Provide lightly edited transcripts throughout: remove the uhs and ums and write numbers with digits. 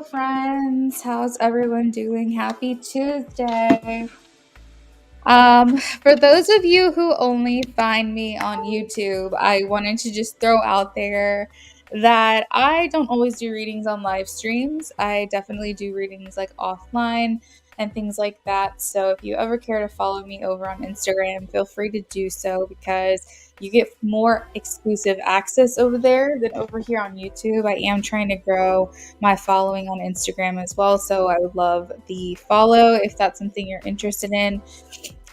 friends. How's everyone doing? Happy Tuesday. For those of you who only find me on YouTube, I wanted to just throw out there that I don't always do readings on live streams. I definitely do readings like offline and things like that. So if you ever care to follow me over on Instagram, feel free to do so because you get more exclusive access over there than over here on YouTube. I am trying to grow my following on Instagram as well, so I would love the follow if that's something you're interested in.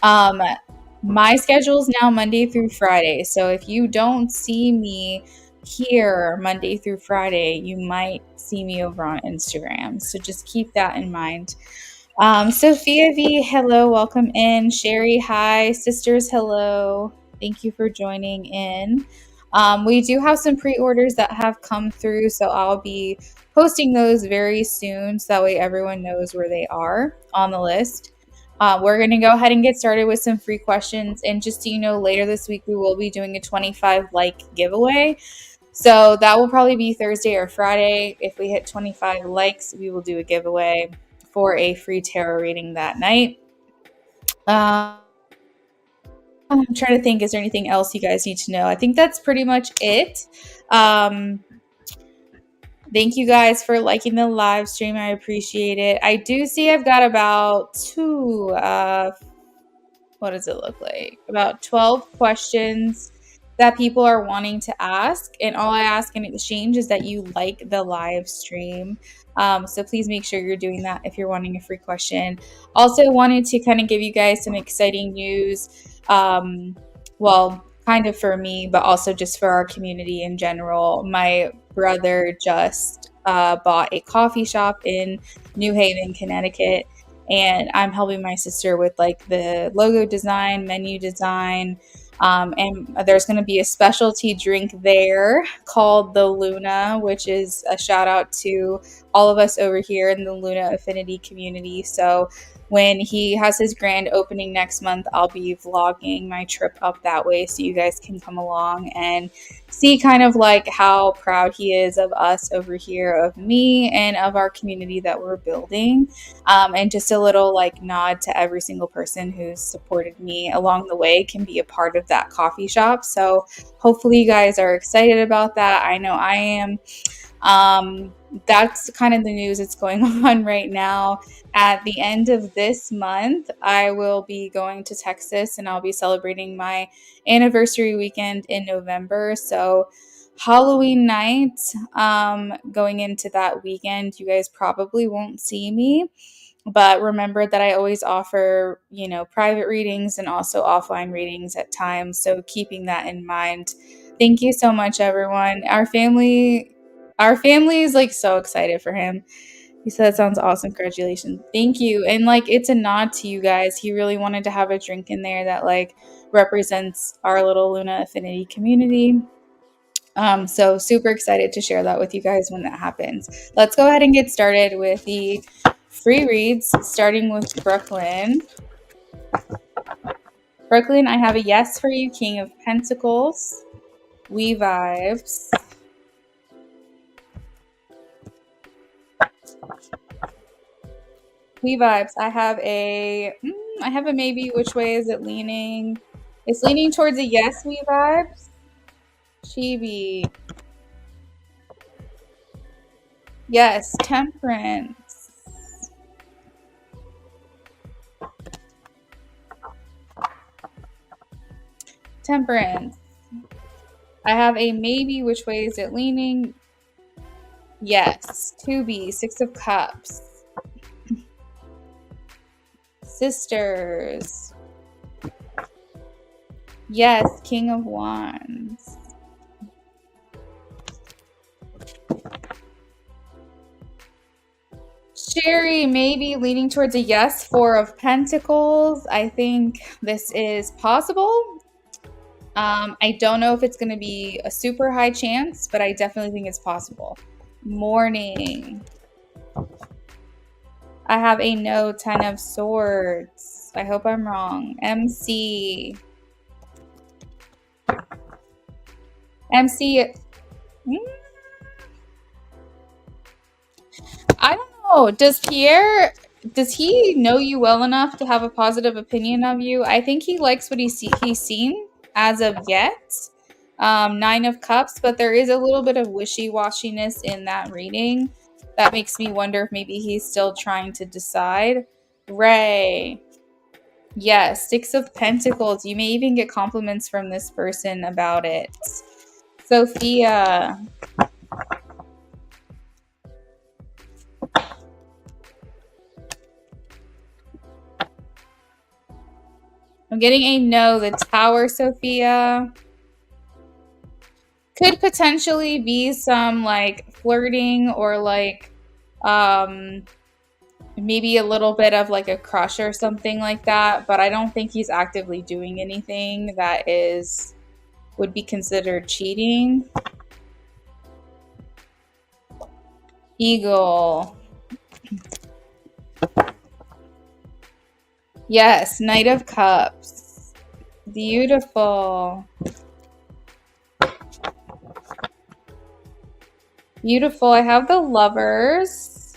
My schedule is now Monday through Friday, so if you don't see me here Monday through Friday, you might see me over on Instagram. So just keep that in mind. Sophia V, hello, welcome in. Sherry, hi. Sisters, hello. Thank you for joining in. We do have some pre-orders that have come through, so I'll be posting those very soon so that way everyone knows where they are on the list. We're going to go ahead and get started with some free questions. And just so you know, later this week, we will be doing a 25 like giveaway. So that will probably be Thursday or Friday. If we hit 25 likes, we will do a giveaway for a free tarot reading that night. I'm trying to think, is there anything else you guys need to know? I think that's pretty much it. Thank you guys for liking the live stream. I appreciate it. I do see I've got about what does it look like? About 12 questions that people are wanting to ask. And all I ask in exchange is that you like the live stream. So please make sure you're doing that if you're wanting a free question. Also wanted to kind of give you guys some exciting news. Well, kind of for me, but also just for our community in general. My brother just bought a coffee shop in New Haven, Connecticut. And I'm helping my sister with like the logo design, menu design, and there's going to be a specialty drink there called the Luna, which is a shout out to all of us over here in the Luna Affinity community. So when he has his grand opening next month, I'll be vlogging my trip up that way so you guys can come along and see kind of like how proud he is of us over here, of me, and of our community that we're building. And just a little like nod to every single person who's supported me along the way can be a part of that coffee shop. So hopefully you guys are excited about that. I know I am. That's kind of the news that's going on right now. At the end of this month, I will be going to Texas and I'll be celebrating my anniversary weekend in November. So Halloween night, going into that weekend, you guys probably won't see me. But remember that I always offer, private readings and also offline readings at times. So keeping that in mind. Thank you so much, everyone. Our family is like so excited for him. He said, "That sounds awesome. Congratulations." Thank you. And like, it's a nod to you guys. He really wanted to have a drink in there that like represents our little Luna Affinity community. So super excited to share that with you guys when that happens. Let's go ahead and get started with the free reads, starting with Brooklyn. Brooklyn, I have a yes for you, King of Pentacles. We vibes. We vibes. I have a maybe. Which way is it leaning? It's leaning towards a yes, we vibes. Chibi. Yes, Temperance. Temperance. I have a maybe. Which way is it leaning? Yes. 2B. 6 of Cups. Sisters. Yes. King of Wands. Sherry, maybe leaning towards a yes. 4 of Pentacles. I think this is possible. I don't know if it's going to be a super high chance, but I definitely think it's possible. Morning. I have a no. 10 of Swords. I hope I'm wrong. MC. I don't know. Does he know you well enough to have a positive opinion of you? I think he likes what he's seen as of yet. Nine of Cups, but there is a little bit of wishy-washiness in that reading. That makes me wonder if maybe he's still trying to decide. Ray. Yes, Six of Pentacles. You may even get compliments from this person about it. Sophia. I'm getting a no. The Tower, Sophia. Could potentially be some like flirting or like maybe a little bit of like a crush or something like that, but I don't think he's actively doing anything that would be considered cheating. Eagle. Yes, Knight of Cups. Beautiful. Beautiful. I have the Lovers.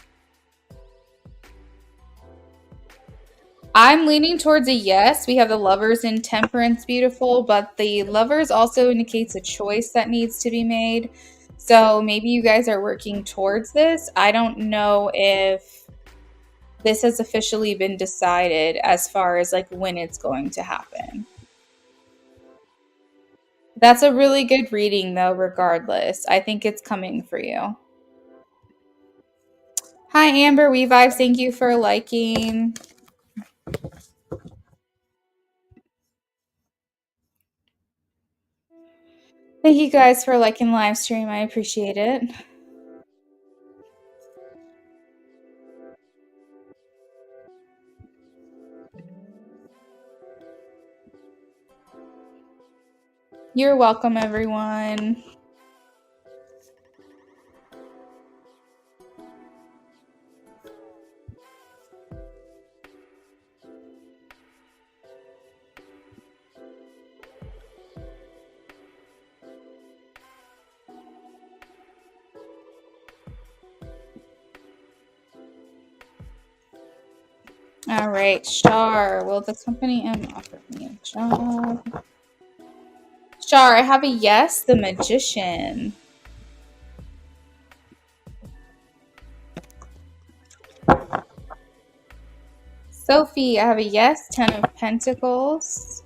I'm leaning towards a yes. We have the Lovers in Temperance. Beautiful. But the Lovers also indicates a choice that needs to be made. So maybe you guys are working towards this. I don't know if this has officially been decided as far as like when it's going to happen. That's a really good reading though, regardless. I think it's coming for you. Hi, Amber We Vibes. Thank you for liking. Thank you guys for liking live stream. I appreciate it. You're welcome, everyone. All right, Shar. Will the company M offer me a job? Shar, I have a yes, the Magician. Sophie, I have a yes, Ten of Pentacles.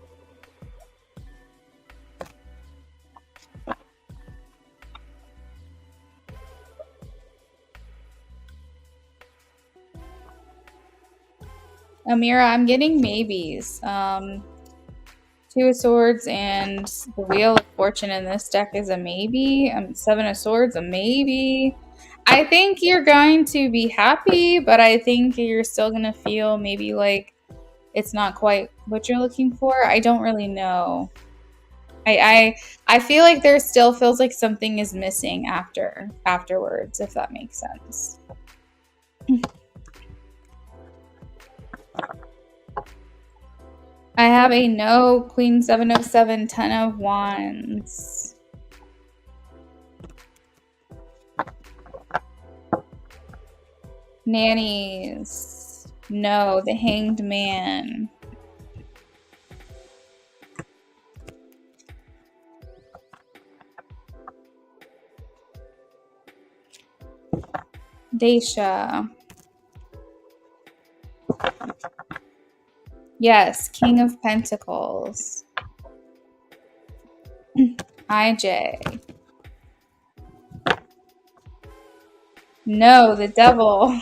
Amira, I'm getting maybes. Two of Swords and the Wheel of Fortune in this deck is a maybe. Seven of Swords, a maybe. I think you're going to be happy, but I think you're still going to feel maybe like it's not quite what you're looking for. I don't really know. I feel like there still feels like something is missing afterwards, if that makes sense. I have a no, Queen 707, 10 of Wands. Nannies. No, the Hanged Man. Daisha. Yes, King of Pentacles. IJ. No, the Devil.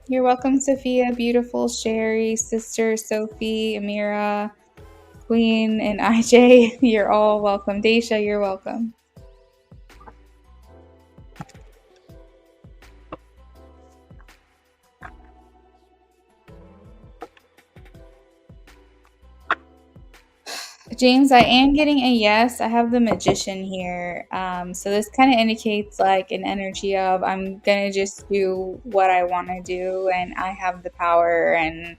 You're welcome, Sophia, beautiful Sherry, sister Sophie, Amira, Queen, and IJ. You're all welcome. Daisha, you're welcome. James, I am getting a yes. I have the magician here. So this kind of indicates like an energy of I'm gonna just do what I want to do and I have the power and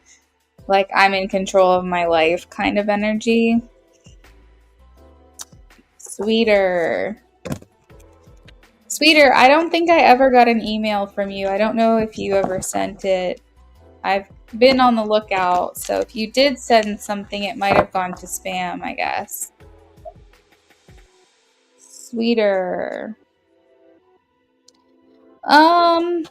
like I'm in control of my life kind of energy. Sweeter. Sweeter, I don't think I ever got an email from you. I don't know if you ever sent it. I've been on the lookout. So if you did send something, it might have gone to spam, I guess. Sweeter. Um,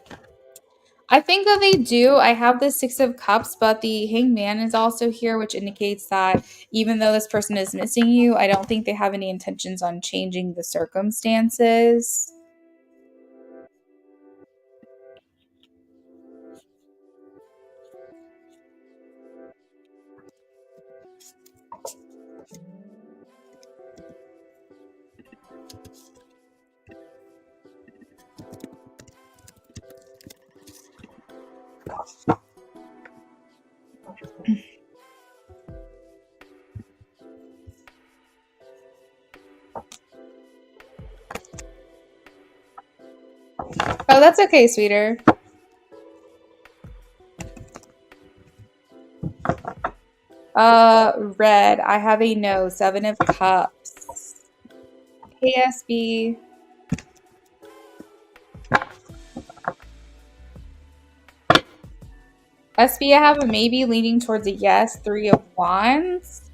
I think that they do. I have the Six of Cups, but the Hangman is also here, which indicates that even though this person is missing you, I don't think they have any intentions on changing the circumstances. Oh, that's okay, sweeter. Red. I have a no. Seven of Cups. Hey, SB. SB, I have a maybe leaning towards a yes. Three of Wands.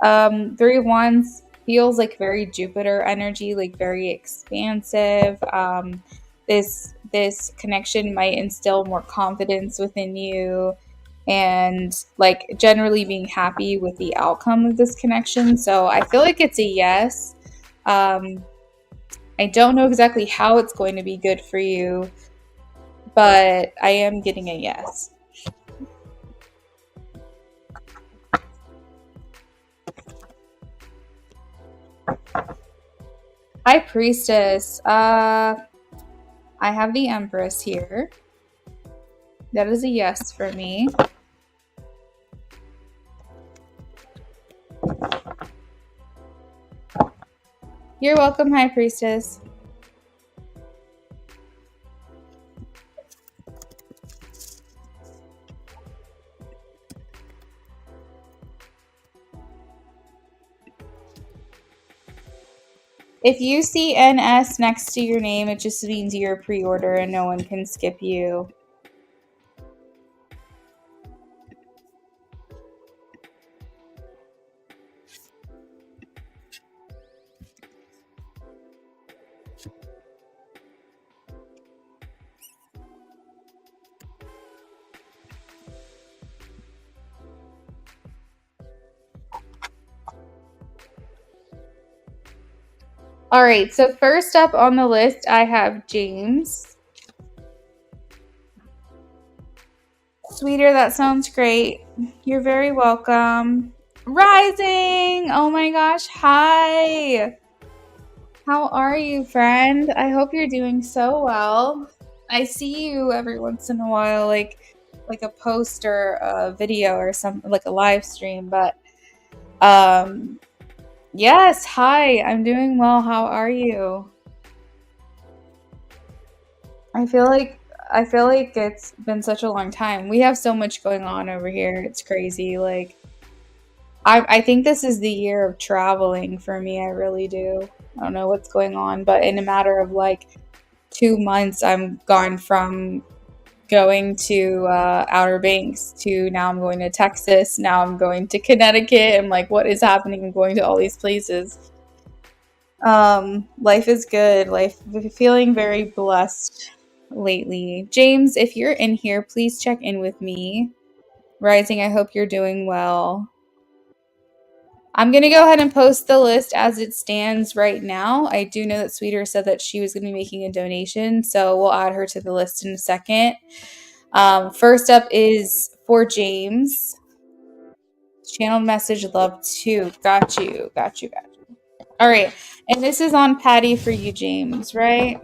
Three of Wands feels like very Jupiter energy, like very expansive. This connection might instill more confidence within you and like generally being happy with the outcome of this connection. So I feel like it's a yes. I don't know exactly how it's going to be good for you, but I am getting a yes. High Priestess. I have the Empress here. That is a yes for me. You're welcome, High Priestess. If you see NS next to your name, it just means you're a pre-order and no one can skip you. All right, so first up on the list, I have James. Sweeter, that sounds great. You're very welcome. Rising! Oh my gosh, hi! How are you, friend? I hope you're doing so well. I see you every once in a while, like a post or a video or something, like a live stream, but yes, hi, I'm doing well. How are you? I feel like it's been such a long time. We have so much going on over here. It's crazy. Like I think this is the year of traveling for me. I really do. I don't know what's going on, but in a matter of like 2 months, I'm gone from going to Outer Banks to now I'm going to Texas. Now I'm going to Connecticut. I'm like, what is happening? I'm going to all these places. Life is good. Life feeling very blessed lately. James, if you're in here, please check in with me. Rising, I hope you're doing well. I'm going to go ahead and post the list as it stands right now. I do know that Sweeter said that she was going to be making a donation, so we'll add her to the list in a second. First up is for James. Channeled message love too. Got you. Got you. Got you. All right. And this is on Patty for you, James, right?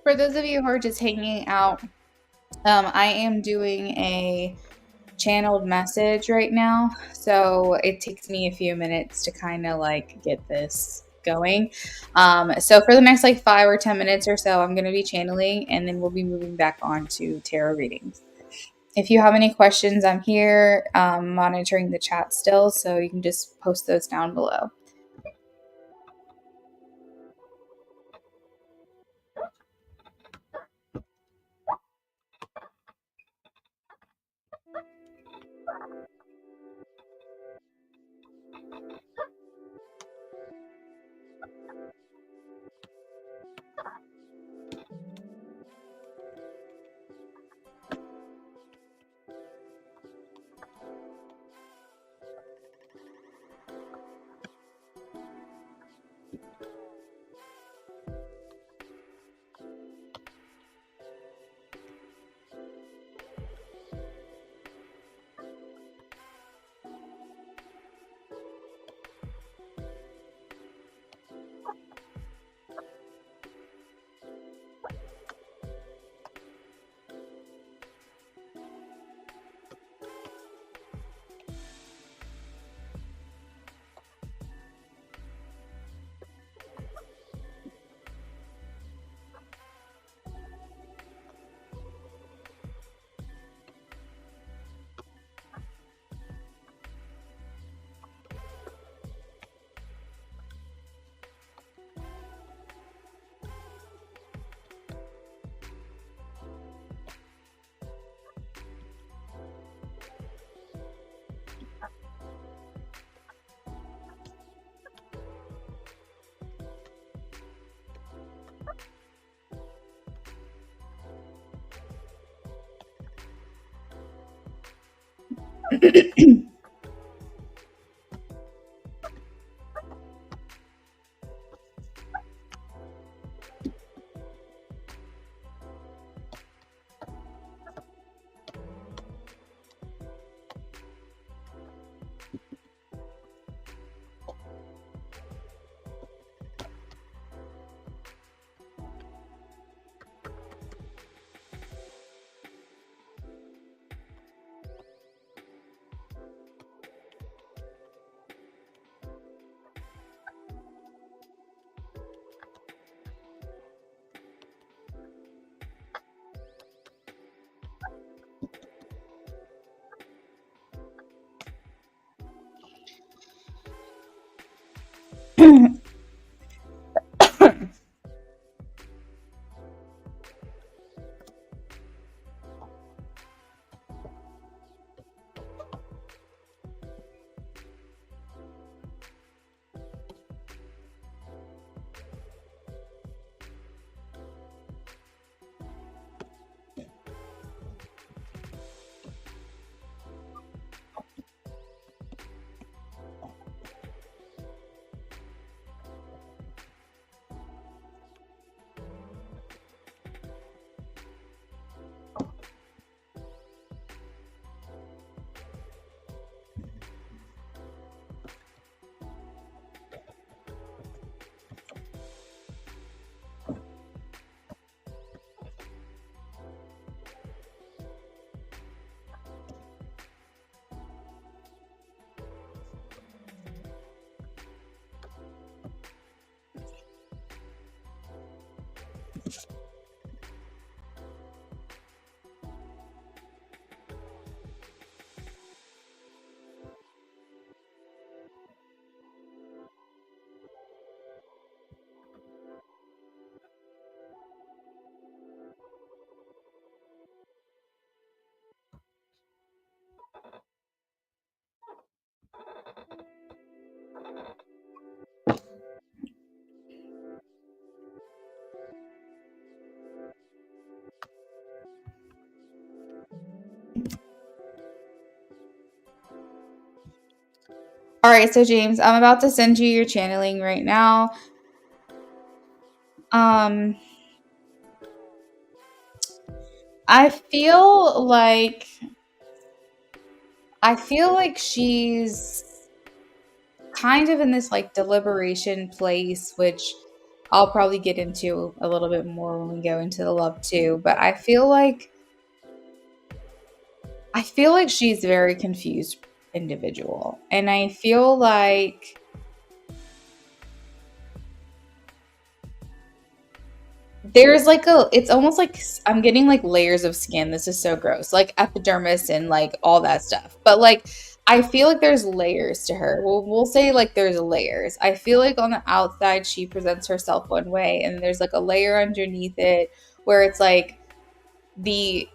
For those of you who are just hanging out, I am doing a channeled message right now, so it takes me a few minutes to kind of like get this going. So for the next like 5 or 10 minutes or so, I'm going to be channeling, and then we'll be moving back on to tarot readings. If you have any questions, I'm here monitoring the chat still, so you can just post those down below. All right, so James, I'm about to send you your channeling right now. Um, I feel like she's kind of in this like deliberation place, which I'll probably get into a little bit more when we go into the love too, but I feel like she's a very confused individual. And I feel like there's like it's almost like I'm getting like layers of skin. This is so gross. Like epidermis and like all that stuff. But like I feel like there's layers to her. We'll say like there's layers. I feel like on the outside she presents herself one way and there's like a layer underneath it where it's like the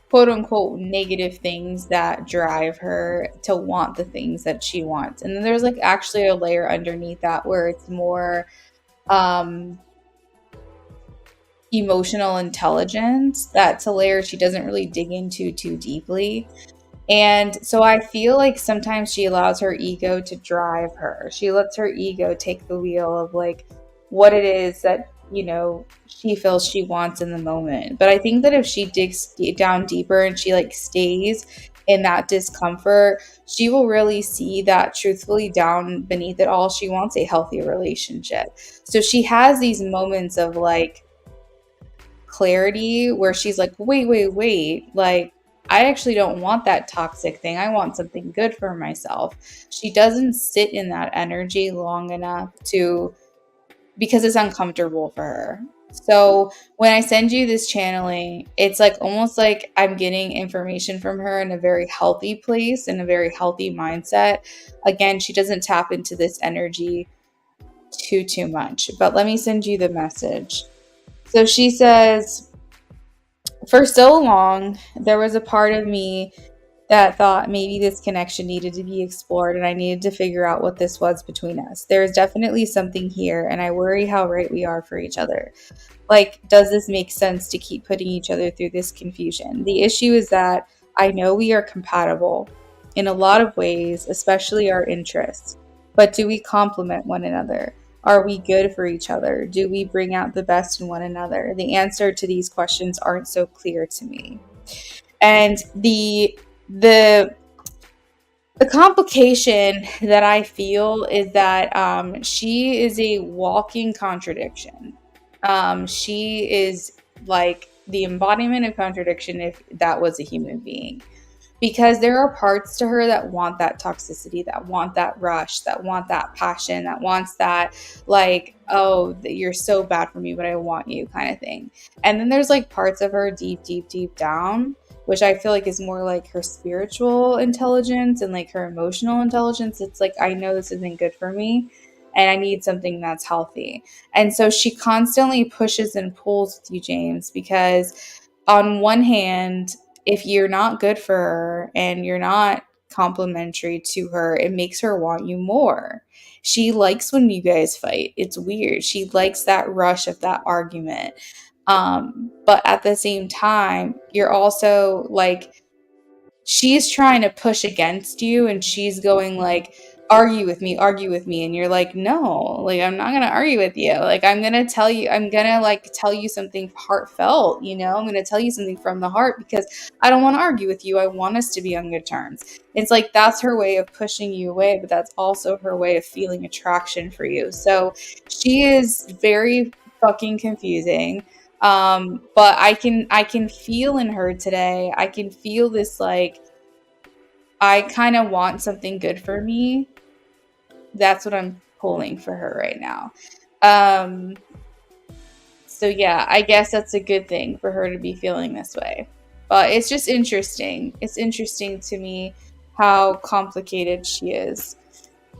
quote unquote negative things that drive her to want the things that she wants. And then there's like actually a layer underneath that where it's more um emotional intelligence. That's a layer she doesn't really dig into too deeply. And so I feel like sometimes she allows her ego to drive her. She lets her ego take the wheel of like what it is that, she feels she wants in the moment. But I think that if she digs down deeper and she like stays in that discomfort, she will really see that truthfully down beneath it all, she wants a healthy relationship. So she has these moments of like clarity where she's like, wait, like, I actually don't want that toxic thing. I want something good for myself. She doesn't sit in that energy long enough because it's uncomfortable for her. So when I send you this channeling, it's like almost like I'm getting information from her in a very healthy place, in a very healthy mindset. Again, she doesn't tap into this energy too much. But let me send you the message. So she says, for so long, there was a part of me that thought maybe this connection needed to be explored and I needed to figure out what this was between us. There is definitely something here, and I worry how right we are for each other. Like, does this make sense to keep putting each other through this confusion? The issue is that I know we are compatible in a lot of ways, especially our interests. But do we complement one another? Are we good for each other? Do we bring out the best in one another? The answer to these questions aren't so clear to me. And the complication that I feel is that she is a walking contradiction. She is like the embodiment of contradiction if that was a human being. Because there are parts to her that want that toxicity, that want that rush, that want that passion, that wants that, like, oh, you're so bad for me, but I want you kind of thing. And then there's like parts of her deep down, which I feel like is more like her spiritual intelligence and like her emotional intelligence. It's like, I know this isn't good for me and I need something that's healthy. And so she constantly pushes and pulls with you, James, because on one hand, if you're not good for her and you're not complimentary to her, it makes her want you more. She likes when you guys fight. It's weird. She likes that rush of that argument. But at the same time, you're also like, she's trying to push against you and she's going like, argue with me, and you're like, no, like, I'm not gonna argue with you. Like, I'm gonna like tell you something heartfelt, I'm gonna tell you something from the heart because I don't want to argue with you. I want us to be on good terms. It's like that's her way of pushing you away, but that's also her way of feeling attraction for you. So she is very fucking confusing. But I can feel in her today, I can feel this, like, I kind of want something good for me. That's what I'm pulling for her right now. So yeah, I guess that's a good thing for her to be feeling this way. But it's just interesting. It's interesting to me how complicated she is.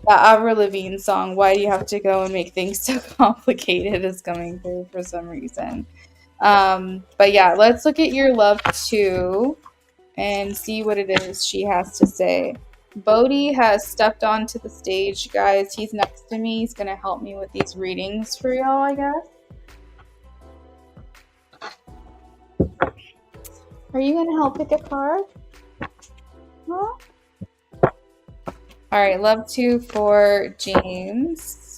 That Avril Lavigne song, "Why Do You Have to Go and Make Things So Complicated," is coming through for some reason. But yeah, let's look at your love too and see what it is she has to say. Bodhi has stepped onto the stage, guys. He's next to me. He's going to help me with these readings for y'all, I guess. Are you going to help pick a card? Huh? All right, love 2 for James.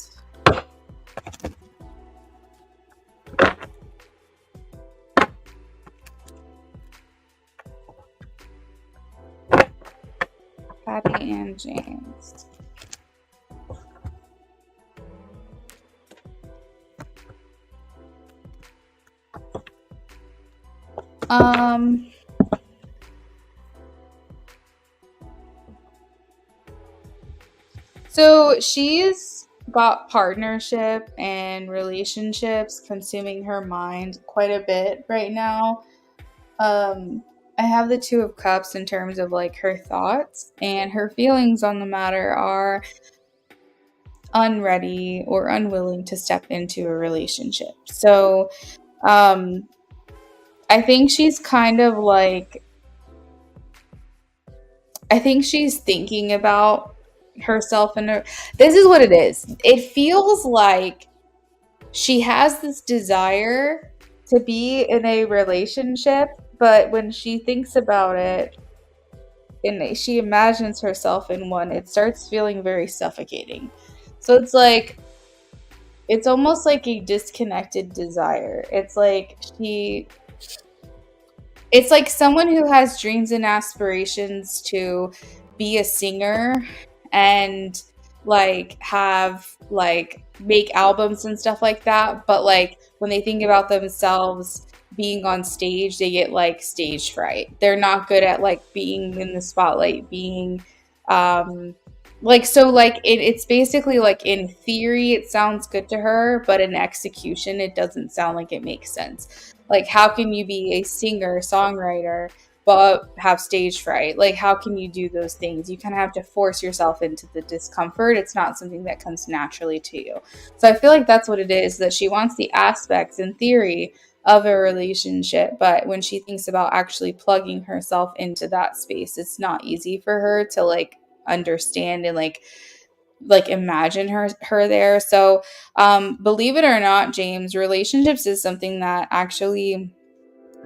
Patty and James. Um, so she's got partnership and relationships consuming her mind quite a bit right now. Um, I have the Two of Cups in terms of like her thoughts, and her feelings on the matter are unready or unwilling to step into a relationship. So, um, I think she's kind of like, I think she's thinking about herself and her. This is what it is. It feels like she has this desire to be in a relationship, but when she thinks about it and she imagines herself in one, it starts feeling very suffocating. So it's like, it's almost like a disconnected desire. It's like someone who has dreams and aspirations to be a singer and like have like make albums and stuff like that, but like when they think about themselves being on stage, they get like stage fright. They're not good at like being in the spotlight, being um like so like it's basically like in theory it sounds good to her, but in execution it doesn't sound like it makes sense. Like, how can you be a singer, songwriter, but have stage fright? Like, how can you do those things? You kind of have to force yourself into the discomfort. It's not something that comes naturally to you. So I feel like that's what it is, that she wants the aspects in theory of a relationship, but when she thinks about actually plugging herself into that space, it's not easy for her to like understand and like imagine her there. So believe it or not, James, relationships is something that actually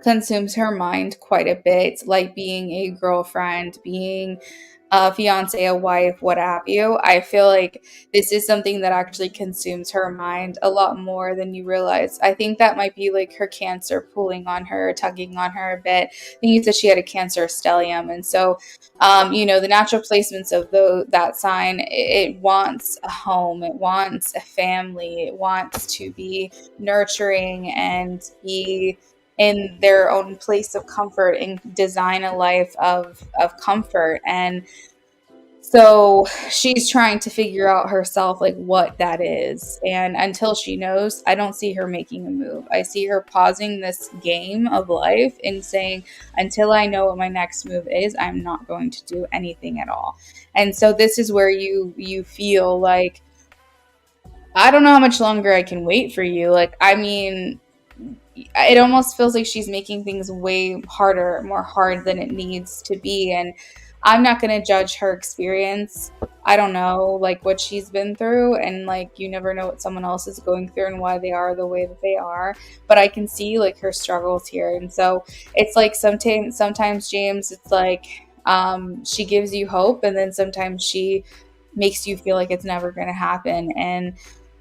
consumes her mind quite a bit, like being a girlfriend, being a fiance, a wife, what have you. I feel like this is something that actually consumes her mind a lot more than you realize. I think that might be like her cancer pulling on her, tugging on her a bit. I think you said she had a cancer stellium. And so, the natural placements of that sign, it wants a home, it wants a family, it wants to be nurturing and be in their own place of comfort and design a life of comfort. And so she's trying to figure out herself like what that is. And until she knows, I don't see her making a move. I see her pausing this game of life and saying, until I know what my next move is, I'm not going to do anything at all. And so this is where you feel like, I don't know how much longer I can wait for you. Like, I mean, it almost feels like she's making things way harder, more hard than it needs to be. And I'm not going to judge her experience. I don't know like what she's been through, and like you never know what someone else is going through and why they are the way that they are. But I can see like her struggles here. And so it's like sometimes James, it's like she gives you hope, and then sometimes she makes you feel like it's never going to happen. And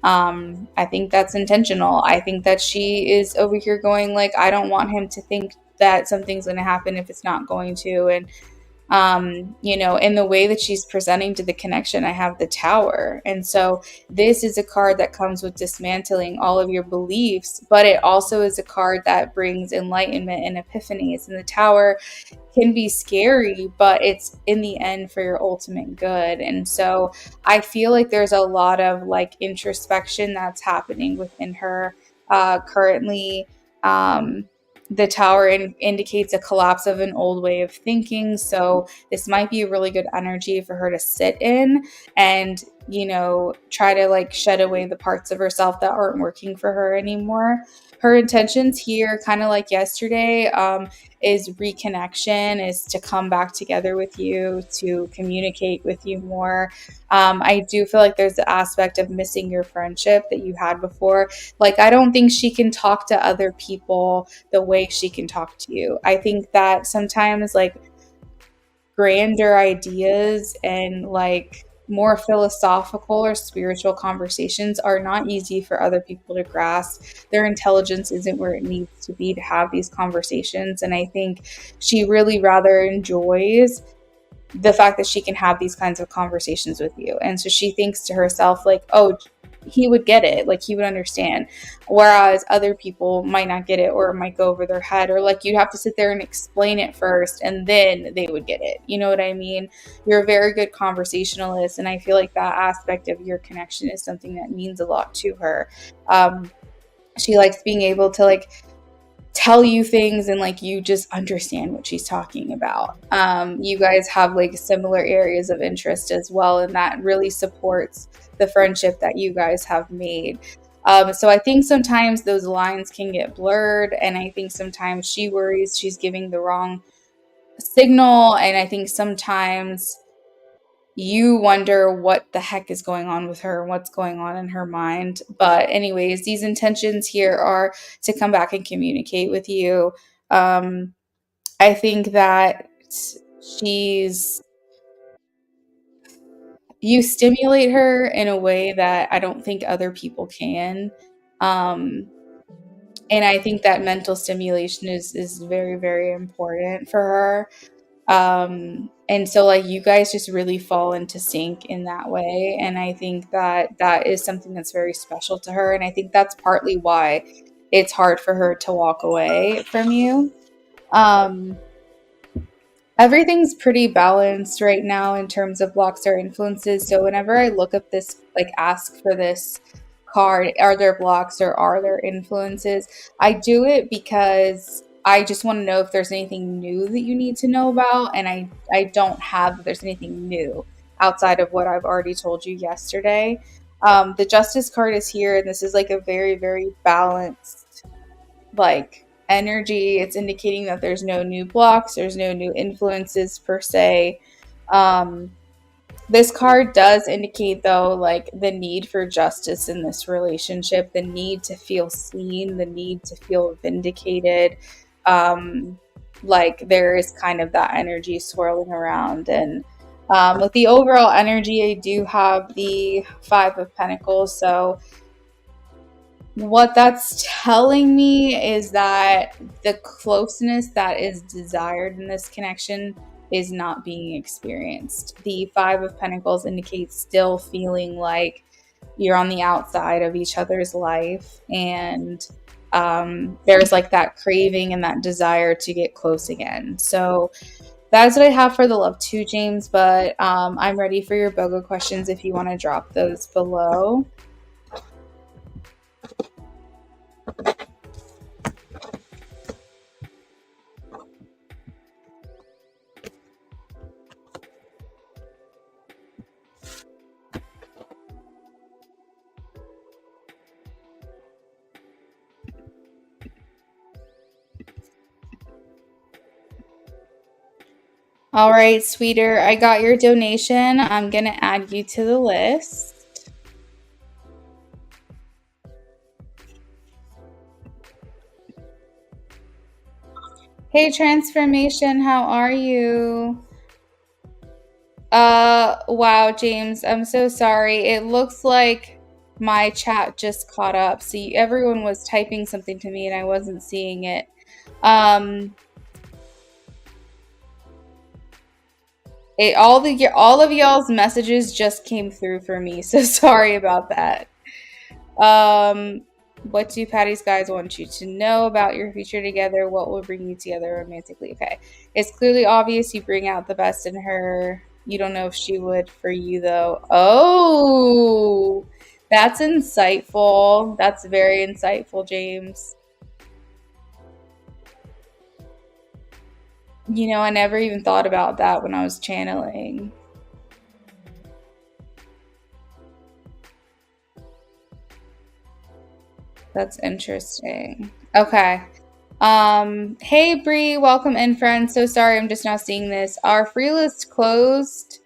I think that's intentional. I think that she is over here going like, I don't want him to think that something's going to happen if it's not going to. And in the way that she's presenting to the connection, I have the Tower. And so this is a card that comes with dismantling all of your beliefs, but it also is a card that brings enlightenment and epiphanies. And the Tower can be scary, but it's in the end for your ultimate good. And so I feel like there's a lot of like introspection that's happening within her currently. The Tower indicates a collapse of an old way of thinking. So this might be a really good energy for her to sit in and, try to like shed away the parts of herself that aren't working for her anymore. Her intentions here, kind of like yesterday, is reconnection, is to come back together with you, to communicate with you more. I do feel like there's the aspect of missing your friendship that you had before. Like, I don't think she can talk to other people the way she can talk to you. I think that sometimes like grander ideas and like more philosophical or spiritual conversations are not easy for other people to grasp. Their intelligence isn't where it needs to be to have these conversations. And I think she really rather enjoys the fact that she can have these kinds of conversations with you. And so she thinks to herself, like, oh, he would get it, like he would understand, whereas other people might not get it, or it might go over their head, or like you'd have to sit there and explain it first and then they would get it. You know what I mean? You're a very good conversationalist, and I feel like that aspect of your connection is something that means a lot to her. She likes being able to like tell you things and like you just understand what she's talking about. You guys have like similar areas of interest as well, and that really supports the friendship that you guys have made. So I think sometimes those lines can get blurred, and I think sometimes she worries she's giving the wrong signal, and I think sometimes you wonder what the heck is going on with her and what's going on in her mind. But anyways, these intentions here are to come back and communicate with you. I think that she's you stimulate her in a way that I don't think other people can. Um, and I think that mental stimulation is very, very important for her. And so like you guys just really fall into sync in that way, and I think that that is something that's very special to her, and I think that's partly why it's hard for her to walk away from you. um Everything's pretty balanced right now in terms of blocks or influences. So whenever I look up this, like ask for this card, are there blocks or are there influences? I do it because I just want to know if there's anything new that you need to know about. And I don't have, there's anything new outside of what I've already told you yesterday. The Justice card is here, and this is like a very, very balanced like energy. It's indicating that there's no new blocks, there's no new influences per se. Um, this card does indicate, though, like the need for justice in this relationship, the need to feel seen, the need to feel vindicated. Um, like there is kind of that energy swirling around. And with the overall energy, I do have the Five of Pentacles. So what that's telling me is that the closeness that is desired in this connection is not being experienced. The Five of Pentacles indicates still feeling like you're on the outside of each other's life, and there's like that craving and that desire to get close again. So that's what I have for the love too, James, but I'm ready for your BOGO questions if you want to drop those below. All right, sweeter, I got your donation. I'm going to add you to the list. Hey, Transformation, how are you? Wow, James, I'm so sorry. It looks like my chat just caught up. See, everyone was typing something to me and I wasn't seeing it. All of y'all's messages just came through for me, so sorry about that. What do Patty's guys want you to know about your future together? What will bring you together romantically? Okay. It's clearly obvious you bring out the best in her. You don't know if she would for you, though. Oh, that's insightful. That's very insightful, James. You know, I never even thought about that when I was channeling. That's interesting. Okay. Hey Bree, welcome in, friend. So sorry, I'm just now seeing this. Our free list closed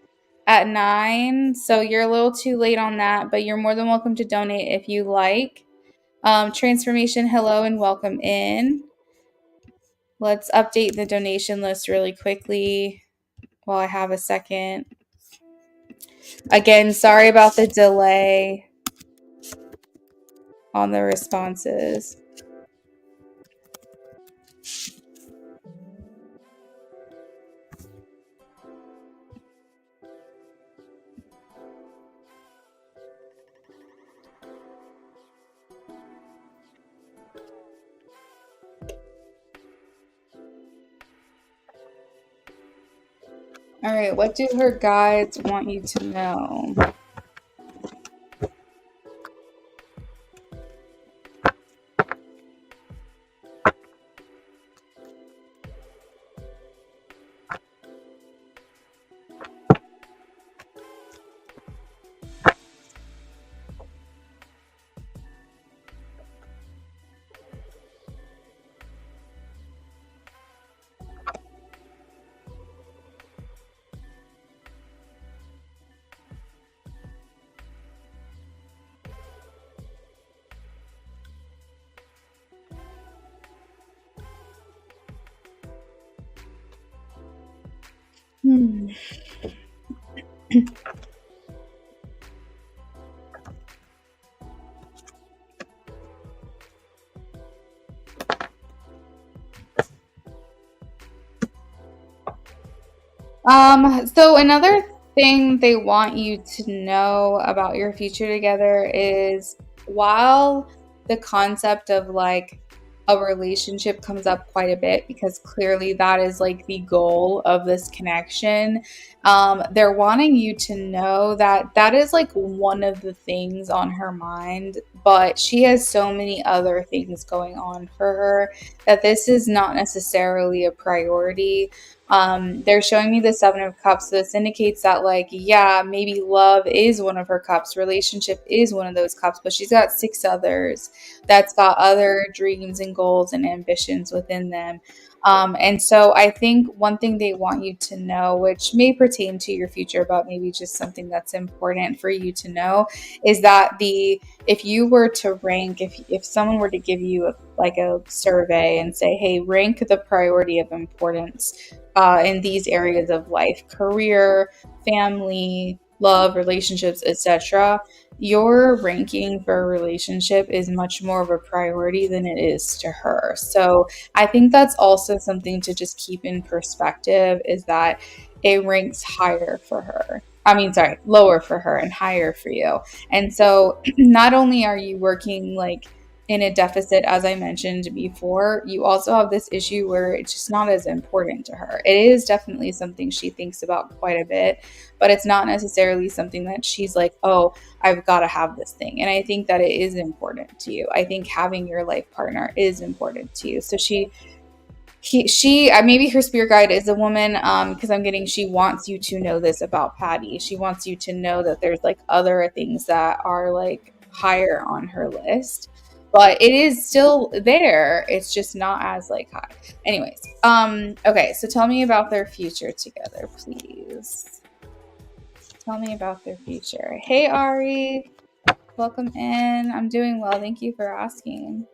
at 9, so you're a little too late on that, but you're more than welcome to donate if you like. Transformation, hello and welcome in. Let's update the donation list really quickly while I have a second. Again, sorry about the delay on the responses. All right, what do her guides want you to know? Hmm. So another thing they want you to know about your future together is, while the concept of like a relationship comes up quite a bit, because clearly that is like the goal of this connection, they're wanting you to know that that is like one of the things on her mind, but she has so many other things going on for her that this is not necessarily a priority. They're showing me the Seven of Cups. So this indicates that, like, yeah, maybe love is one of her cups, relationship is one of those cups, but she's got six others that's got other dreams and goals and ambitions within them. And so I think one thing they want you to know, which may pertain to your future, but maybe just something that's important for you to know, is that if you were to rank, if someone were to give you like a survey and say, hey, rank the priority of importance in these areas of life: career, family, love, relationships, etc., your ranking for a relationship is much more of a priority than it is to her. So I think that's also something to just keep in perspective, is that it ranks higher for her. I mean, sorry, lower for her and higher for you. And so not only are you working like in a deficit, as I mentioned before, you also have this issue where it's just not as important to her. It is definitely something she thinks about quite a bit, but it's not necessarily something that she's like, oh, I've got to have this thing. And I think that it is important to you. I think having your life partner is important to you. So she maybe her spirit guide is a woman, because I'm getting, she wants you to know this about Patty. She wants you to know that there's like other things that are like higher on her list, but it is still there, it's just not as like high. Anyways, okay, so tell me about their future together, please. Tell me about their future. Hey, Ari, welcome in. I'm doing well, thank you for asking.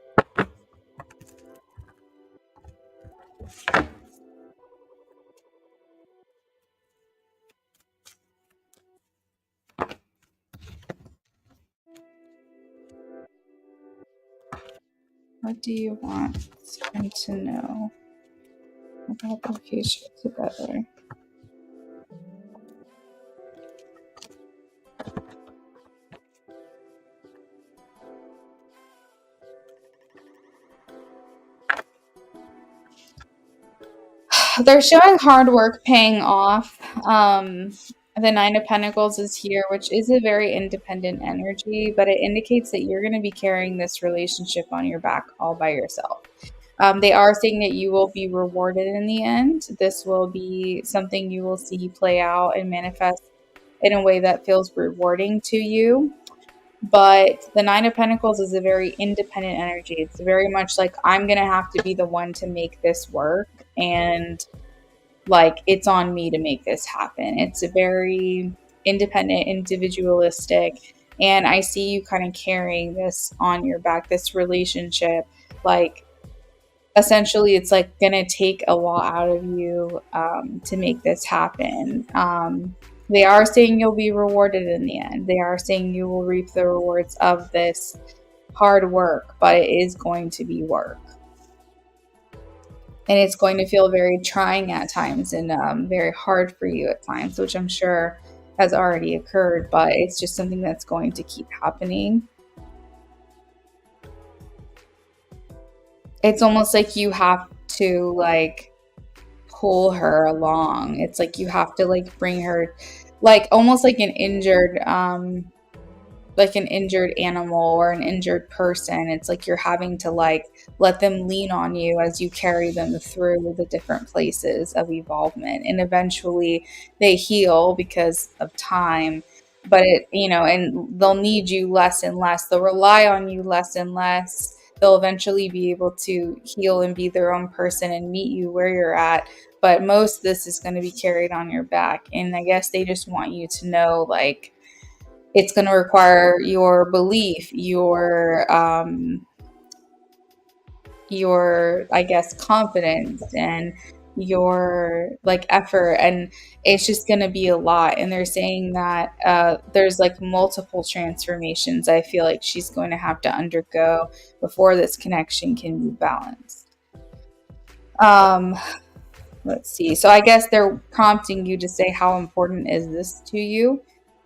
What do you want them to know about the future together? They're showing hard work paying off. The Nine of Pentacles is here, which is a very independent energy, but it indicates that you're going to be carrying this relationship on your back all by yourself. They are saying that you will be rewarded in the end. This will be something you will see play out and manifest in a way that feels rewarding to you. But the Nine of Pentacles is a very independent energy. It's very much like, I'm going to have to be the one to make this work. And like, it's on me to make this happen. It's a very independent, individualistic. And I see you kind of carrying this on your back, this relationship. Like, essentially, it's like going to take a lot out of you to make this happen. They are saying you'll be rewarded in the end. They are saying you will reap the rewards of this hard work, but it is going to be work. And it's going to feel very trying at times and very hard for you at times, which I'm sure has already occurred, but it's just something that's going to keep happening. It's almost like you have to like pull her along. It's like you have to like bring her, like almost like an injured animal or an injured person. It's like you're having to like let them lean on you as you carry them through the different places of evolvement. And eventually they heal because of time. But it, you know, and they'll need you less and less. They'll rely on you less and less. They'll eventually be able to heal and be their own person and meet you where you're at. But most of this is going to be carried on your back. And I guess they just want you to know, like, it's going to require your belief, your I guess confidence and your like effort, and it's just going to be a lot. And they're saying that there's like multiple transformations I feel like she's going to have to undergo before this connection can be balanced. um let's see, so I guess they're prompting you to say, how important is this to you?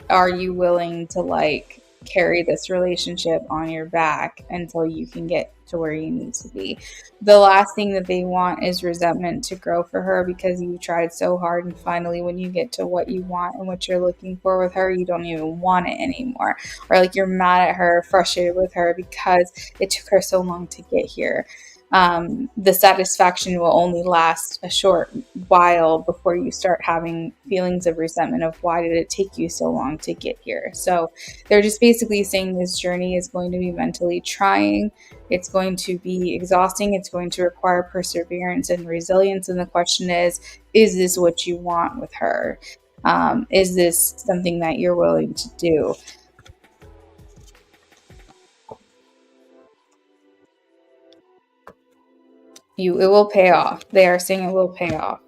Are you willing to like carry this relationship on your back until you can get to where you need to be? The last thing that they want is resentment to grow for her, because you tried so hard, and finally when you get to what you want and what you're looking for with her, you don't even want it anymore, or like you're mad at her, frustrated with her because it took her so long to get here. The satisfaction will only last a short while before you start having feelings of resentment of, why did it take you so long to get here? So they're just basically saying this journey is going to be mentally trying. It's going to be exhausting. It's going to require perseverance and resilience. And the question is this what you want with her? Is this something that you're willing to do? It will pay off. They are saying it will pay off.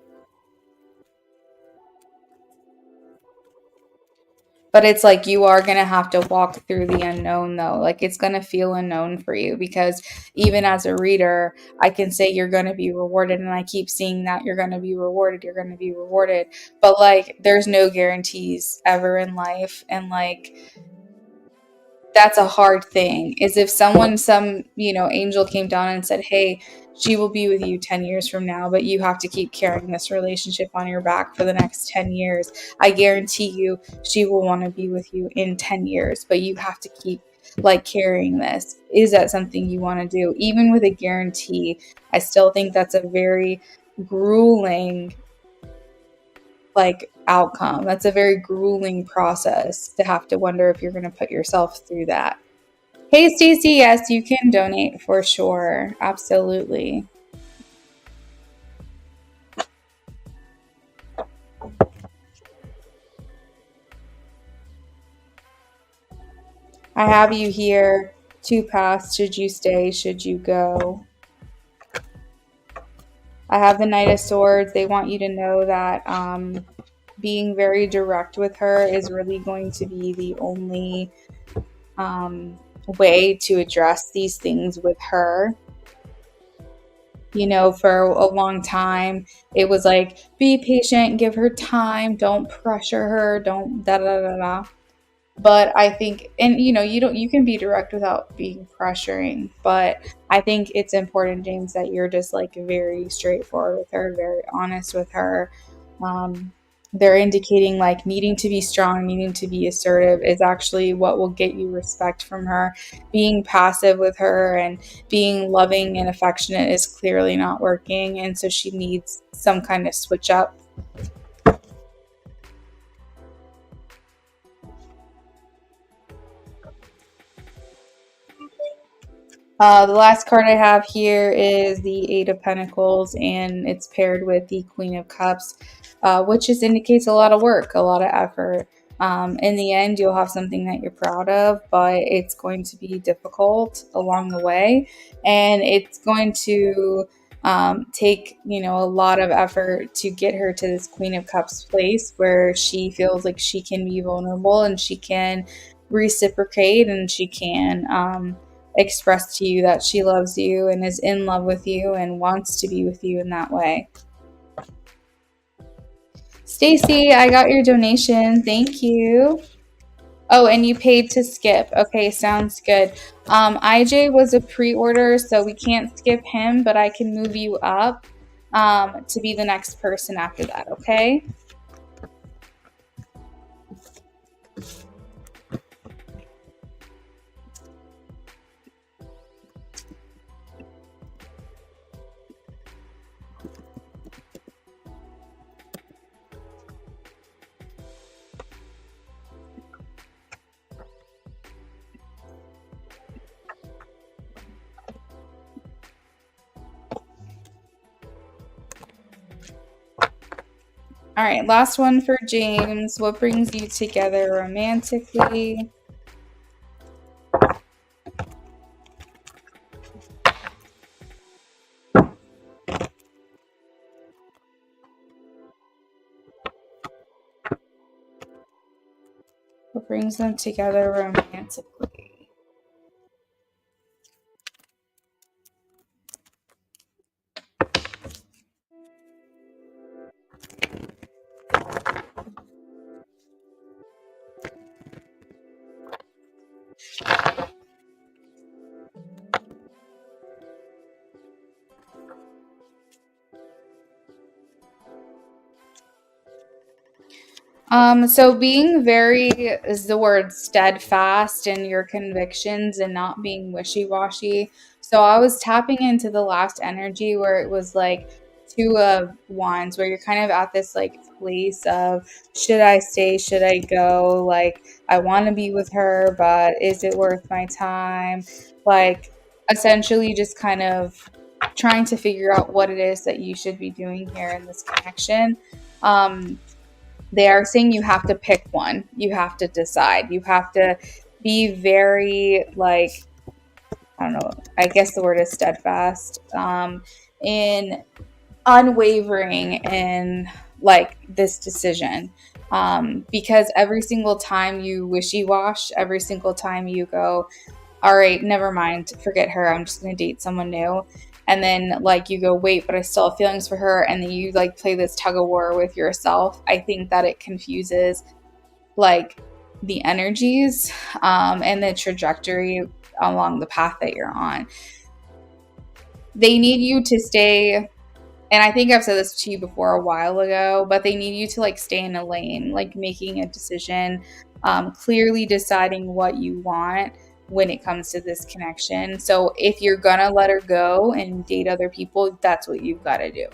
But it's like you are going to have to walk through the unknown, though. Like it's going to feel unknown for you, because even as a reader, I can say you're going to be rewarded. And I keep seeing that you're going to be rewarded. You're going to be rewarded. But like there's no guarantees ever in life. And like that's a hard thing, is if some angel came down and said, hey, she will be with you 10 years from now, but you have to keep carrying this relationship on your back for the next 10 years. I guarantee you she will want to be with you in 10 years, but you have to keep like carrying this. Is that something you want to do? Even with a guarantee, I still think that's a very grueling like outcome. That's a very grueling process to have to wonder if you're going to put yourself through that. Hey, Stacey, yes, you can donate for sure. Absolutely. I have you here. Two paths. Should you stay? Should you go? I have the Knight of Swords. They want you to know that being very direct with her is really going to be the only way to address these things with her. You know, for a long time, it was like, be patient, give her time, don't pressure her, don't da da da da. But I think, and you can be direct without being pressuring, but I think it's important, James, that you're just like very straightforward with her, very honest with her. um, they're indicating like needing to be strong, needing to be assertive is actually what will get you respect from her. Being passive with her and being loving and affectionate is clearly not working, and so she needs some kind of switch up. The last card I have here is the Eight of Pentacles, and it's paired with the Queen of Cups, which just indicates a lot of work, a lot of effort. In the end, you'll have something that you're proud of, but it's going to be difficult along the way, and it's going to take a lot of effort to get her to this Queen of Cups place where she feels like she can be vulnerable and she can reciprocate and she can express to you that she loves you and is in love with you and wants to be with you in that way. Stacy, I got your donation. Thank you. Oh, and you paid to skip. Okay, sounds good. IJ was a pre-order, so we can't skip him, but I can move you up. to be the next person after that, okay? All right, last one for James. What brings you together romantically? What brings them together romantically? So being very is the word steadfast in your convictions and not being wishy-washy. So I was tapping into the last energy where it was like two of wands, where you're kind of at this like place of should I stay, should I go? Like I want to be with her, but is it worth my time? Like essentially just kind of trying to figure out what it is that you should be doing here in this connection. Um, they are saying you have to pick one. You have to decide. You have to be very like I don't know. I guess the word is steadfast. In unwavering in like this decision. Because every single time you wishy-wash, every single time you go, all right, never mind, forget her, I'm just going to date someone new. And then like you go, wait, but I still have feelings for her. And then you like play this tug of war with yourself. I think that it confuses like the energies and the trajectory along the path that you're on. They need you to stay, and I think I've said this to you before a while ago, but they need you to like stay in a lane, like making a decision, clearly deciding what you want when it comes to this connection. So if you're gonna let her go and date other people, that's what you've got to do.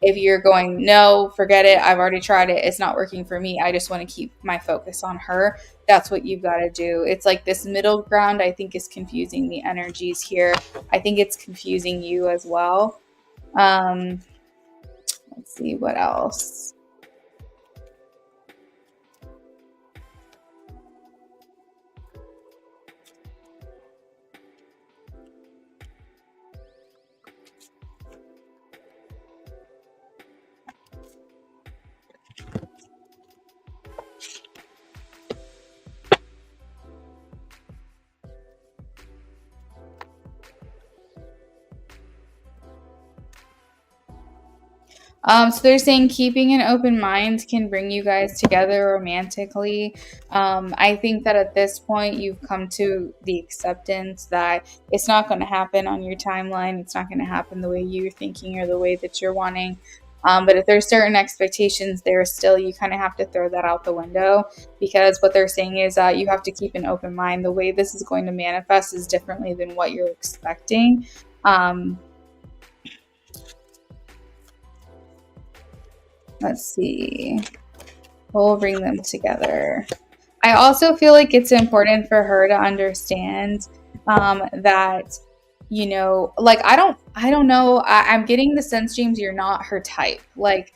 If you're going, no, forget it, I've already tried it, it's not working for me, I just want to keep my focus on her, that's what you've got to do. It's like this middle ground, I think, is confusing the energies here. I think it's confusing you as well. Um, let's see what else. So they're saying keeping an open mind can bring you guys together romantically. I think that at this point you've come to the acceptance that it's not going to happen on your timeline. It's not going to happen the way you're thinking or the way that you're wanting. But if there's certain expectations there still, you kind of have to throw that out the window, because what they're saying is that you have to keep an open mind. The way this is going to manifest is differently than what you're expecting. Um, let's see. We'll bring them together. I also feel like it's important for her to understand that, you know, like I don't know. I'm getting the sense, James, you're not her type. Like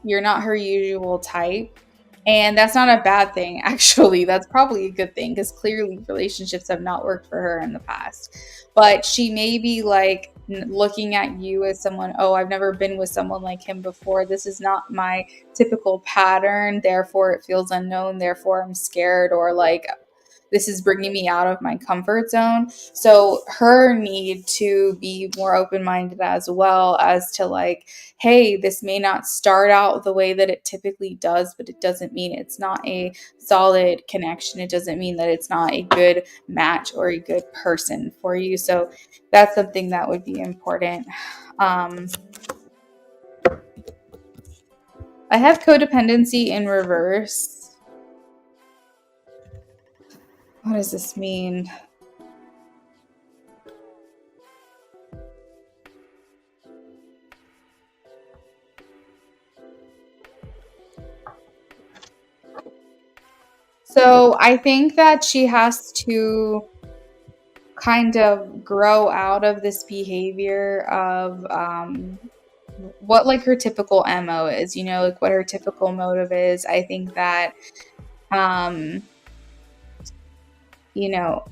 you're not her usual type. And that's not a bad thing, actually. That's probably a good thing, because clearly relationships have not worked for her in the past. But she may be like looking at you as someone, oh, I've never been with someone like him before. This is not my typical pattern. Therefore, it feels unknown. Therefore, I'm scared, or like, this is bringing me out of my comfort zone. So her need to be more open-minded as well, as to like, hey, this may not start out the way that it typically does, but it doesn't mean it's not a solid connection. It doesn't mean that it's not a good match or a good person for you. So that's something that would be important. Um, I have codependency in reverse. What does this mean? So I think that she has to kind of grow out of this behavior of what like her typical MO is, you know, like what her typical motive is. I think that um you know,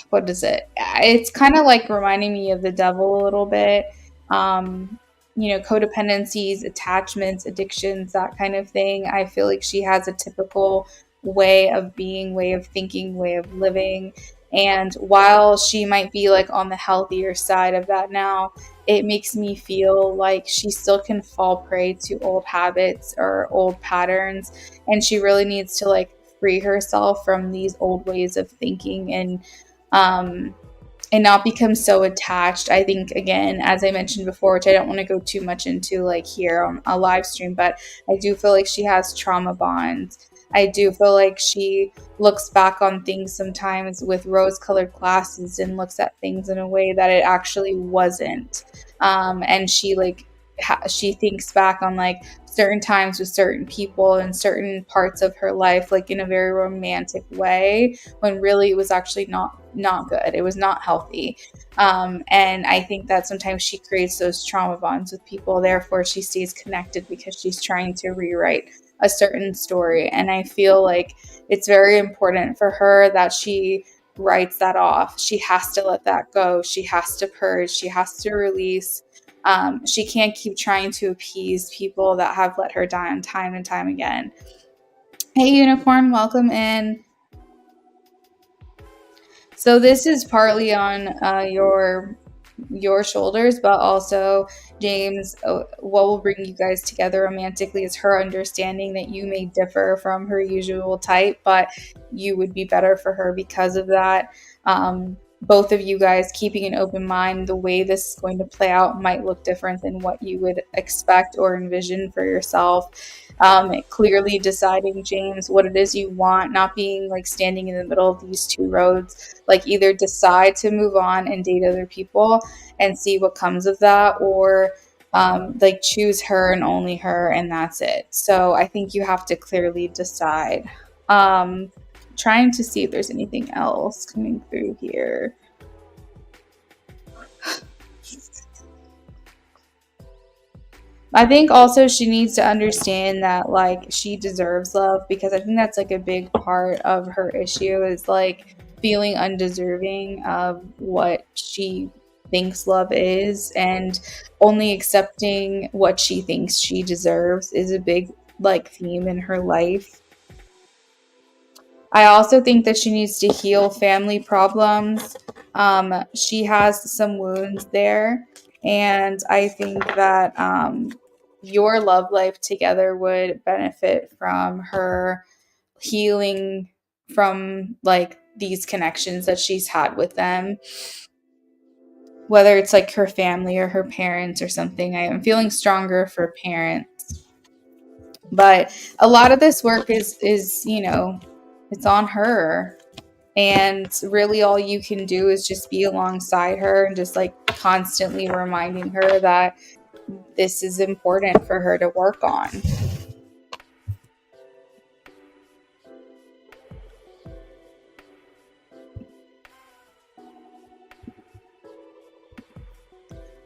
what is it? It's kind of like reminding me of the devil a little bit. You know, codependencies, attachments, addictions, that kind of thing. I feel like she has a typical way of being, way of thinking, way of living. And while she might be like on the healthier side of that now, it makes me feel like she still can fall prey to old habits or old patterns. And she really needs to like free herself from these old ways of thinking um and not become so attached. I think, again, as I mentioned before, which I don't want to go too much into like here on a live stream, but I do feel like she has trauma bonds. I do feel like she looks back on things sometimes with rose colored glasses and looks at things in a way that it actually wasn't. And she like, she thinks back on like certain times with certain people and certain parts of her life like in a very romantic way, when really it was actually not good. It was not healthy. And I think that sometimes she creates those trauma bonds with people, therefore she stays connected because she's trying to rewrite a certain story. And I feel like it's very important for her that she writes that off. She has to let that go. She has to purge. She has to release. She can't keep trying to appease people that have let her down time and time again. Hey, Unicorn, welcome in. So this is partly on your shoulders, but also, James, what will bring you guys together romantically is her understanding that you may differ from her usual type, but you would be better for her because of that. Both of you guys keeping an open mind, the way this is going to play out might look different than what you would expect or envision for yourself. Clearly deciding, James, what it is you want, not being like standing in the middle of these two roads. Like either decide to move on and date other people and see what comes of that, or like choose her and only her, and that's it. So I think you have to clearly decide. Trying to see if there's anything else coming through here. I think also she needs to understand that like she deserves love, because I think that's like a big part of her issue is like feeling undeserving of what she thinks love is, and only accepting what she thinks she deserves is a big like theme in her life. I also think that she needs to heal family problems. She has some wounds there, and I think that your love life together would benefit from her healing from like these connections that she's had with them, whether it's like her family or her parents or something. I am feeling stronger for parents, but a lot of this work is you know, it's on her. And really all you can do is just be alongside her and just like constantly reminding her that this is important for her to work on.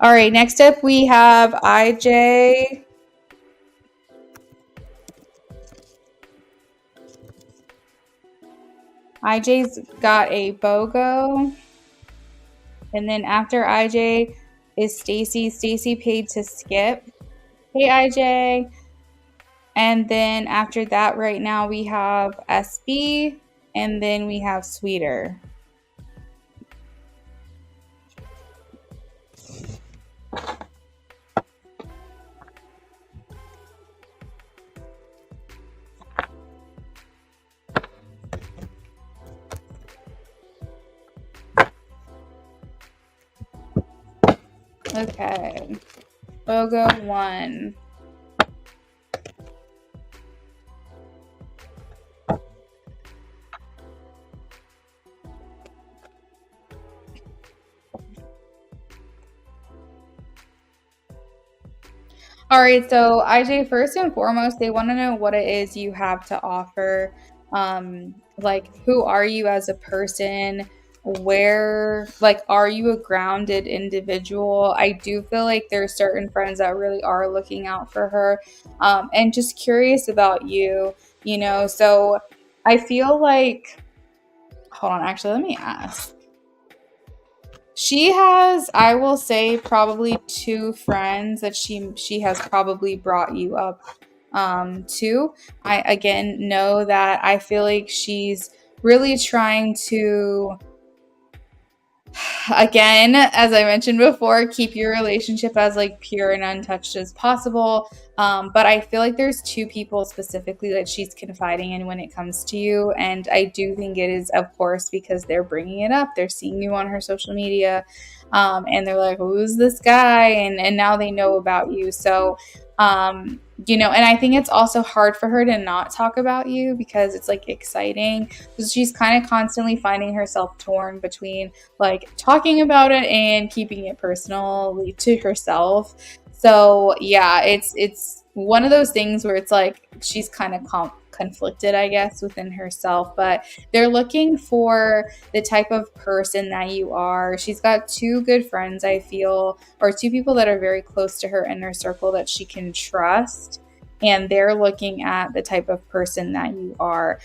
All right, next up we have IJ. IJ's got a BOGO. And then after IJ is Stacy. Stacy paid to skip. Hey, IJ. And then after that, right now we have SB. And then we have Sweeter. Okay. BOGO 1. All right, so IJ, first and foremost, they want to know what it is you have to offer. Like, who are you as a person? Where, like, are you a grounded individual? I do feel like there's certain friends that really are looking out for her, and just curious about you, you know. So I feel like, hold on, actually, let me ask. She has, I will say, probably two friends that she has probably brought you up to. I again know that I feel like she's really trying to, again, as I mentioned before, keep your relationship as like pure and untouched as possible. But I feel like there's two people specifically that she's confiding in when it comes to you. And I do think it is, of course, because they're bringing it up. They're seeing you on her social media. And they're like, who's this guy? And now they know about you. So, and I think it's also hard for her to not talk about you because it's like exciting. So she's kind of constantly finding herself torn between like talking about it and keeping it personally to herself. So yeah, it's one of those things where it's like she's kind of conflicted, I guess, within herself, but they're looking for the type of person that you are. She's got two good friends, I feel, or two people that are very close to her inner circle that she can trust, and they're looking at the type of person that you are.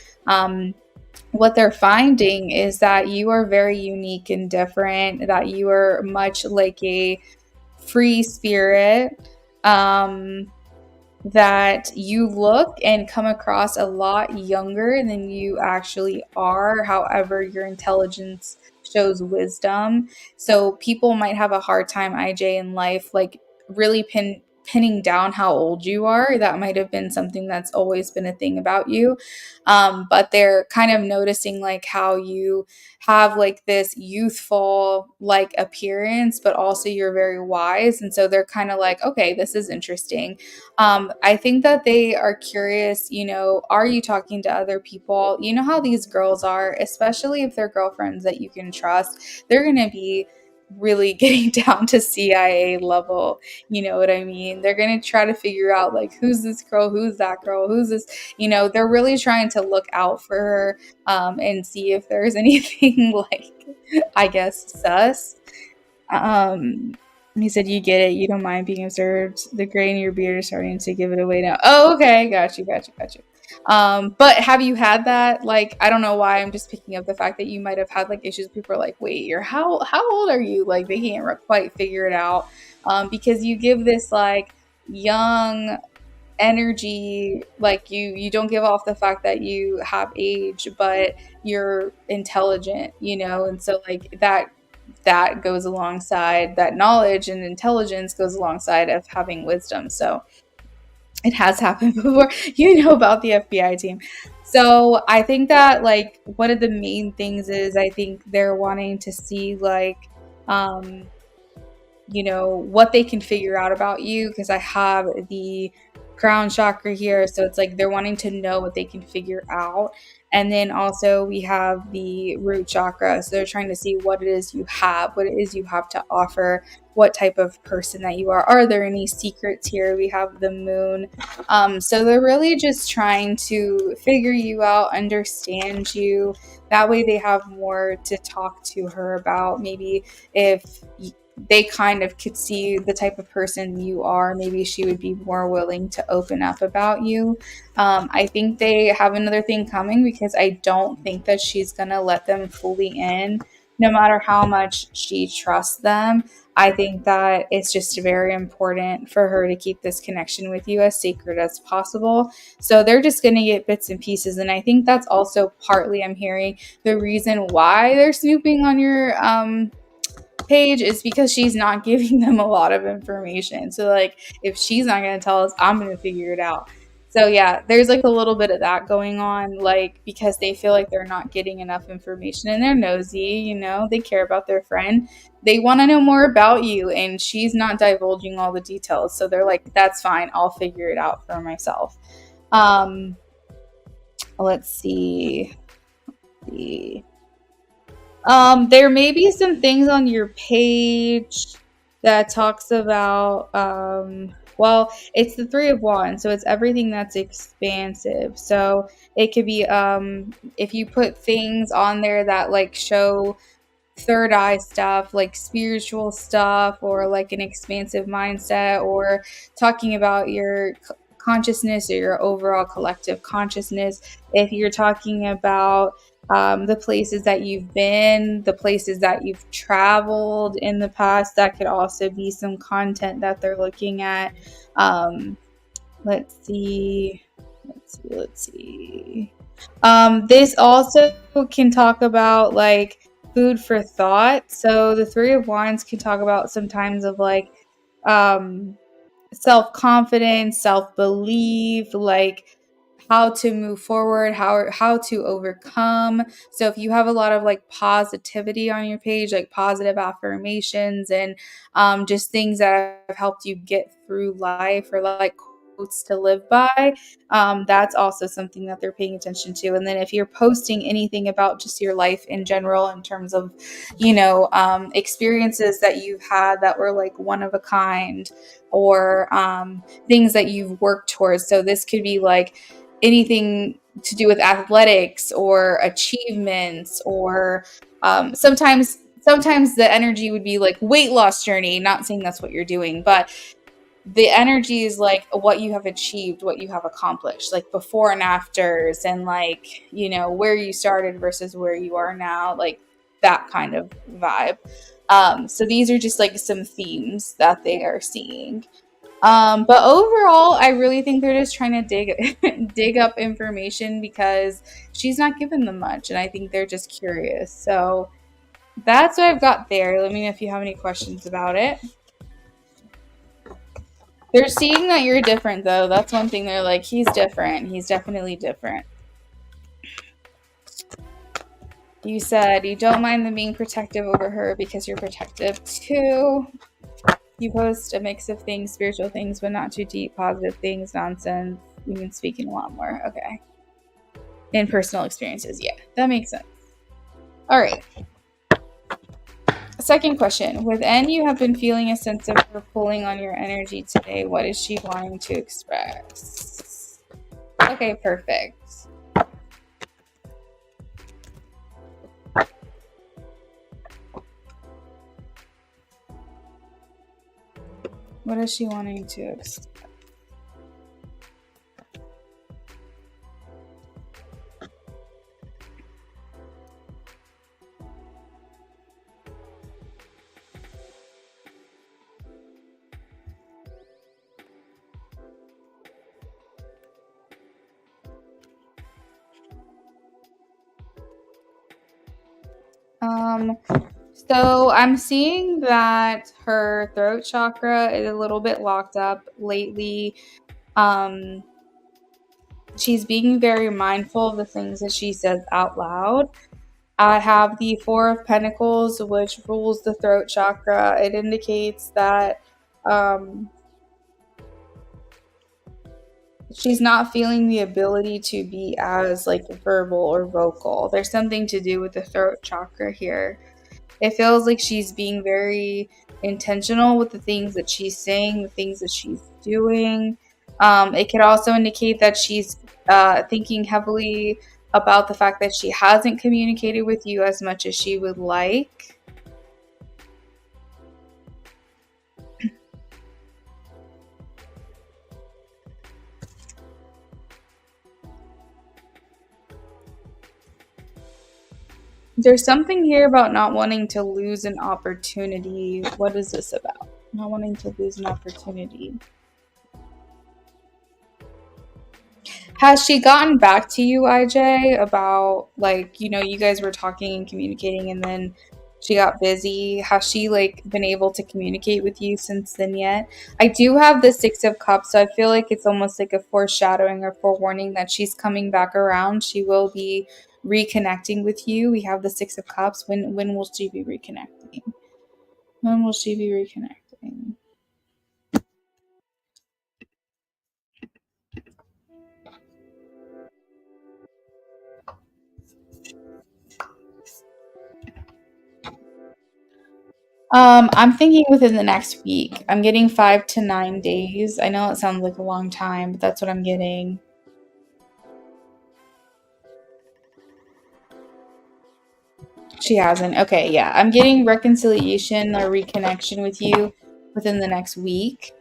What they're finding is that you are very unique and different, that you are much like a free spirit, that you look and come across a lot younger than you actually are. However, your intelligence shows wisdom. So people might have a hard time, IJ, in life, like really pinning down how old you are. That might have been something that's always been a thing about you. But they're kind of noticing like how you have like this youthful like appearance, but also you're very wise. And so they're kind of like, okay, this is interesting. I think that they are curious, are you talking to other people? You know how these girls are, especially if they're girlfriends that you can trust, they're going to be really getting down to CIA level. You know what I mean? They're going to try to figure out like, who's this girl? Who's that girl? Who's this? They're really trying to look out for her, and see if there's anything like, I guess, sus. He said, "You get it. You don't mind being observed. The gray in your beard is starting to give it away now." Oh, okay. Got you. But have you had that? Like, I don't know why I'm just picking up the fact that you might have had like issues. People are like, "Wait, you're how old are you?" Like, they can't quite figure it out, because you give this like young energy, like you don't give off the fact that you have age, but you're intelligent, and so like that goes alongside that knowledge, and intelligence goes alongside of having wisdom. So it has happened before. About the FBI team. So I think that like one of the main things is I think they're wanting to see like um what they can figure out about you, because I have the crown chakra here, so it's like they're wanting to know what they can figure out. And then also we have the root chakra, so they're trying to see what it is you have, to offer, what type of person that you are there any secrets here? We have the moon. So they're really just trying to figure you out, understand you, that way they have more to talk to her about. Maybe if they kind of could see the type of person you are, maybe she would be more willing to open up about you. I think they have another thing coming, because I don't think that she's going to let them fully in, no matter how much she trusts them. I think that it's just very important for her to keep this connection with you as sacred as possible. So they're just going to get bits and pieces. And I think that's also partly, I'm hearing, the reason why they're snooping on your page, is because she's not giving them a lot of information. So like, if she's not going to tell us, I'm going to figure it out. So yeah, there's like a little bit of that going on, like, because they feel like they're not getting enough information, and they're nosy, they care about their friend. They want to know more about you, and she's not divulging all the details. So they're like, that's fine, I'll figure it out for myself. Let's see. There may be some things on your page that talks about Well, it's the Three of Wands, so it's everything that's expansive. So it could be if you put things on there that like show third eye stuff, like spiritual stuff, or like an expansive mindset, or talking about your consciousness or your overall collective consciousness. If you're talking about the places that you've been, the places that you've traveled in the past, that could also be some content that they're looking at. Um, let's see. Let's see. This also can talk about like food for thought. So the Three of Wands can talk about sometimes of like um, self-confidence, self-belief, like how to move forward, how to overcome. So if you have a lot of like positivity on your page, like positive affirmations and just things that have helped you get through life, or like quotes to live by, that's also something that they're paying attention to. And then if you're posting anything about just your life in general, in terms of, experiences that you've had that were like one of a kind, or things that you've worked towards. So this could be like anything to do with athletics or achievements, or sometimes the energy would be like weight loss journey. Not saying that's what you're doing, but the energy is like what you have achieved, what you have accomplished, like before and afters, and like, where you started versus where you are now, like that kind of vibe. So these are just like some themes that they are seeing. But overall, I really think they're just trying to dig up information, because she's not giving them much, and I think they're just curious. So that's what I've got there. Let me know if you have any questions about it. They're seeing that you're different, though. That's one thing. They're like, he's different. He's definitely different. You said you don't mind them being protective over her because you're protective too. You post a mix of things, spiritual things, but not too deep, positive things, nonsense. You've been speaking a lot more. Okay. In personal experiences. Yeah, that makes sense. All right. Second question. With N, you have been feeling a sense of her pulling on your energy today. What is she wanting to express? Okay, perfect. What is she wanting to express? So I'm seeing that her throat chakra is a little bit locked up lately. Um, she's being very mindful of the things that she says out loud. I have the Four of Pentacles, which rules the throat chakra. It indicates that she's not feeling the ability to be as like verbal or vocal. There's something to do with the throat chakra here. It feels like she's being very intentional with the things that she's saying, the things that she's doing. It could also indicate that she's thinking heavily about the fact that she hasn't communicated with you as much as she would like. There's something here about not wanting to lose an opportunity. What is this about? Not wanting to lose an opportunity. Has she gotten back to you, IJ, about like, you guys were talking and communicating, and then she got busy? Has she like been able to communicate with you since then yet? I do have the Six of Cups, so I feel like it's almost like a foreshadowing or forewarning that she's coming back around. She will be reconnecting with you. We have the Six of Cups. When will she be reconnecting? When will she be reconnecting? I'm thinking within the next week. I'm getting 5 to 9 days. I know it sounds like a long time, but that's what I'm getting. She hasn't. Okay, yeah. I'm getting reconciliation or reconnection with you within the next week.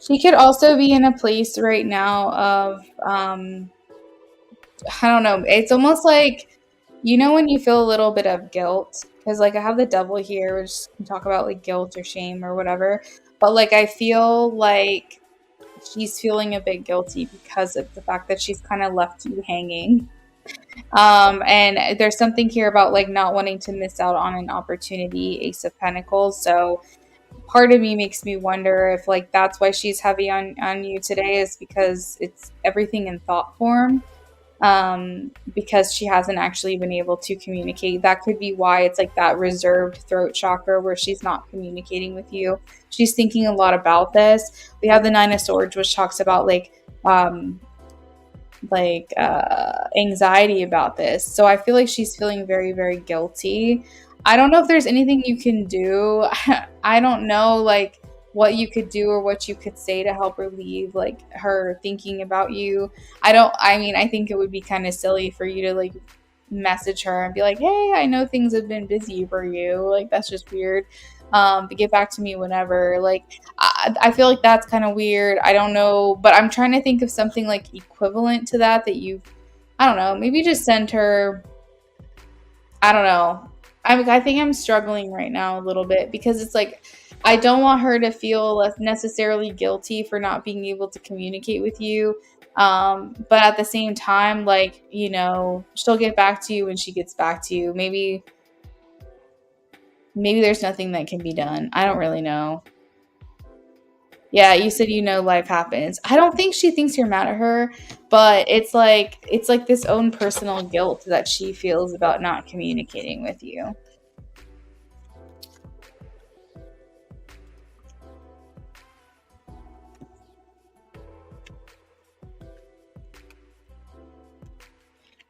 She could also be in a place right now of I don't know. It's almost like when you feel a little bit of guilt because like I have the devil here, which can talk about like guilt or shame or whatever. But like I feel like she's feeling a bit guilty because of the fact that she's kind of left you hanging. And there's something here about like not wanting to miss out on an opportunity, Ace of Pentacles. So part of me makes me wonder if like that's why she's heavy on you today is because it's everything in thought form, because she hasn't actually been able to communicate. That could be why it's like that reserved throat chakra where she's not communicating with you. She's thinking a lot about this. We have the Nine of Swords, which talks about um, anxiety about this. So I feel like she's feeling very, very guilty. I don't know if there's anything you can do. I don't know like what you could do or what you could say to help relieve like her thinking about you. I mean, I think it would be kind of silly for you to like message her and be like, "Hey, I know things have been busy for you." Like that's just weird. But get back to me whenever. Like I feel like that's kind of weird. I don't know, but I'm trying to think of something like equivalent to that you, I don't know, maybe just send her, I don't know. I think I'm struggling right now a little bit because it's like I don't want her to feel less necessarily guilty for not being able to communicate with you. But at the same time, like, she'll get back to you when she gets back to you. Maybe there's nothing that can be done. I don't really know. Yeah, you said life happens. I don't think she thinks you're mad at her, but it's like this own personal guilt that she feels about not communicating with you.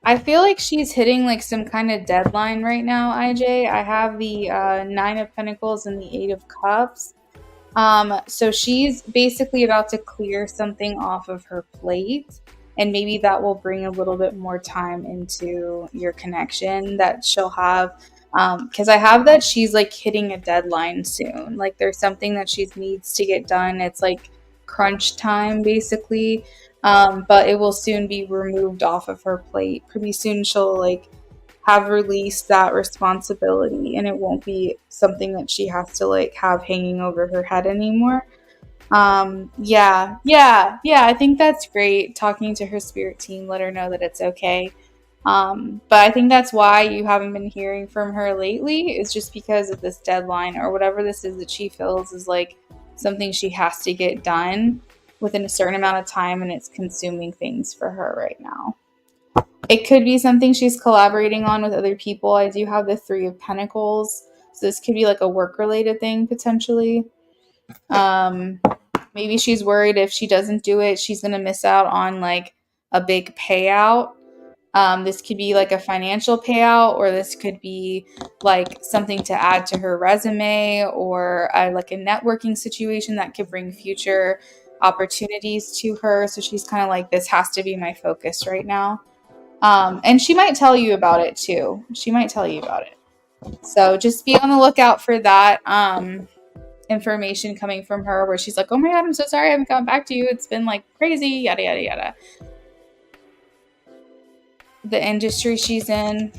I feel like she's hitting like some kind of deadline right now, IJ. I have the Nine of Pentacles and the Eight of Cups. So she's basically about to clear something off of her plate, and maybe that will bring a little bit more time into your connection that she'll have. Because I have that she's like hitting a deadline soon. Like there's something that she needs to get done. It's like crunch time, basically. But it will soon be removed off of her plate. Pretty soon she'll like have released that responsibility and it won't be something that she has to like have hanging over her head anymore. Yeah, I think that's great. Talking to her spirit team, let her know that it's okay. But I think that's why you haven't been hearing from her lately, is just because of this deadline or whatever this is that she feels is like something she has to get done within a certain amount of time, and it's consuming things for her right now. It could be something she's collaborating on with other people. I do have the Three of Pentacles. So this could be like a work related thing potentially. Um, Maybe she's worried if she doesn't do it, she's going to miss out on like a big payout. This could be like a financial payout, or this could be like something to add to her resume, or like a networking situation that could bring future opportunities to her. So she's kind of like, this has to be my focus right now. And she might tell you about it too. She might tell you about it. So just be on the lookout for that information coming from her where she's like, oh my God, I'm so sorry I haven't gotten back to you. It's been like crazy, yada, yada, yada. The industry she's in.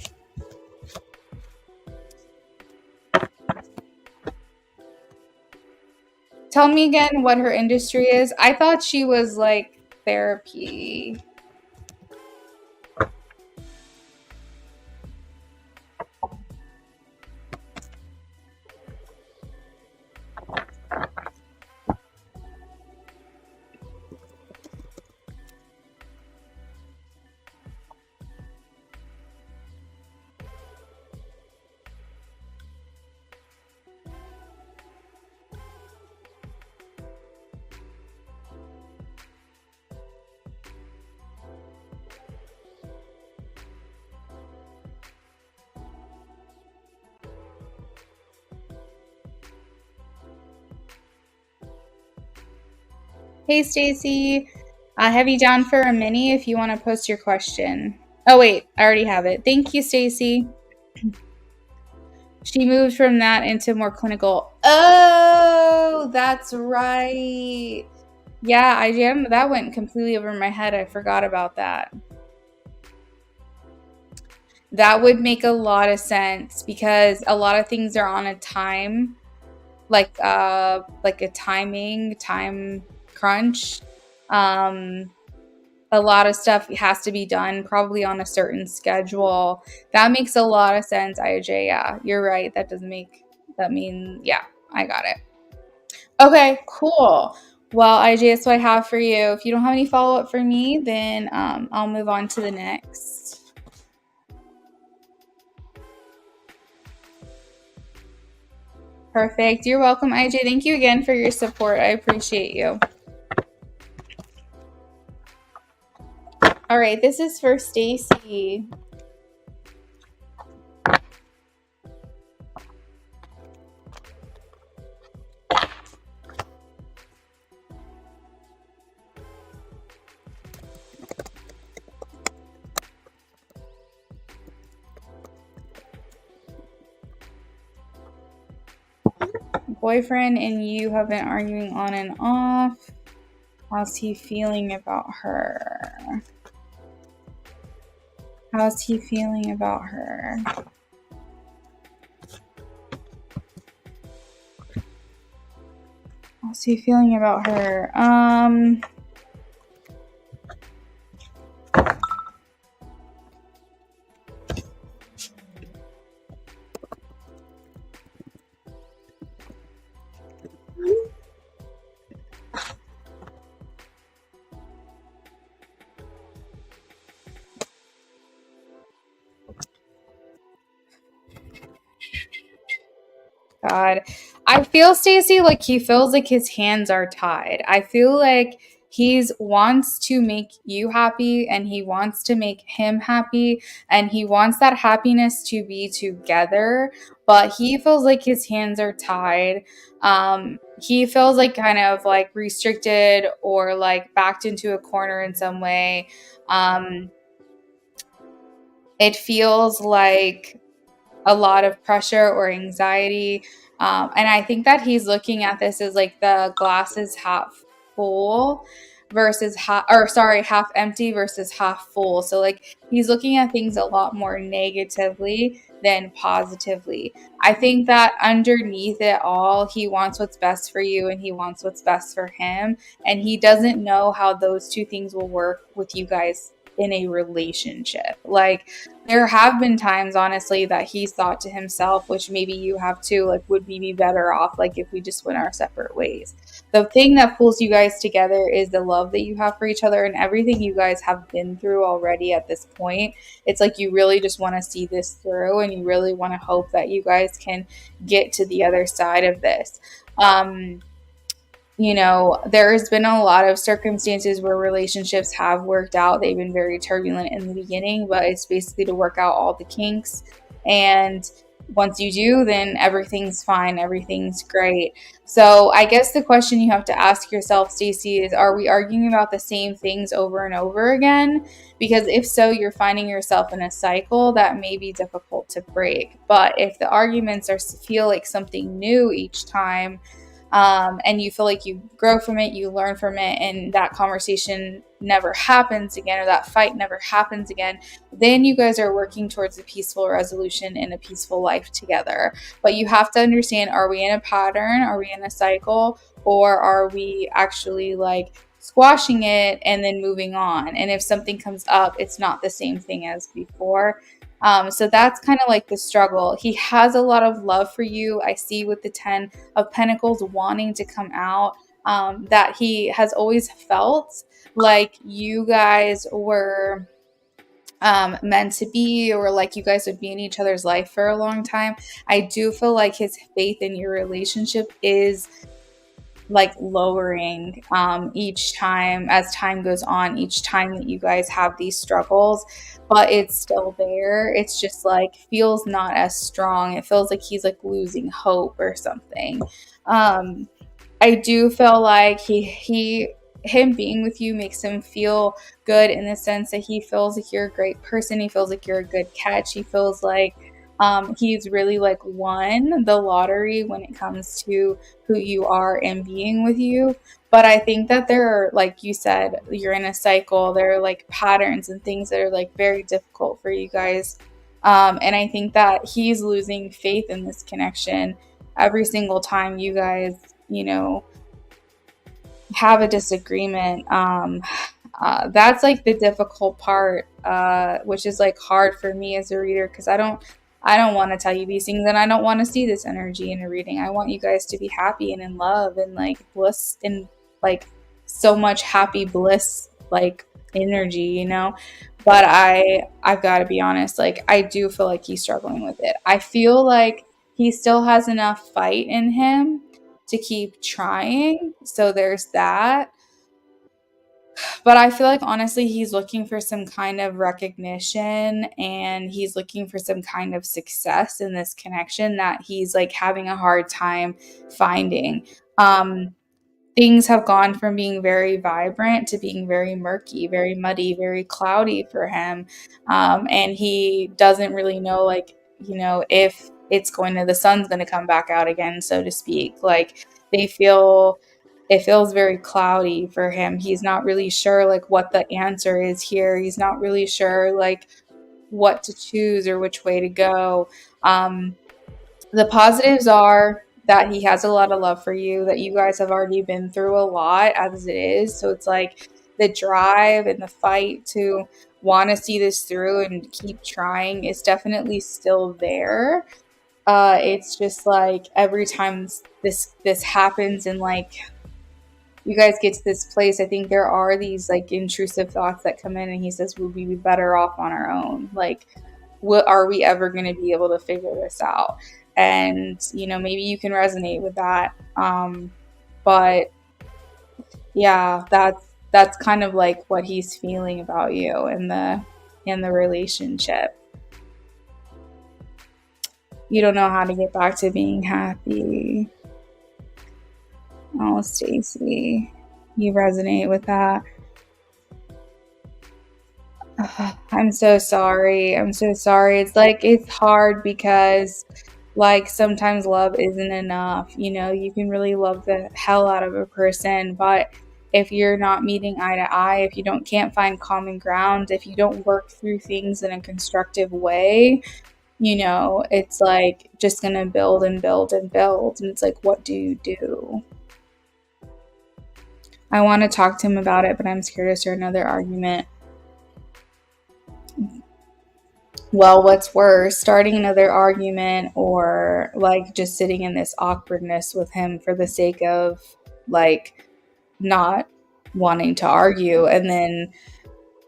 Tell me again what her industry is. I thought she was like therapy. Hey, Stacy. I have you down for a mini if you want to post your question. Oh, wait, I already have it. Thank you, Stacy. She moved from that into more clinical. Oh, that's right. Yeah, that went completely over my head. I forgot about that. That would make a lot of sense because a lot of things are on a time, like a time crunch. Um a lot of stuff has to be done probably on a certain schedule. That makes a lot of sense, IJ. Yeah, you're right. Yeah, I got it. Okay, cool. Well, IJ, that's what I have for you. If you don't have any follow up for me, then I'll move on to the next. Perfect. You're welcome, IJ. Thank you again for your support. I appreciate you. All right, this is for Stacy. Boyfriend and you have been arguing on and off. How's he feeling about her? How's he feeling about her? How's he feeling about her? God. I feel, Stacey, like he feels like his hands are tied. I feel like he wants to make you happy and he wants to make him happy and he wants that happiness to be together, but he feels like his hands are tied. He feels like kind of like restricted or like backed into a corner in some way. It feels like a lot of pressure or anxiety. And I think that he's looking at this as like the glass is half full versus half empty versus half full. So like he's looking at things a lot more negatively than positively. I think that underneath it all, he wants what's best for you and he wants what's best for him. And he doesn't know how those two things will work with you guys in a relationship. Like there have been times, honestly, that he's thought to himself, which maybe you have too, like, would we be better off, like, if we just went our separate ways? The thing that pulls you guys together is the love that you have for each other and everything you guys have been through already at this point. It's like you really just want to see this through and you really want to hope that you guys can get to the other side of this. There's been a lot of circumstances where relationships have worked out. They've been very turbulent in the beginning, but it's basically to work out all the kinks. And once you do, then everything's fine. Everything's great. So I guess the question you have to ask yourself, Stacey, is are we arguing about the same things over and over again? Because if so, you're finding yourself in a cycle that may be difficult to break. But if the arguments feel like something new each time, and you feel like you grow from it, you learn from it, and that conversation never happens again, or that fight never happens again, then you guys are working towards a peaceful resolution and a peaceful life together. But you have to understand, are we in a pattern? Are we in a cycle? Or are we actually like squashing it and then moving on? And if something comes up, it's not the same thing as before. So that's kind of like the struggle. He has a lot of love for you. I see with the 10 of Pentacles wanting to come out, that he has always felt like you guys were meant to be, or like you guys would be in each other's life for a long time. I do feel like his faith in your relationship is like lowering each time as time goes on, each time that you guys have these struggles, but it's still there. It's just like feels not as strong. It feels like he's like losing hope or something. I do feel like him being with you makes him feel good in the sense that he feels like you're a great person. He feels like you're a good catch. He feels like he's really like won the lottery when it comes to who you are and being with you. But I think that there are, like you said, you're in a cycle. There are like patterns and things that are like very difficult for you guys. And I think that he's losing faith in this connection every single time you guys, you know, have a disagreement. That's like the difficult part, which is like hard for me as a reader because I don't want to tell you these things and I don't want to see this energy in a reading. I want you guys to be happy and in love and like bliss and like so much happy bliss like energy, you know. But I've got to be honest, like I do feel like he's struggling with it. I feel like he still has enough fight in him to keep trying. So there's that. But I feel like honestly, he's looking for some kind of recognition and he's looking for some kind of success in this connection that he's like having a hard time finding. Um, Things have gone from being very vibrant to being very murky, very muddy, very cloudy for him. And he doesn't really know, like, you know, if it's going to, the sun's going to come back out again, so to speak. Like, they feel, it feels very cloudy for him. He's not really sure, like, what the answer is here. He's not really sure, like, what to choose or which way to go. The positives are that he has a lot of love for you, that you guys have already been through a lot as it is. So it's like the drive and the fight to want to see this through and keep trying is definitely still there. It's just like every time this happens and like you guys get to this place, I think there are these like intrusive thoughts that come in and he says, would we be better off on our own? Like, what are we ever going to be able to figure this out? And you know, maybe you can resonate with that. But yeah, that's kind of like what he's feeling about you in the relationship. You don't know how to get back to being happy. Oh, Stacy, you resonate with that. I'm so sorry. I'm so sorry. It's like it's hard because like sometimes love isn't enough. You know, you can really love the hell out of a person, but if you're not meeting eye to eye, if you don't can't find common ground, if you don't work through things in a constructive way, you know, it's like just going to build and build and build. And it's like, what do you do? I want to talk to him about it, but I'm scared to start another argument. Well, what's worse, starting another argument or like just sitting in this awkwardness with him for the sake of like not wanting to argue. And then,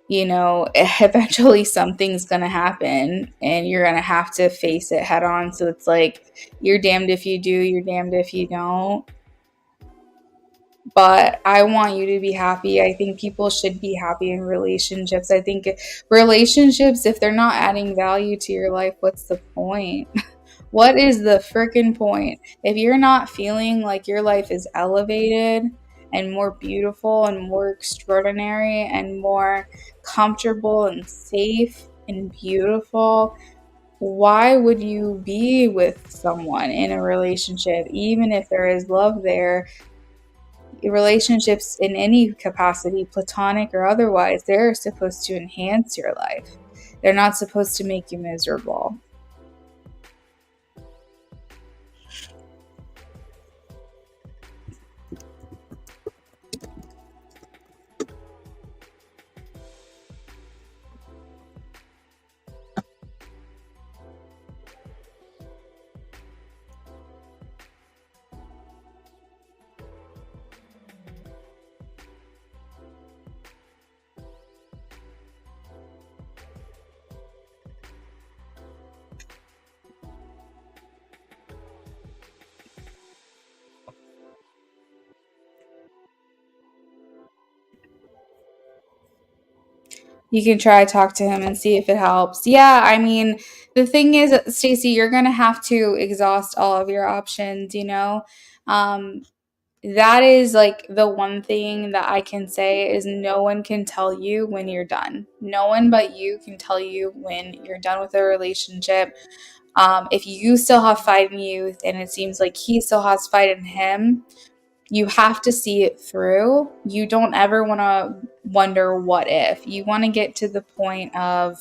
you know, eventually something's going to happen and you're going to have to face it head on. So it's like, you're damned if you do, you're damned if you don't. But I want you to be happy. I think people should be happy in relationships. I think relationships, if they're not adding value to your life, what's the point? What is the freaking point? If you're not feeling like your life is elevated and more beautiful and more extraordinary and more comfortable and safe and beautiful, why would you be with someone in a relationship, even if there is love there? Relationships in any capacity, platonic or otherwise, they're supposed to enhance your life. They're not supposed to make you miserable. You can try to talk to him and see if it helps. Yeah, I mean, the thing is, Stacey, you're going to have to exhaust all of your options, you know? Um, that is like the one thing that I can say is no one can tell you when you're done. No one but you can tell you when you're done with a relationship. If you still have fight in you and it seems like he still has fight in him, you have to see it through. You don't ever want to wonder what if. You want to get to the point of,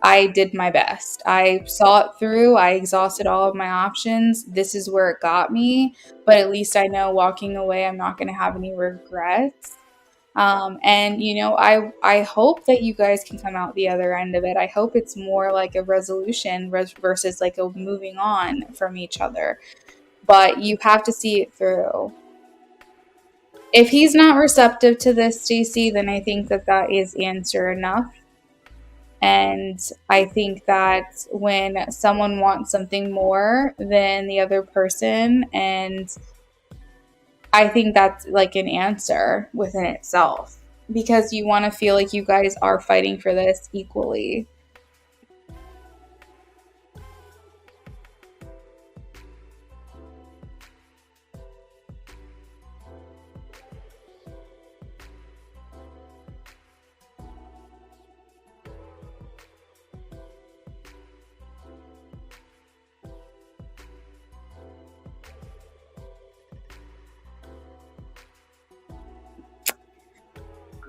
I did my best. I saw it through. I exhausted all of my options. This is where it got me. But at least I know walking away, I'm not going to have any regrets. And I hope that you guys can come out the other end of it. I hope it's more like a resolution versus like a moving on from each other. But you have to see it through. If he's not receptive to this, Stacey, then I think that is answer enough. And I think that when someone wants something more than the other person, and I think that's like an answer within itself, because you want to feel like you guys are fighting for this equally.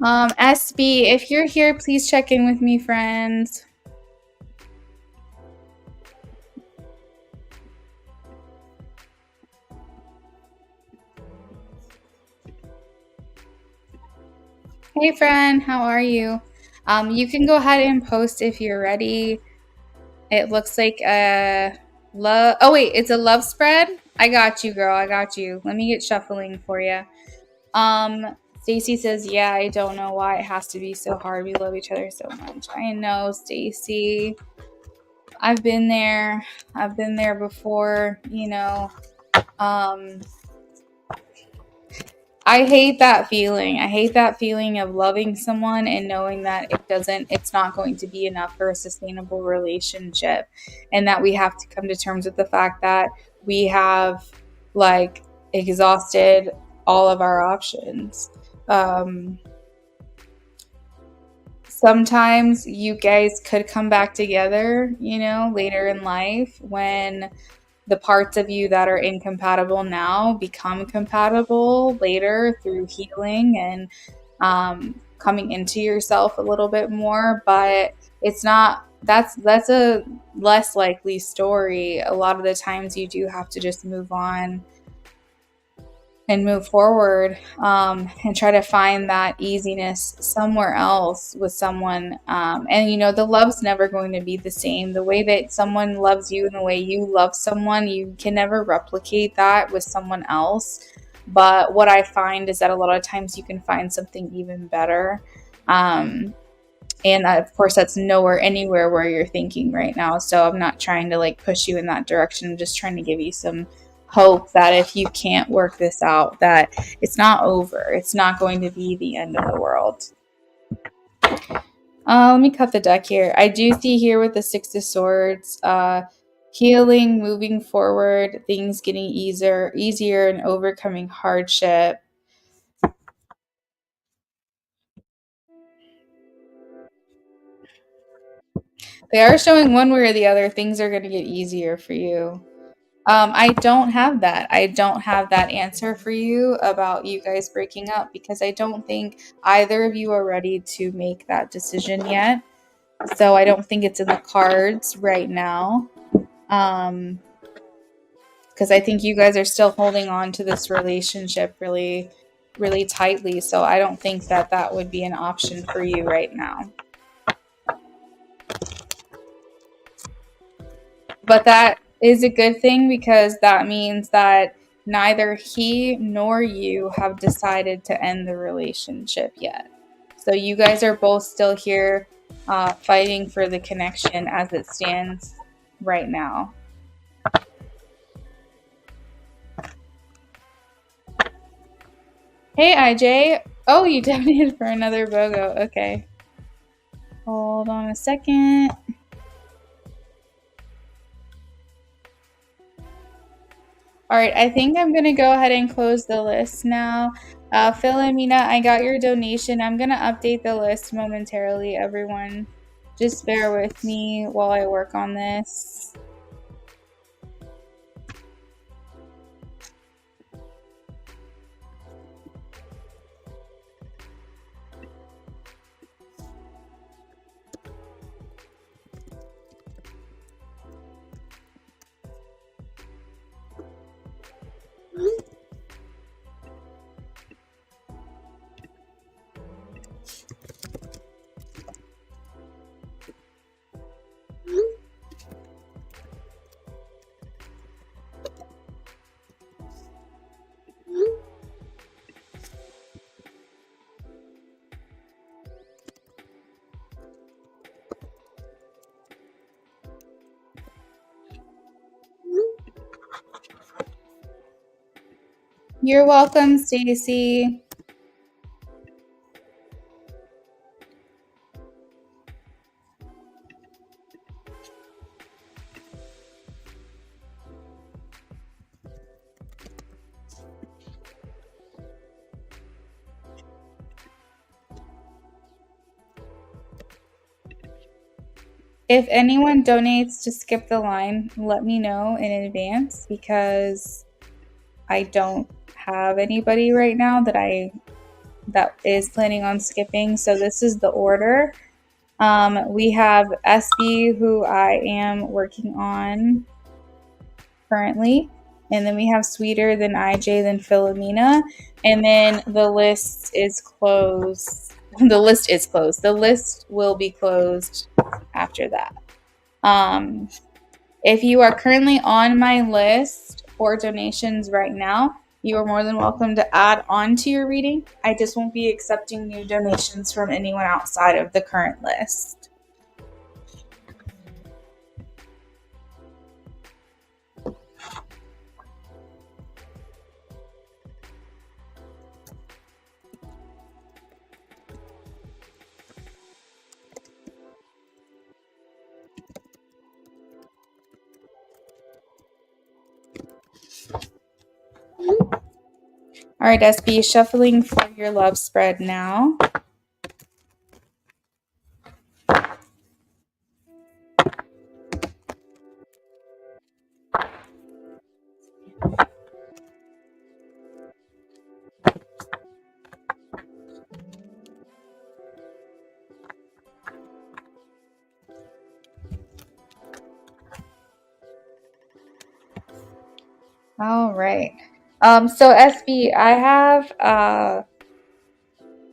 SB, if you're here, please check in with me, friends. Hey, friend, how are you? You can go ahead and post if you're ready. It looks like a love. Oh, wait, it's a love spread? I got you, girl. I got you. Let me get shuffling for you. Stacy says, yeah, I don't know why it has to be so hard. We love each other so much. I know, Stacy. I've been there. I've been there before, I hate that feeling. I hate that feeling of loving someone and knowing that it's not going to be enough for a sustainable relationship, and that we have to come to terms with the fact that we have like exhausted all of our options. Sometimes you guys could come back together, later in life when the parts of you that are incompatible now become compatible later through healing and coming into yourself a little bit more. But it's not, that's a less likely story. A lot of the times you do have to just move on and move forward, and try to find that easiness somewhere else with someone. And the love's never going to be the same. The way that someone loves you and the way you love someone, you can never replicate that with someone else. But what I find is that a lot of times you can find something even better. And of course, that's nowhere anywhere where you're thinking right now. So I'm not trying to like push you in that direction. I'm just trying to give you some hope that if you can't work this out, that it's not over. It's not going to be the end of the world. Let me cut the deck here. I do see here with the Six of Swords, healing, moving forward, things getting easier and overcoming hardship. They are showing one way or the other, things are going to get easier for you. I don't have that. I don't have that answer for you about you guys breaking up, because I don't think either of you are ready to make that decision yet. So I don't think it's in the cards right now. Because I think you guys are still holding on to this relationship really, really tightly. So I don't think that would be an option for you right now. But that is a good thing, because that means that neither he nor you have decided to end the relationship yet. So you guys are both still here fighting for the connection as it stands right now. Hey, IJ. Oh, you donated for another BOGO. Okay. Hold on a second. All right, I think I'm going to go ahead and close the list now. Philomena, I got your donation. I'm going to update the list momentarily, everyone. Just bear with me while I work on this. You're welcome, Stacy. If anyone donates to skip the line, let me know in advance because I don't have anybody right now that is planning on skipping. So this is the order. We have SB, who I am working on currently. And then we have Sweeter, then IJ, then Philomena. And then the list is closed. The list is closed. The list will be closed after that. If you are currently on my list for donations right now, you are more than welcome to add on to your reading. I just won't be accepting new donations from anyone outside of the current list. All right, SB, shuffling for your love spread now. All right. So SB, I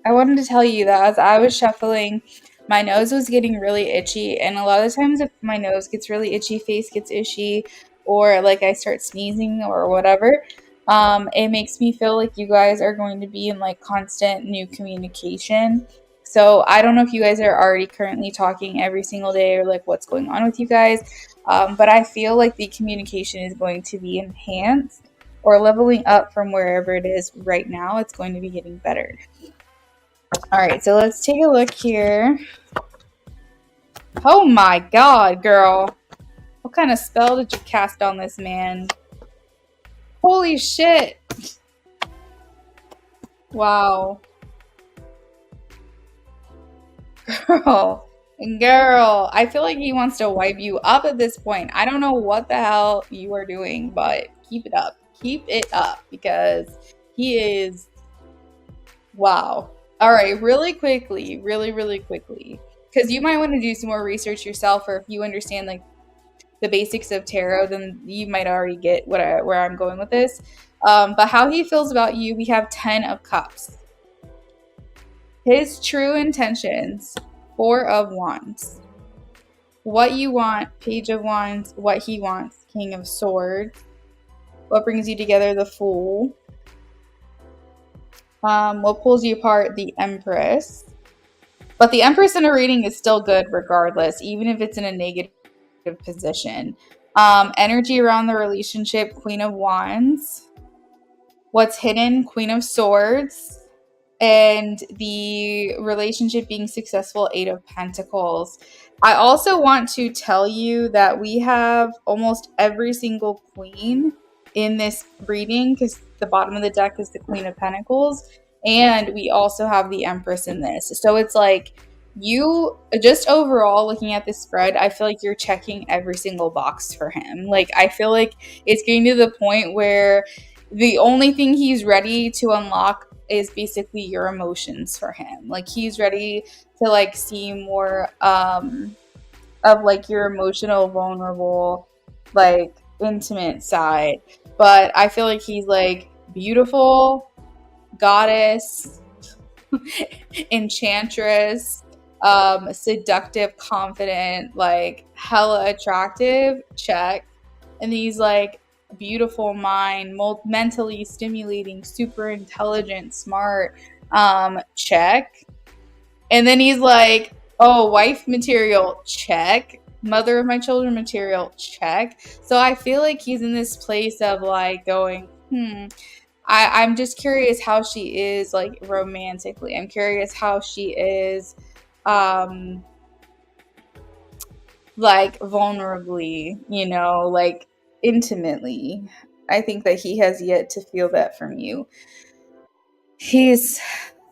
wanted to tell you that as I was shuffling, my nose was getting really itchy, and a lot of times if my nose gets really itchy, face gets itchy, or like I start sneezing or whatever, it makes me feel like you guys are going to be in like constant new communication. So I don't know if you guys are already currently talking every single day or like what's going on with you guys, but I feel like the communication is going to be enhanced or leveling up from wherever it is right now. It's going to be getting better. All right, so let's take a look here. Oh my god, girl. What kind of spell did you cast on this man? Holy shit. Wow. Girl, I feel like he wants to wipe you up at this point. I don't know what the hell you are doing, but keep it up. Keep it up because he is... Wow. All right, really quickly, really quickly, because you might want to do some more research yourself, or if you understand like the basics of tarot, then you might already get where I'm going with this. But how he feels about you, we have 10 of Cups. His true intentions, 4 of Wands. What you want, Page of Wands. What he wants, King of Swords. What brings you together, the Fool. What pulls you apart, the Empress. But the Empress in a reading is still good regardless, even if it's in a negative position. Energy around the relationship, Queen of Wands. What's hidden, Queen of Swords. And the relationship being successful, 8 of Pentacles. I also want to tell you that we have almost every single queen in this reading, because the bottom of the deck is the Queen of Pentacles, and we also have the Empress in this. So it's like, you just overall looking at this spread, I feel like you're checking every single box for him. Like, I feel like it's getting to the point where the only thing he's ready to unlock is basically your emotions for him. Like, he's ready to like see more of like your emotional, vulnerable, like intimate side. But I feel like he's like beautiful, goddess, enchantress, seductive, confident, like hella attractive, check. And he's like beautiful mind, mentally stimulating, super intelligent, smart, check. And then he's like, oh, wife material, check. Mother of my children material, check. So I feel like he's in this place of like going, I'm just curious how she is like romantically. I'm curious how she is like vulnerably, like intimately. I think that he has yet to feel that from you. He's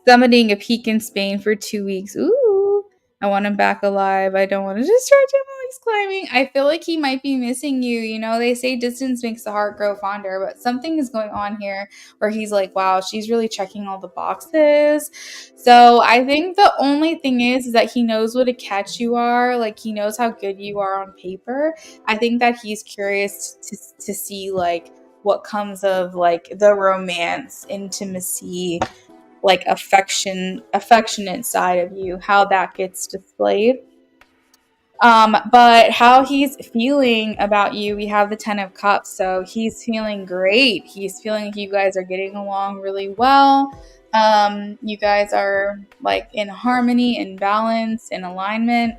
summiting a peak in Spain for 2 weeks. Ooh, I want him back alive. I don't want to discharge him while he's climbing. I feel like he might be missing you. They say distance makes the heart grow fonder, but something is going on here where he's like, wow, she's really checking all the boxes. So I think the only thing is that he knows what a catch you are. Like, he knows how good you are on paper. I think that he's curious to see like what comes of like the romance, intimacy, like affectionate side of you, how that gets displayed. But how he's feeling about you, we have the 10 of Cups. So he's feeling great. He's feeling like you guys are getting along really well. You guys are like in harmony, in balance, in alignment.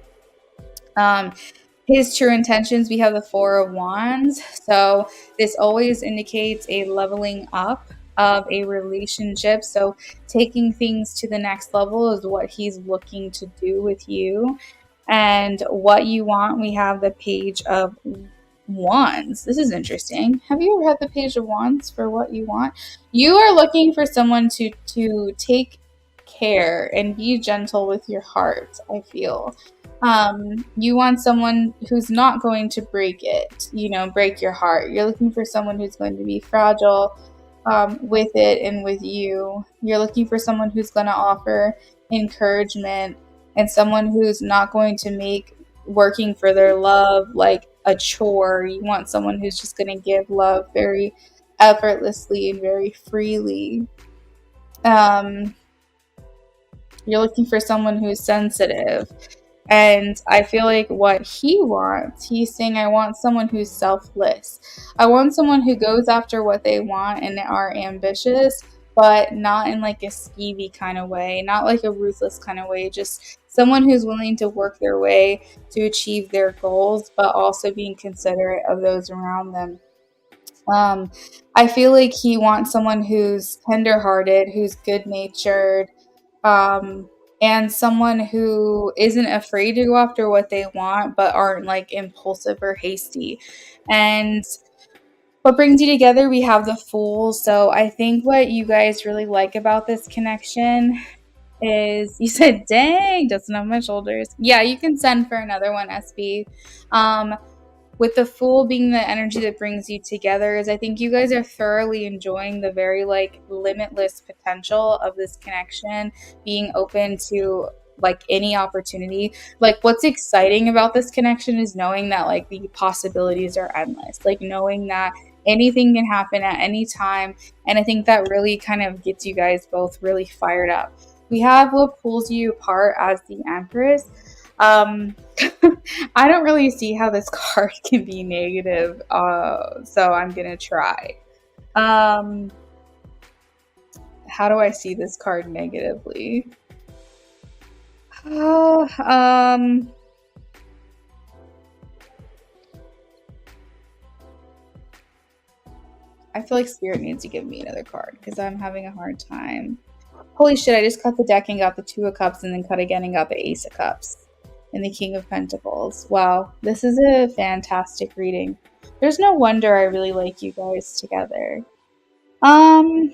His true intentions, we have the 4 of Wands. So this always indicates a leveling up of a relationship. So taking things to the next level is what he's looking to do with you. And what you want, we have the Page of Wands. This is interesting. Have you ever had the Page of Wands for what you want? You are looking for someone to take care and be gentle with your heart, I feel. You want someone who's not going to break it, break your heart. You're looking for someone who's going to be fragile with it and with you. You're looking for someone who's going to offer encouragement, and someone who's not going to make working for their love like a chore. You want someone who's just going to give love very effortlessly and very freely. You're looking for someone who's sensitive. And I feel like what he wants, he's saying, I want someone who's selfless. I want someone who goes after what they want and are ambitious, but not in like a skeevy kind of way, not like a ruthless kind of way, just someone who's willing to work their way to achieve their goals, but also being considerate of those around them. I feel like he wants someone who's tenderhearted, who's good-natured, and someone who isn't afraid to go after what they want, but aren't like impulsive or hasty. And what brings you together, we have the Fool. So I think what you guys really like about this connection is, you said, dang, doesn't have my shoulders. Yeah, you can send for another one, SB. With the Fool being the energy that brings you together, is I think you guys are thoroughly enjoying the very like limitless potential of this connection, being open to like any opportunity. Like, what's exciting about this connection is knowing that like the possibilities are endless, like knowing that anything can happen at any time. And I think that really kind of gets you guys both really fired up. We have what pulls you apart as the Empress. I don't really see how this card can be negative, so I'm gonna try. How do I see this card negatively? I feel like Spirit needs to give me another card because I'm having a hard time. Holy shit, I just cut the deck and got the 2 of Cups, and then cut again and got the Ace of Cups and the King of Pentacles. Wow, this is a fantastic reading. There's no wonder I really like you guys together. Um,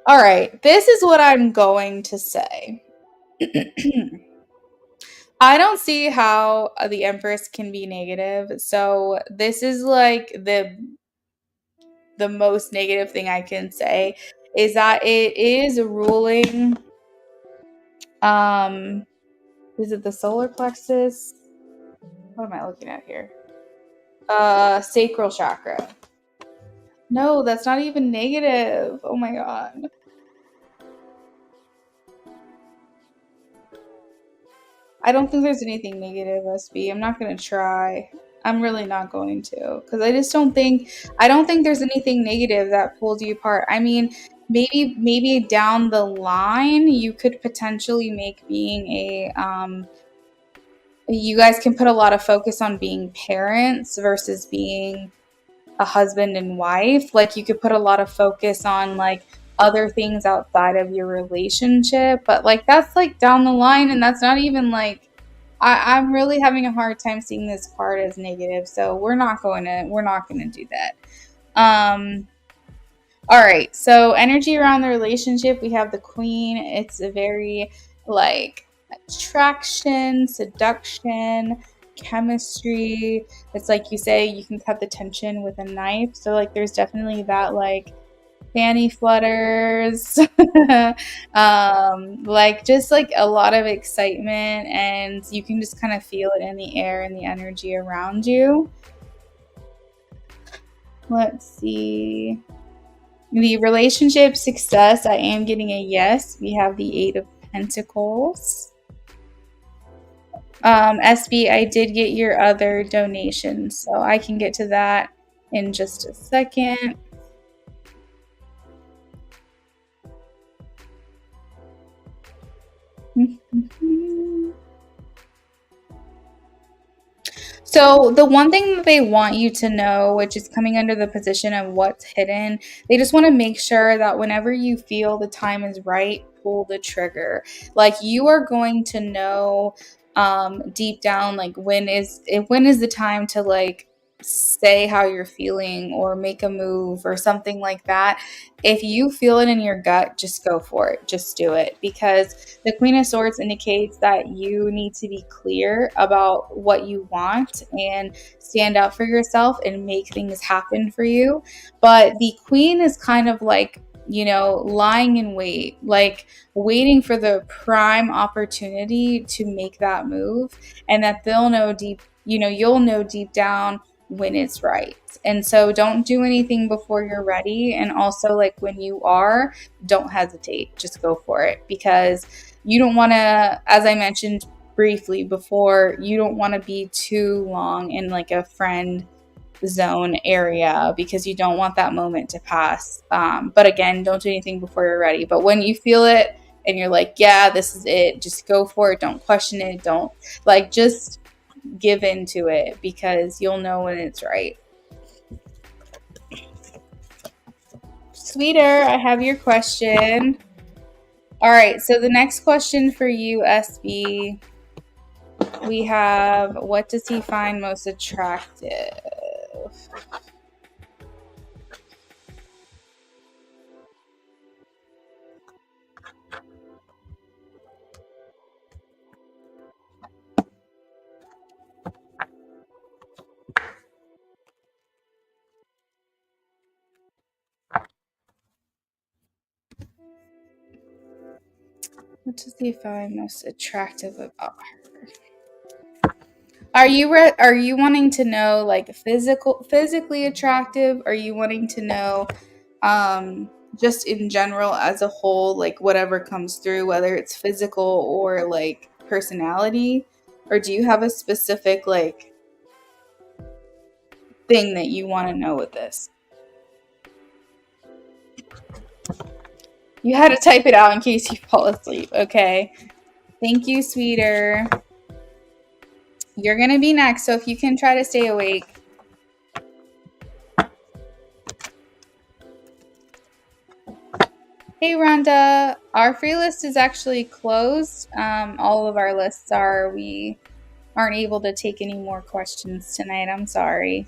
all right. This is what I'm going to say. I don't see how the Empress can be negative. So this is like the most negative thing I can say is that it is ruling um is it the solar plexus? What am I looking at here? Sacral chakra. No, that's not even negative. Oh my god. I don't think there's anything negative, SB. I'm not gonna try. I'm really not going to, because I don't think there's anything negative that pulls you apart. I mean, maybe down the line you could potentially make being a you guys can put a lot of focus on being parents versus being a husband and wife. Like you could put a lot of focus on like other things outside of your relationship, but like that's like down the line, and that's not even like I'm really having a hard time seeing this part as negative. So we're not gonna do that. All right, so energy around the relationship, we have the queen. It's a very like attraction, seduction, chemistry. It's like you say, you can cut the tension with a knife. So like there's definitely that like fanny flutters, like just like a lot of excitement, and you can just kind of feel it in the air and the energy around you. Let's see. The relationship success, I am getting a yes. We have the Eight of Pentacles. SB, I did get your other donation, so I can get to that in just a second. So the one thing that they want you to know, which is coming under the position of what's hidden, they just want to make sure that whenever you feel the time is right, pull the trigger. Like you are going to know deep down like when is the time to like say how you're feeling or make a move or something like that. If you feel it in your gut, just go for it. Just do it, because the Queen of Swords indicates that you need to be clear about what you want and stand up for yourself and make things happen for you. But the Queen is kind of like, lying in wait, like waiting for the prime opportunity to make that move, and that you'll know deep down when it's right. And so don't do anything before you're ready. And also, like when you are, don't hesitate, just go for it, because you don't want to, as I mentioned briefly before, you don't want to be too long in like a friend zone area, because you don't want that moment to pass. But again, don't do anything before you're ready. But when you feel it and you're like, yeah, this is it, just go for it. Don't question it. Don't just give into it, because you'll know when it's right. Sweeter, I have your question. All right, so the next question for you, SB, we have, what does he find most attractive? What does he find most attractive about her? Are you wanting to know like physically attractive? Are you wanting to know just in general as a whole, like whatever comes through, whether it's physical or like personality? Or do you have a specific like thing that you want to know with this? You had to type it out in case you fall asleep. Okay. Thank you, sweeter. You're going to be next, so if you can try to stay awake. Hey, Rhonda. Our free list is actually closed. All of our lists are. We aren't able to take any more questions tonight. I'm sorry.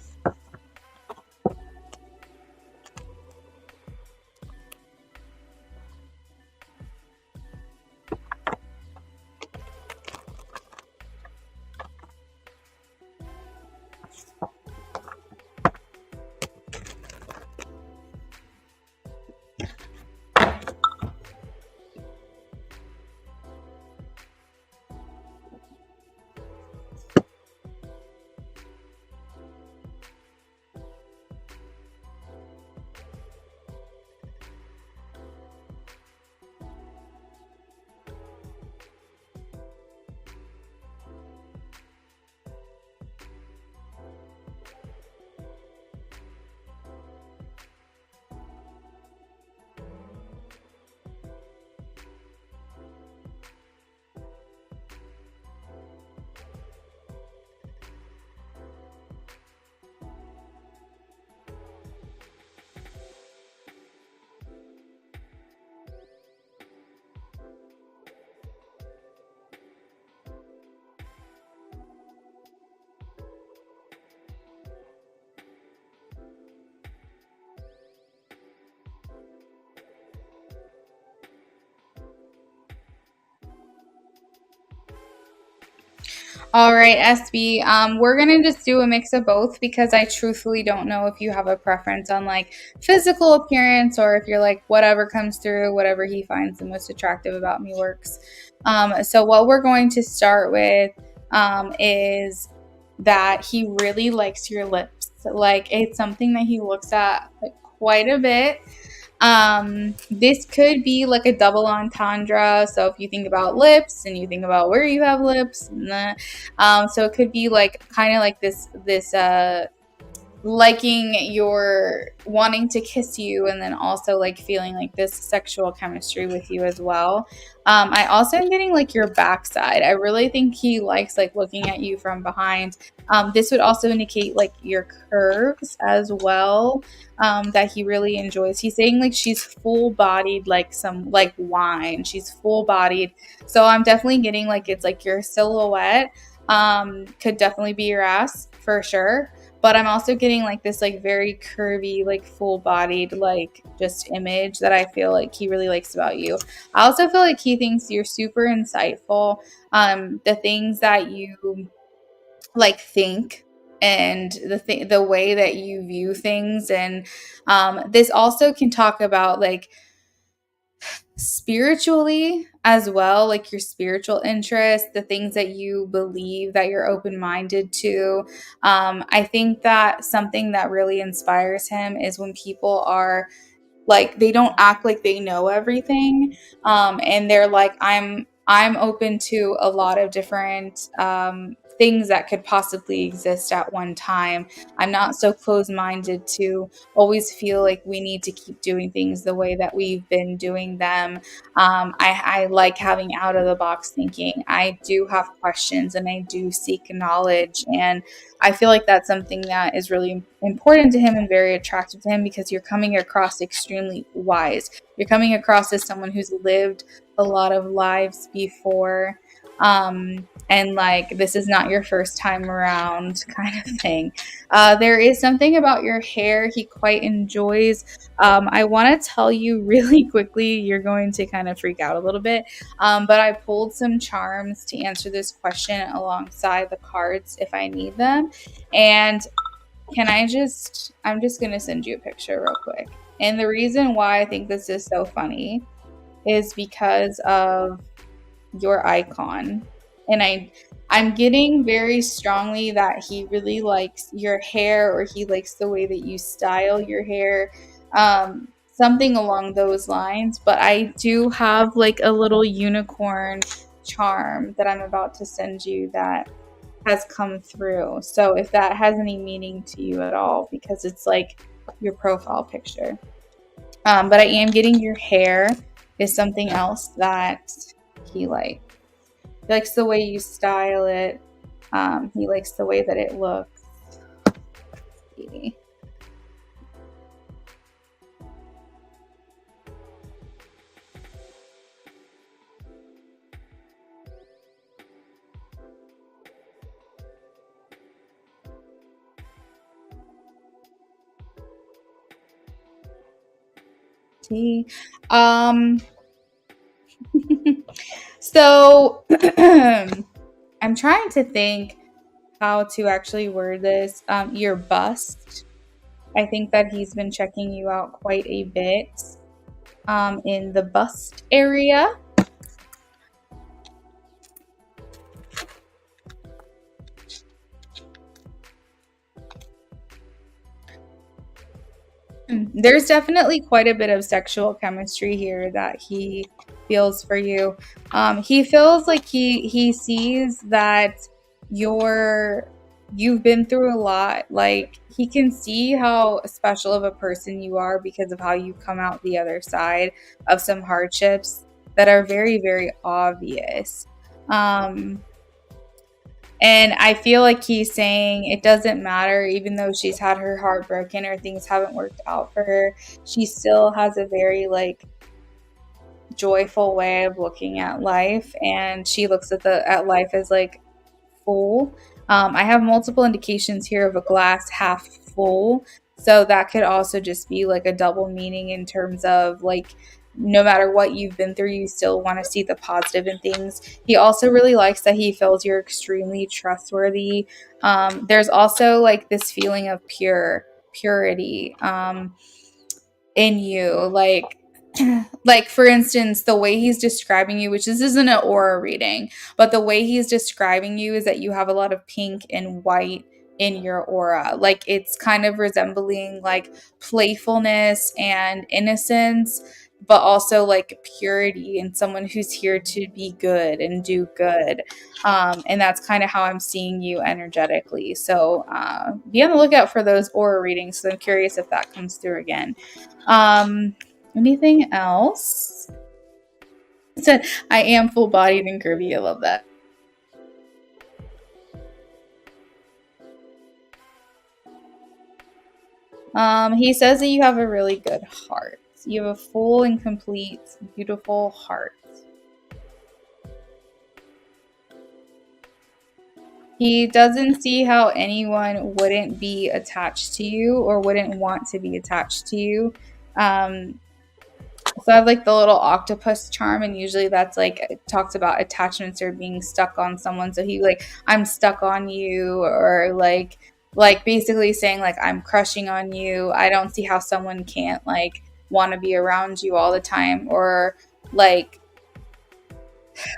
All right, SB. We're gonna just do a mix of both because I truthfully don't know if you have a preference on like physical appearance or if you're like whatever comes through, whatever he finds the most attractive about me works. So what we're going to start with is that he really likes your lips. Like it's something that he looks at like quite a bit. This could be like a double entendre. So if you think about lips and you think about where you have lips, so it could be like kind of like this liking your wanting to kiss you and then also like feeling like this sexual chemistry with you as well. I also am getting like your backside. I really think he likes like looking at you from behind. This would also indicate like your curves as well, that he really enjoys. He's saying like she's full bodied, like some like wine. She's full bodied. So I'm definitely getting like it's like your silhouette could definitely be your ass for sure. But I'm also getting like this like very curvy, like full bodied, like just image that I feel like he really likes about you. I also feel like he thinks you're super insightful. The things that you like think and the way that you view things, and this also can talk about like spiritually as well, like your spiritual interests, the things that you believe that you're open-minded to. I think that something that really inspires him is when people are like they don't act like they know everything, and they're like I'm open to a lot of different things that could possibly exist at one time. I'm not so closed-minded to always feel like we need to keep doing things the way that we've been doing them. I like having out of the box thinking. I do have questions and I do seek knowledge, and I feel like that's something that is really important to him and very attractive to him because you're coming across extremely wise. You're coming across as someone who's lived a lot of lives before. And like this is not your first time around kind of thing. There is something about your hair he quite enjoys. I want to tell you really quickly, you're going to kind of freak out a little bit. But I pulled some charms to answer this question alongside the cards if I need them. And I'm just going to send you a picture real quick. And the reason why I think this is so funny is because of your icon. And I'm getting very strongly that he really likes your hair, or he likes the way that you style your hair. Something along those lines. But I do have like a little unicorn charm that I'm about to send you that has come through. So if that has any meaning to you at all, because it's like your profile picture. But I am getting your hair is something else that he likes. He likes the way you style it. He likes the way that it looks. Tea. Um, so I'm trying to think how to actually word this. Your bust. I think that he's been checking you out quite a bit in the bust area. There's definitely quite a bit of sexual chemistry here that he feels for you. He feels like he sees that you've been through a lot. Like he can see how special of a person you are because of how you come out the other side of some hardships that are very, very obvious. And I feel like he's saying it doesn't matter, even though she's had her heart broken or things haven't worked out for her, she still has a very like joyful way of looking at life, and she looks at life as like full. I have multiple indications here of a glass half full. So that could also just be like a double meaning in terms of like, no matter what you've been through, you still want to see the positive in things. He also really likes that he feels you're extremely trustworthy. There's also like this feeling of purity in you. Like for instance, the way he's describing you, which this isn't an aura reading, but the way he's describing you is that you have a lot of pink and white in your aura. Like it's kind of resembling like playfulness and innocence, but also like purity and someone who's here to be good and do good. And that's kind of how I'm seeing you energetically. So be on the lookout for those aura readings. So I'm curious if that comes through again. Anything else? It said, I am full bodied and curvy. I love that. He says that you have a really good heart. You have a full and complete, beautiful heart. He doesn't see how anyone wouldn't be attached to you or wouldn't want to be attached to you. So I have like the little octopus charm, and usually that's like it talks about attachments or being stuck on someone. So he like, I'm stuck on you, or like basically saying like I'm crushing on you. I don't see how someone can't like want to be around you all the time, or like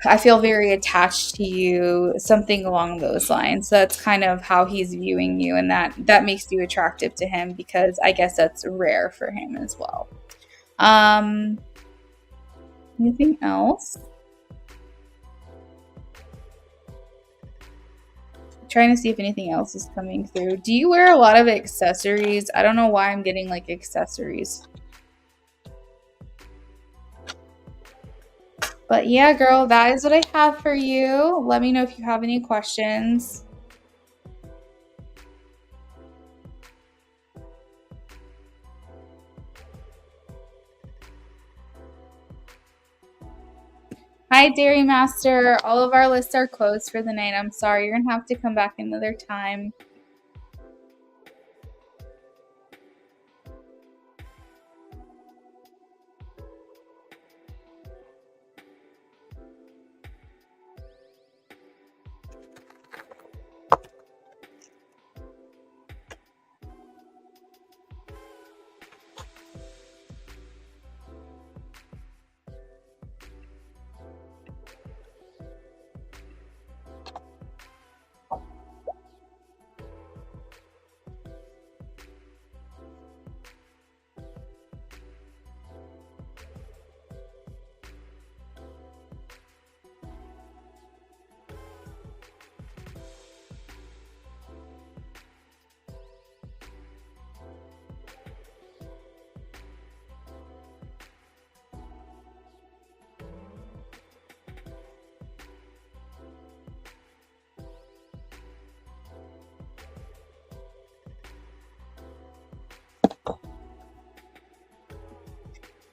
I feel very attached to you, something along those lines. So that's kind of how he's viewing you, and that makes you attractive to him because I guess that's rare for him as well. Anything else? Trying to see if anything else is coming through. Do you wear a lot of accessories? I don't know why I'm getting like accessories. But yeah, girl, that is what I have for you. Let me know if you have any questions. Hi, Dairy Master. All of our lists are closed for the night. I'm sorry. You're going to have to come back another time.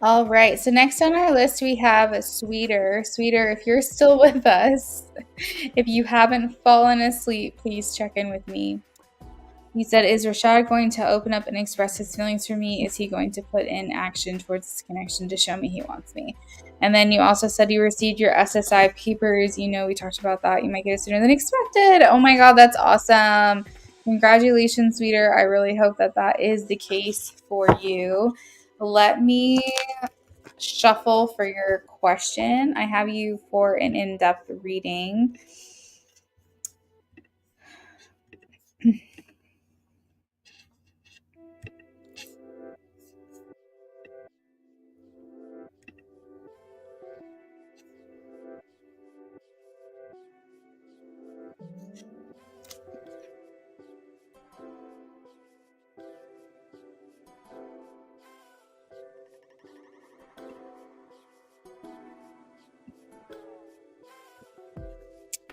All right, so next on our list we have Sweeter. Sweeter, if you're still with us, if you haven't fallen asleep, please check in with me. He said, is Rashad going to open up and express his feelings for me? Is he going to put in action towards this connection to show me he wants me? And then you also said you received your SSI papers. You know, we talked about that. You might get it sooner than expected. Oh my God, that's awesome. Congratulations, sweeter. I really hope that that is the case for you. Let me shuffle for your question. I have you for an in-depth reading.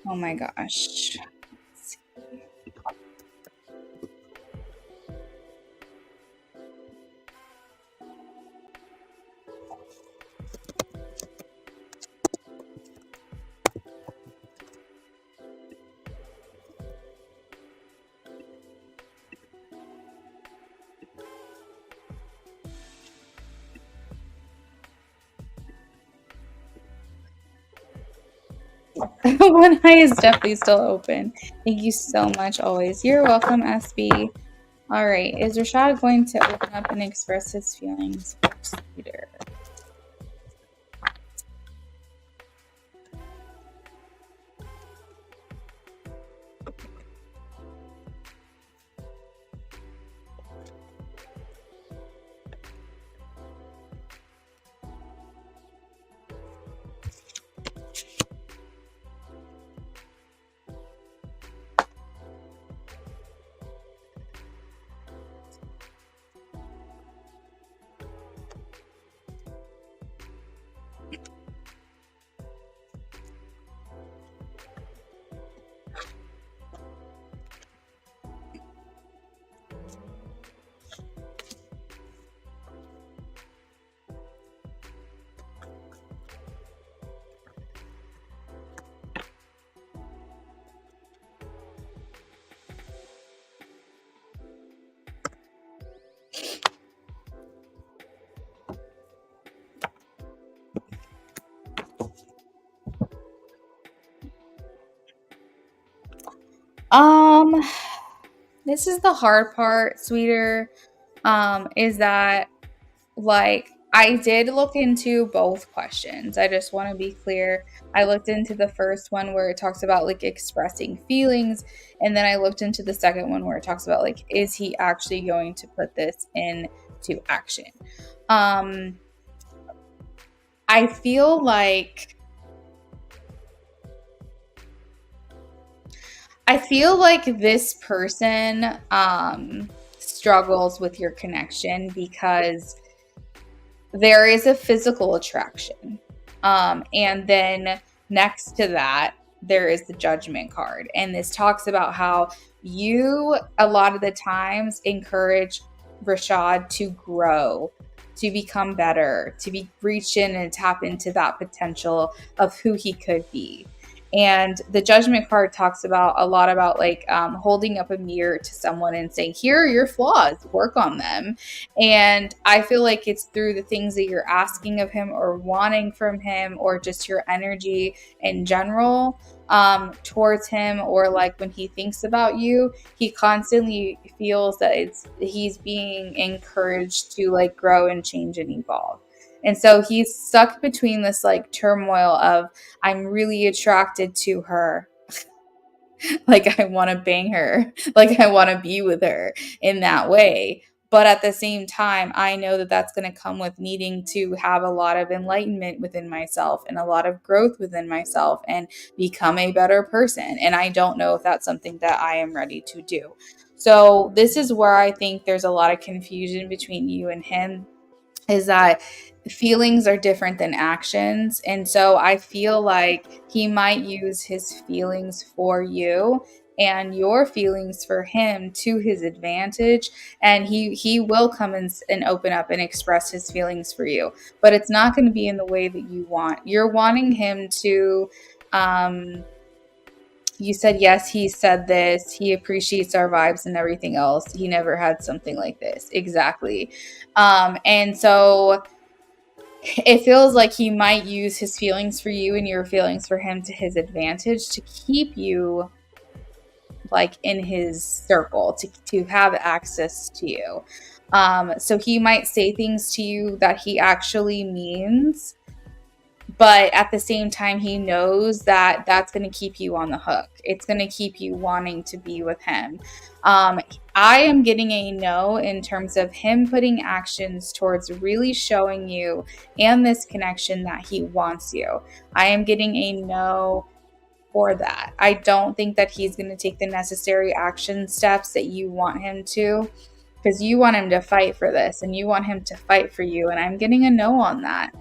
Oh my gosh. One eye is definitely still open. Thank you so much always. You're welcome, SB. All right. Is Rashad going to open up and express his feelings for Peter? This is the hard part, sweeter. Is that like I did look into both questions. I just want to be clear. I looked into the first one where it talks about like expressing feelings, and then I looked into the second one where it talks about like, is he actually going to put this into action? I feel like this person struggles with your connection because there is a physical attraction. And then next to that, there is the judgment card. And this talks about how you, a lot of the times, encourage Rashad to grow, to become better, to reach in and tap into that potential of who he could be. And the judgment card talks about a lot about like holding up a mirror to someone and saying, here are your flaws, work on them. And I feel like it's through the things that you're asking of him or wanting from him or just your energy in general towards him, or like when he thinks about you, he constantly feels that he's being encouraged to like grow and change and evolve. And so he's stuck between this like turmoil of, I'm really attracted to her. Like I want to bang her. Like I want to be with her in that way. But at the same time, I know that that's going to come with needing to have a lot of enlightenment within myself and a lot of growth within myself and become a better person. And I don't know if that's something that I am ready to do. So this is where I think there's a lot of confusion between you and him, is that feelings are different than actions. And so I feel like he might use his feelings for you and your feelings for him to his advantage, and he will come and open up and express his feelings for you, but it's not going to be in the way that you want. You're wanting him to You said, yes, he said this. He appreciates our vibes and everything else. He never had something like this. Exactly. And so it feels like he might use his feelings for you and your feelings for him to his advantage to keep you like in his circle, to have access to you. So he might say things to you that he actually means, but at the same time he knows that that's going to keep you on the hook. It's going to keep you wanting to be with him. I am getting a no in terms of him putting actions towards really showing you and this connection that he wants you. I am getting a no for that. I don't think that he's going to take the necessary action steps that you want him to, because you want him to fight for this and you want him to fight for you. And I'm getting a no on that.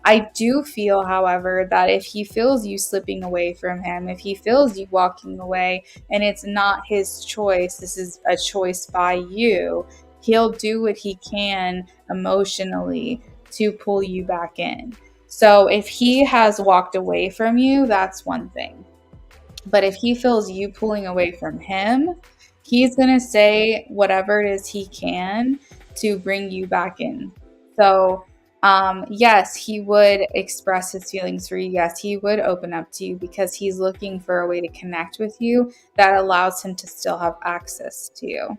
I do feel, however, that if he feels you slipping away from him, if he feels you walking away and it's not his choice, this is a choice by you, he'll do what he can emotionally to pull you back in. So if he has walked away from you, that's one thing. But if he feels you pulling away from him, he's going to say whatever it is he can to bring you back in. So, yes, he would express his feelings for you. Yes, he would open up to you because he's looking for a way to connect with you that allows him to still have access to you.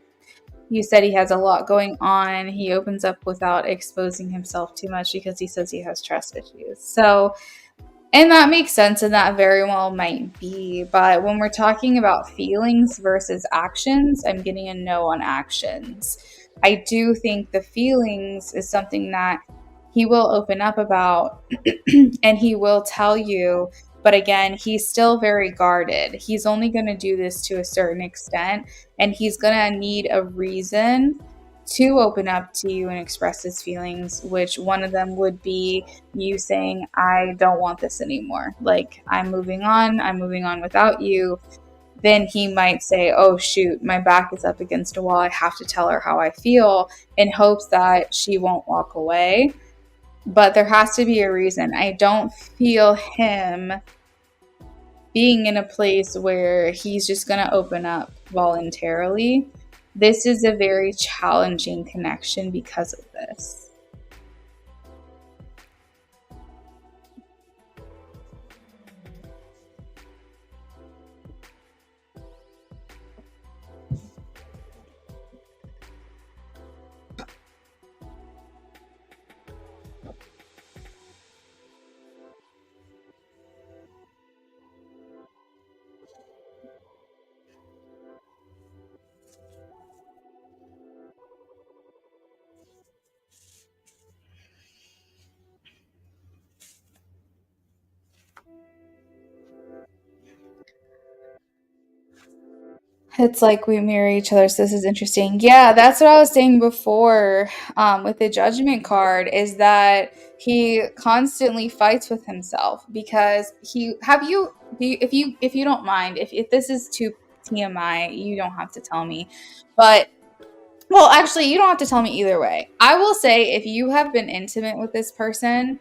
You said he has a lot going on. He opens up without exposing himself too much because he says he has trust issues. So, and that makes sense, and that very well might be. But when we're talking about feelings versus actions, I'm getting a no on actions. I do think the feelings is something that he will open up about and he will tell you. But again, he's still very guarded. He's only going to do this to a certain extent, and he's going to need a reason to open up to you and express his feelings, which one of them would be you saying, I don't want this anymore. Like, I'm moving on without you. Then he might say, oh, shoot, my back is up against a wall. I have to tell her how I feel, in hopes that she won't walk away. But there has to be a reason. I don't feel him being in a place where he's just going to open up voluntarily. This is a very challenging connection because of this. It's like we mirror each other, so this is interesting. Yeah, that's what I was saying before, with the judgment card, is that he constantly fights with himself because if you don't mind, if this is too TMI, you don't have to tell me. But well, actually, you don't have to tell me either way. I will say if you have been intimate with this person,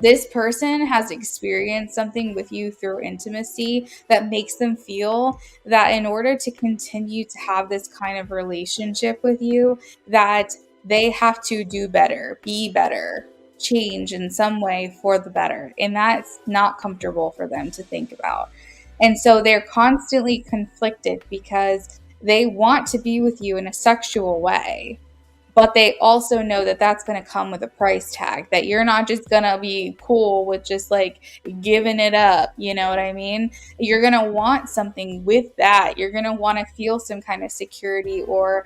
this person has experienced something with you through intimacy that makes them feel that in order to continue to have this kind of relationship with you, that they have to do better, be better, change in some way for the better. And that's not comfortable for them to think about. And so they're constantly conflicted because they want to be with you in a sexual way, but they also know that that's going to come with a price tag, that you're not just going to be cool with just like giving it up. You know what I mean? You're going to want something with that. You're going to want to feel some kind of security or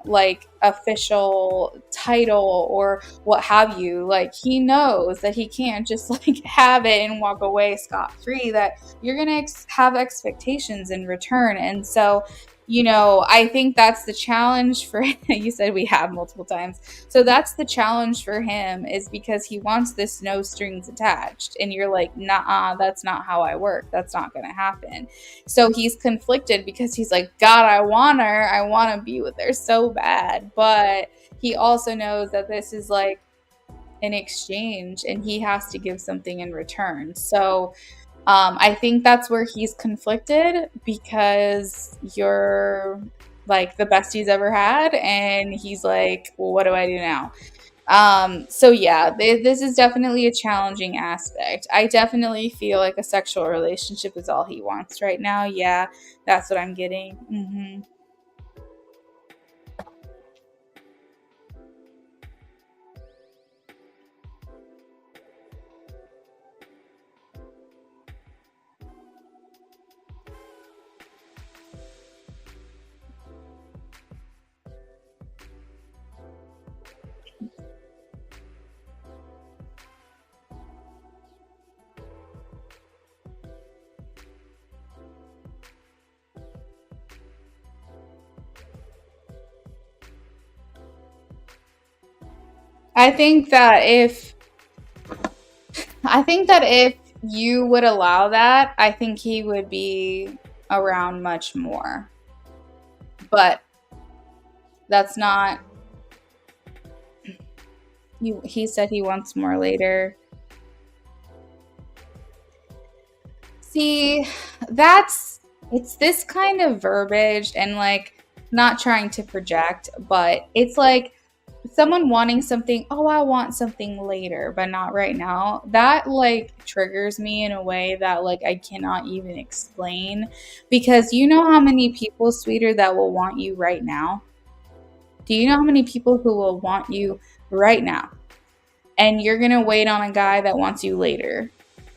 like official title or what have you. Like, he knows that he can't just like have it and walk away scot-free, that you're going to have expectations in return. And so, you know, I think that's the challenge for you said we have multiple times. So that's the challenge for him, is because he wants this no strings attached. And you're like, nah, that's not how I work. That's not going to happen. So he's conflicted because he's like, God, I want her. I want to be with her so bad. But he also knows that this is like an exchange and he has to give something in return. So I think that's where he's conflicted because you're like the best he's ever had, and he's like, well, what do I do now? So yeah, this is definitely a challenging aspect. I definitely feel like a sexual relationship is all he wants right now. Yeah, that's what I'm getting. I think that if I think that if you would allow that, I think he would be around much more. But that's not he said he wants more later. See, that's it's this kind of verbiage and like not trying to project, but it's like someone wanting something, oh, I want something later, but not right now. That like triggers me in a way that like I cannot even explain because you know how many people, sweeter, that will want you right now? Do you know how many people who will want you right now? And you're going to wait on a guy that wants you later.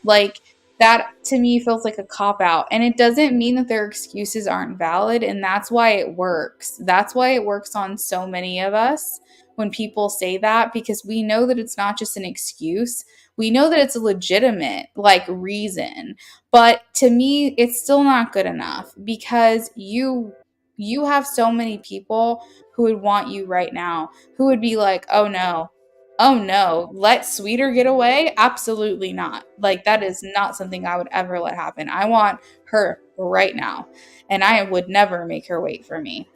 Like that to me feels like a cop out. And it doesn't mean that their excuses aren't valid. And that's why it works. That's why it works on so many of us when people say that, because we know that it's not just an excuse. We know that it's a legitimate like reason. But to me, it's still not good enough because you have so many people who would want you right now, who would be like, oh no, oh no, let Sweeter get away? Absolutely not. Like, that is not something I would ever let happen. I want her right now. And I would never make her wait for me.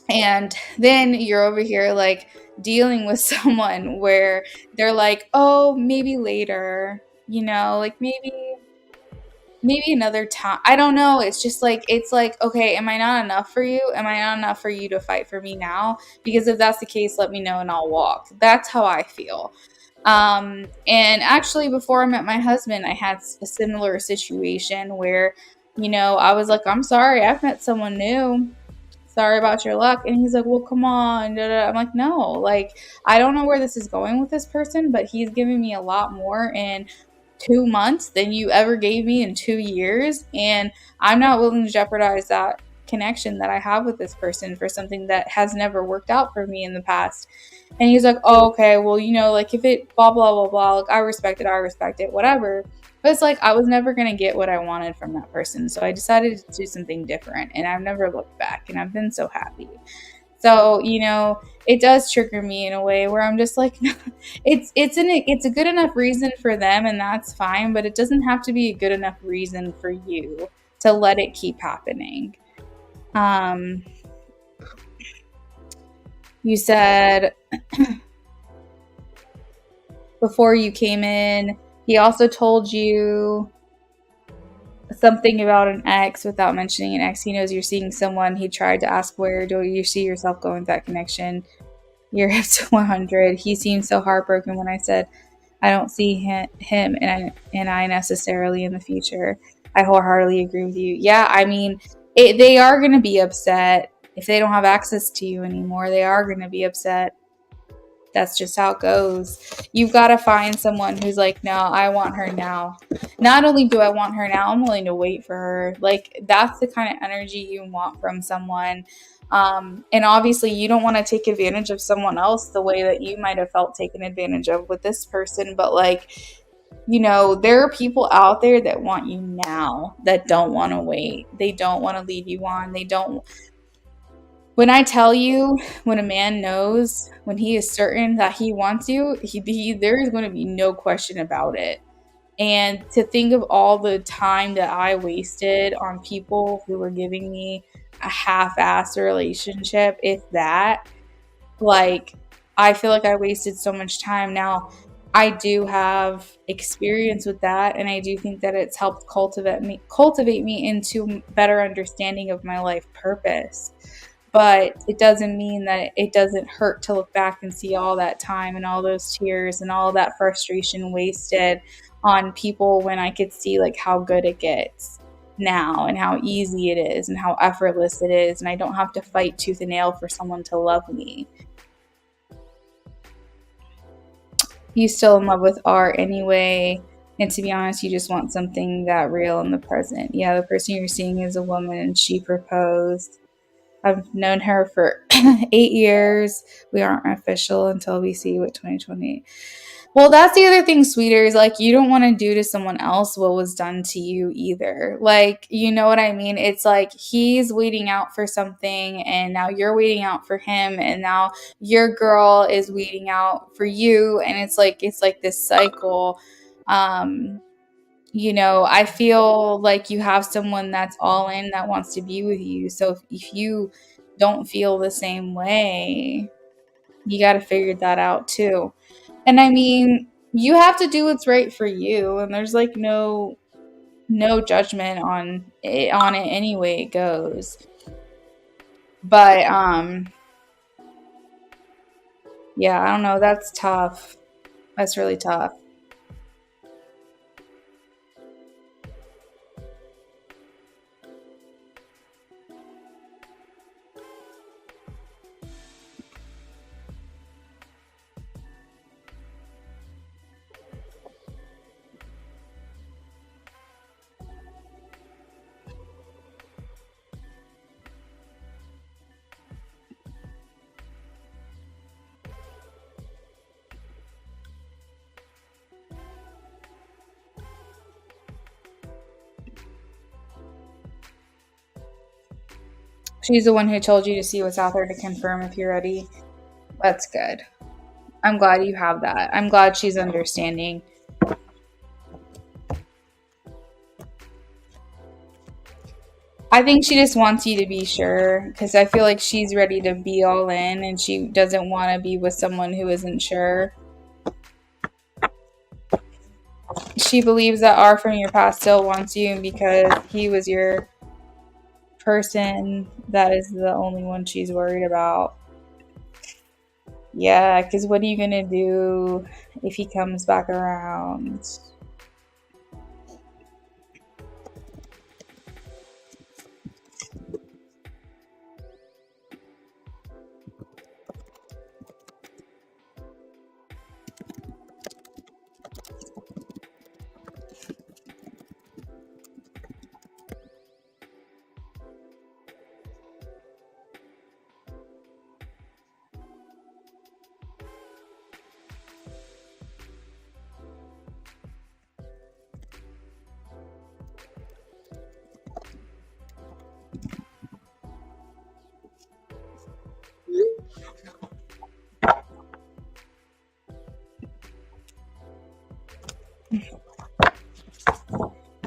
And then you're over here, like, dealing with someone where they're like, oh, maybe later, like maybe another time. I don't know. It's just like, it's like, okay, am I not enough for you? Am I not enough for you to fight for me now? Because if that's the case, let me know and I'll walk. That's how I feel. And actually, before I met my husband, I had a similar situation where, I was like, I'm sorry, I've met someone new. Sorry about your luck. And he's like, well, come on. Da, da. I'm like, no, like, I don't know where this is going with this person, but he's giving me a lot more in 2 months than you ever gave me in 2 years. And I'm not willing to jeopardize that connection that I have with this person for something that has never worked out for me in the past. And he's like, oh, okay, well, like if it blah, blah, blah, blah, like I respect it, whatever. But it's like I was never going to get what I wanted from that person. So I decided to do something different and I've never looked back and I've been so happy. So, it does trigger me in a way where I'm just like, it's a good enough reason for them and that's fine, but it doesn't have to be a good enough reason for you to let it keep happening. You said before you came in, he also told you something about an ex without mentioning an ex. He knows you're seeing someone. He tried to ask, where do you see yourself going with that connection? You're hip to 100. He seemed so heartbroken when I said I don't see him and I necessarily in the future. I wholeheartedly agree with you. Yeah, I mean, they are going to be upset if they don't have access to you anymore. They are going to be upset. That's just how it goes. You've got to find someone who's like, no, I want her now. Not only do I want her now, I'm willing to wait for her. Like, that's the kind of energy you want from someone. And obviously, you don't want to take advantage of someone else the way that you might have felt taken advantage of with this person. But, like, there are people out there that want you now, that don't want to wait. They don't want to lead you on. When I tell you, when a man knows, when he is certain that he wants you, there is going to be no question about it. And to think of all the time that I wasted on people who were giving me a half-assed relationship, if that, like, I feel like I wasted so much time. Now, I do have experience with that, and I do think that it's helped cultivate me into better understanding of my life purpose. But it doesn't mean that it doesn't hurt to look back and see all that time and all those tears and all that frustration wasted on people when I could see like how good it gets now and how easy it is and how effortless it is, and I don't have to fight tooth and nail for someone to love me. You still in love with art anyway, and to be honest, you just want something that real in the present. Yeah, the person you're seeing is a woman and she proposed. I've known her for 8 years. We aren't official until we see what 2020. Well, that's the other thing, sweeter, is like you don't want to do to someone else what was done to you either. Like, you know what I mean? It's like he's waiting out for something and now you're waiting out for him and now your girl is waiting out for you, and it's like this cycle. Um I feel like you have someone that's all in that wants to be with you. So if you don't feel the same way, you got to figure that out too. And I mean, you have to do what's right for you, and there's like no judgment on it any way it goes. But yeah, I don't know, that's tough. That's really tough. She's the one who told you to see what's out there to confirm if you're ready. That's good. I'm glad you have that. I'm glad she's understanding. I think she just wants you to be sure because I feel like she's ready to be all in and she doesn't want to be with someone who isn't sure. She believes that R from your past still wants you because he was your person. That is the only one she's worried about. Yeah, because what are you going to do if he comes back around?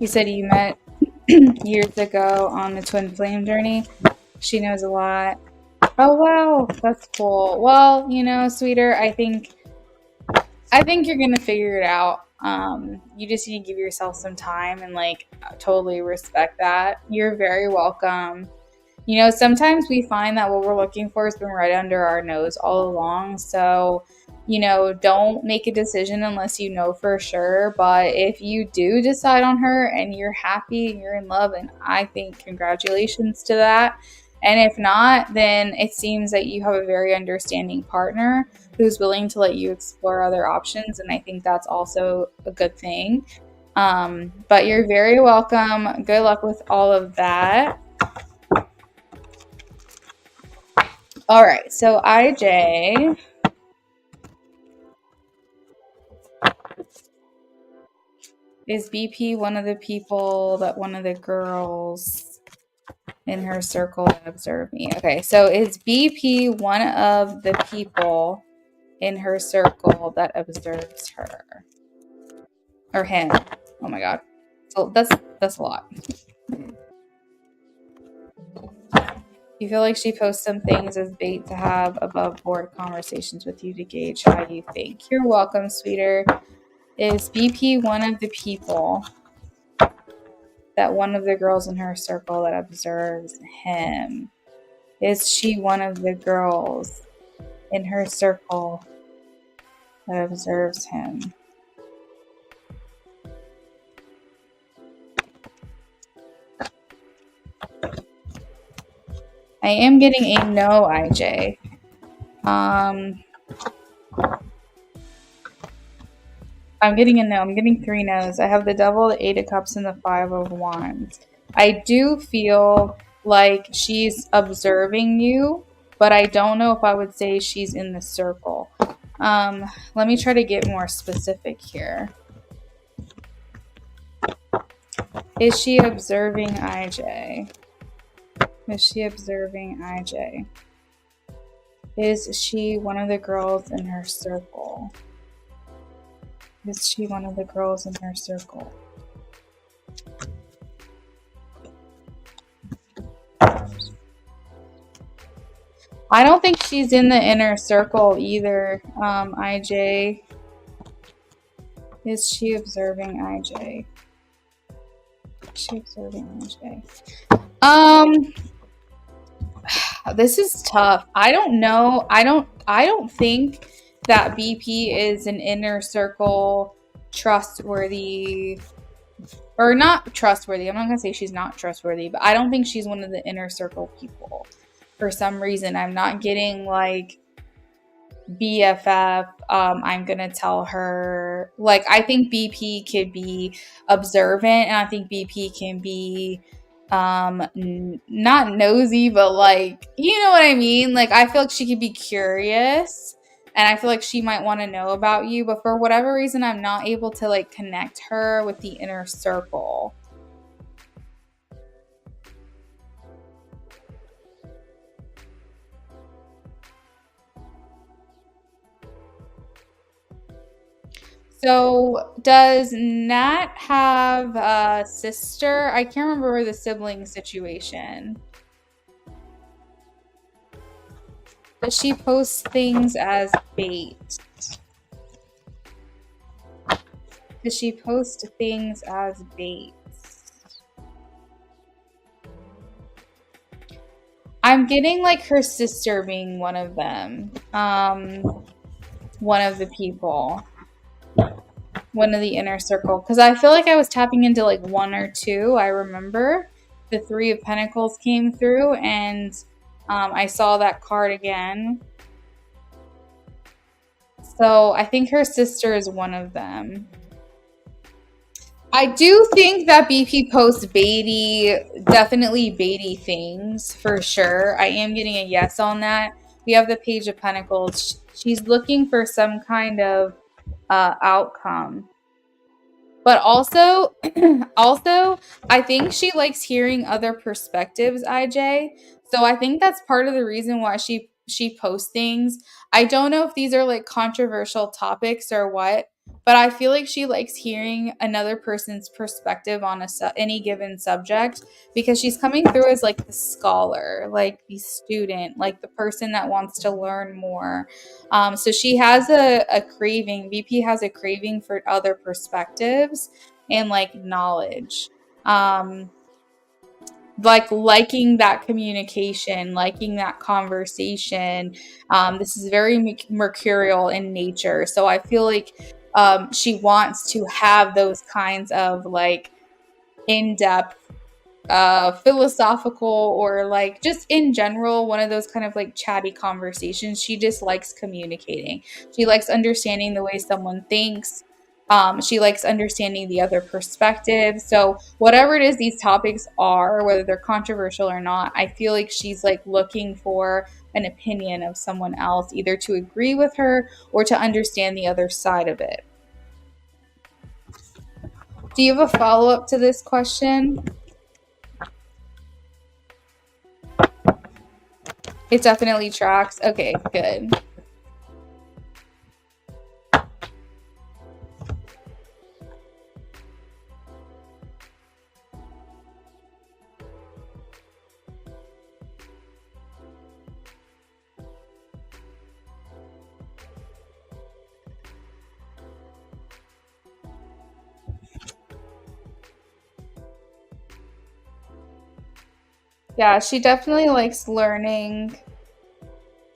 You said you met years ago on the twin flame journey. She knows a lot. Oh wow, that's cool. Well, sweeter, I think you're gonna figure it out. You just need to give yourself some time and like totally respect that. You're very welcome. Sometimes we find that what we're looking for has been right under our nose all along. So, don't make a decision unless you know for sure. But if you do decide on her and you're happy and you're in love, and I think congratulations to that. And if not, then it seems that you have a very understanding partner who's willing to let you explore other options. And I think that's also a good thing. But you're very welcome. Good luck with all of that. All right, so IJ, is BP one of the people that one of the girls in her circle that observe me? Okay, so is BP one of the people in her circle that observes her or him? Oh my god, so that's a lot. You feel like she posts some things as bait to have above board conversations with you to gauge how you think. You're welcome, sweeter. Is BP one of the people that one of the girls in her circle that observes him? Is she one of the girls in her circle that observes him? I am getting a no, IJ. I'm getting a no. I'm getting 3 no's. I have the devil, the 8 of cups, and the 5 of wands. I do feel like she's observing you, but I don't know if I would say she's in the circle. Let me try to get more specific here. Is she observing IJ? Is she observing IJ? Is she one of the girls in her circle? Is she one of the girls in her circle? I don't think she's in the inner circle either, IJ. Is she observing IJ? Is she observing IJ? This is tough. I don't know. I don't think that BP is an inner circle trustworthy, or not trustworthy. I'm not going to say she's not trustworthy, but I don't think she's one of the inner circle people. For some reason, I'm not getting like BFF. I'm going to tell her, like, I think BP could be observant, and I think BP can be not nosy, but like, you know what I mean? Like, I feel like she could be curious, and I feel like she might want to know about you, but for whatever reason, I'm not able to like connect her with the inner circle. So does Nat have a sister? I can't remember the sibling situation. But she posts things as bait. Does she post things as bait? I'm getting like her sister being one of them. One of the people. One of the inner circle. Because I feel like I was tapping into like 1 or 2. I remember the 3 of Pentacles came through, and I saw that card again. So I think her sister is one of them. I do think that BP posts baity, definitely baity things for sure. I am getting a yes on that. We have the Page of Pentacles. She's looking for some kind of outcome. But also, I think she likes hearing other perspectives, IJ. So I think that's part of the reason why she posts things. I don't know if these are like controversial topics or what, but I feel like she likes hearing another person's perspective on any given subject, because she's coming through as like the scholar, like the student, like the person that wants to learn more. So she has a craving. VP has a craving for other perspectives and like knowledge. Like liking that communication, liking that conversation. This is very mercurial in nature. So I feel like she wants to have those kinds of like in-depth philosophical, or like just in general, one of those kind of like chatty conversations. She just likes communicating. She likes understanding the way someone thinks. She likes understanding the other perspective. So whatever it is these topics are, whether they're controversial or not, I feel like she's like looking for an opinion of someone else, either to agree with her or to understand the other side of it. Do you have a follow-up to this question? It definitely tracks. Okay, good. Yeah, she definitely likes learning.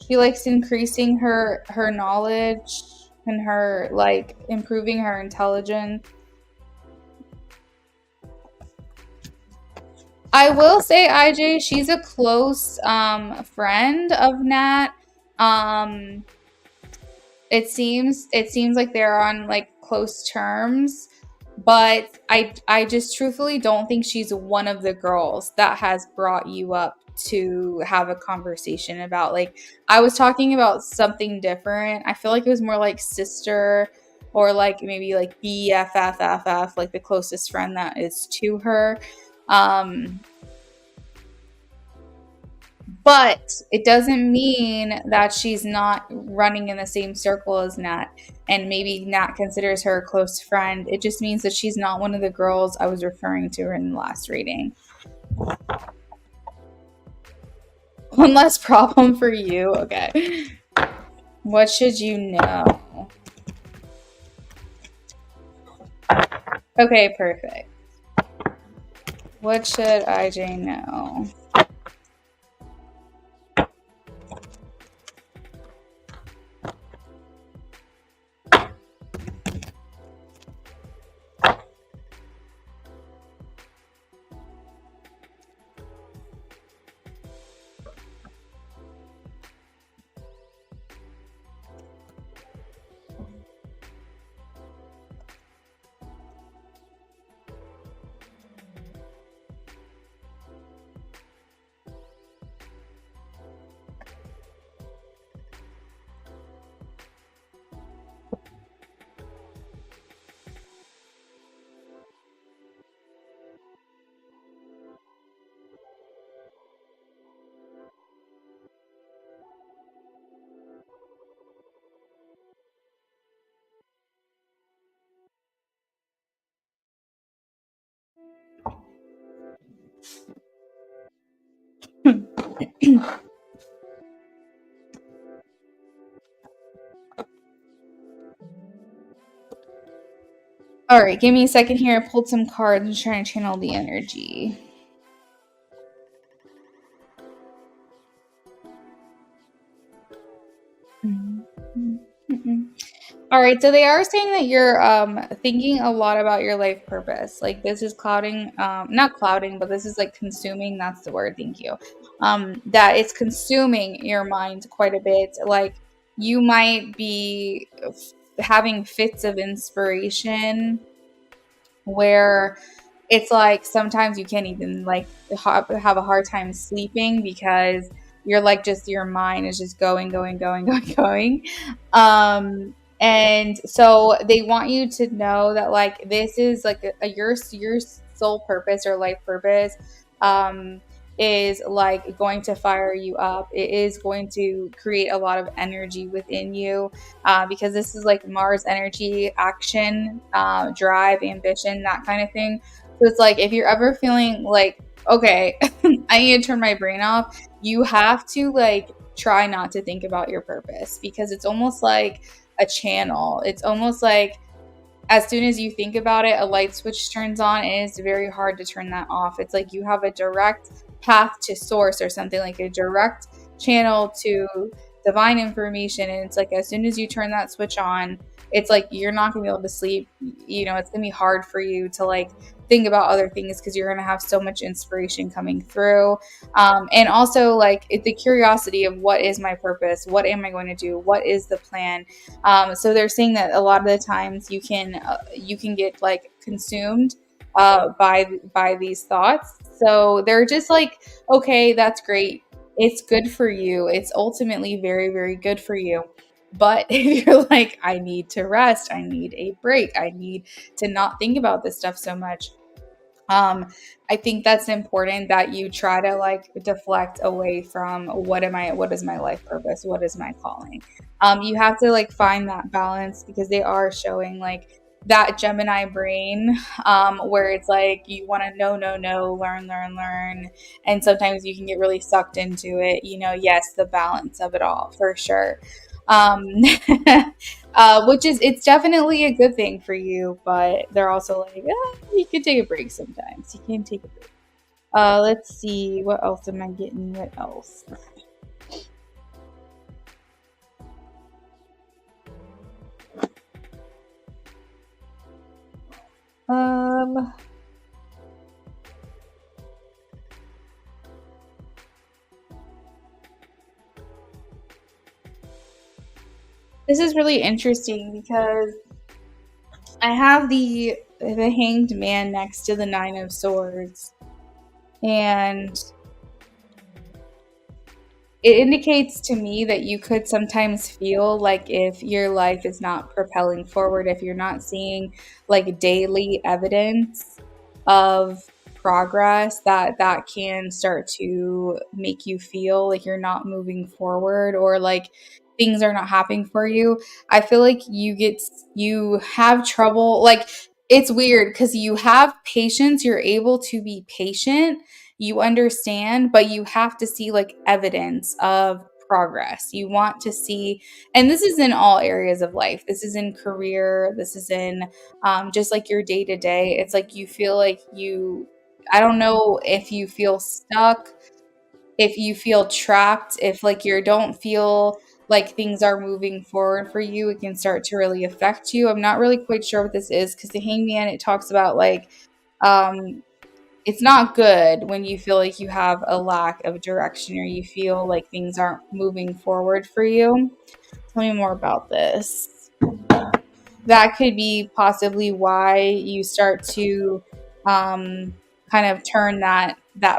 She likes increasing her knowledge and her like improving her intelligence. I will say IJ, she's a close friend of Nat. Um it seems like they're on like close terms, but I just truthfully don't think she's one of the girls that has brought you up to have a conversation about. Like, I was talking about something different. I feel like it was more like sister, or like maybe like BFFFF, like the closest friend that is to her. um but it doesn't mean that she's not running in the same circle as Nat. And maybe Nat considers her a close friend. It just means that she's not one of the girls I was referring to in the last reading. One less problem for you. Okay. What should you know? Okay, perfect. What should IJ know? All right, give me a second here. I pulled some cards and trying to channel the energy. All right, so they are saying that you're thinking a lot about your life purpose. Like, this is clouding, not clouding, but this is like consuming. That's the word. Thank you. That it's consuming your mind quite a bit. Like, you might be having fits of inspiration where it's like sometimes you can't even like have a hard time sleeping because you're like just your mind is just going going. And so they want you to know that like this is like your soul purpose or life purpose um is like going to fire you up. It is going to create a lot of energy within you, because this is like Mars energy, action, drive, ambition, that kind of thing. So it's like if you're ever feeling like, okay, I need to turn my brain off, you have to like try not to think about your purpose, because it's almost like a channel. It's almost like as soon as you think about it, a light switch turns on, and it's very hard to turn that off. It's like you have a direct path to source or something, like a direct channel to divine information. And it's like as soon as you turn that switch on, it's like you're not gonna be able to sleep. You know, it's gonna be hard for you to like think about other things because you're gonna have so much inspiration coming through. And also like the curiosity of what is my purpose? What am I going to do? What is the plan? So they're saying that a lot of the times you can get like consumed by these thoughts. So they're just like, okay, that's great. It's good for you. It's ultimately very, very good for you. But if you're like, I need to rest, I need a break, I need to not think about this stuff so much, um I think that's important that you try to like deflect away from what is my life purpose, what is my calling. You have to like find that balance, because they are showing like that Gemini brain, where it's like you want to know, learn, and sometimes you can get really sucked into it. Yes, the balance of it all for sure. um which is, it's definitely a good thing for you, but they're also like, you can take a break sometimes. You can take a break. Let's see. What else am I getting? What else? Um, this is really interesting because I have the Hanged Man next to the Nine of Swords, and it indicates to me that you could sometimes feel like if your life is not propelling forward, if you're not seeing like daily evidence of progress, that can start to make you feel like you're not moving forward, or like things are not happening for you. I feel like you have trouble, like it's weird because you have patience, you're able to be patient, you understand, but you have to see like evidence of progress. You want to see, and this is in all areas of life. This is in career. This is in just like your day to day. It's like you feel like I don't know if you feel stuck, if you feel trapped, if like you don't feel like things are moving forward for you, it can start to really affect you. I'm not really quite sure what this is because the hangman, it talks about like, um, it's not good when you feel like you have a lack of direction or you feel like things aren't moving forward for you. Tell me more about this. That could be possibly why you start to um, kind of turn that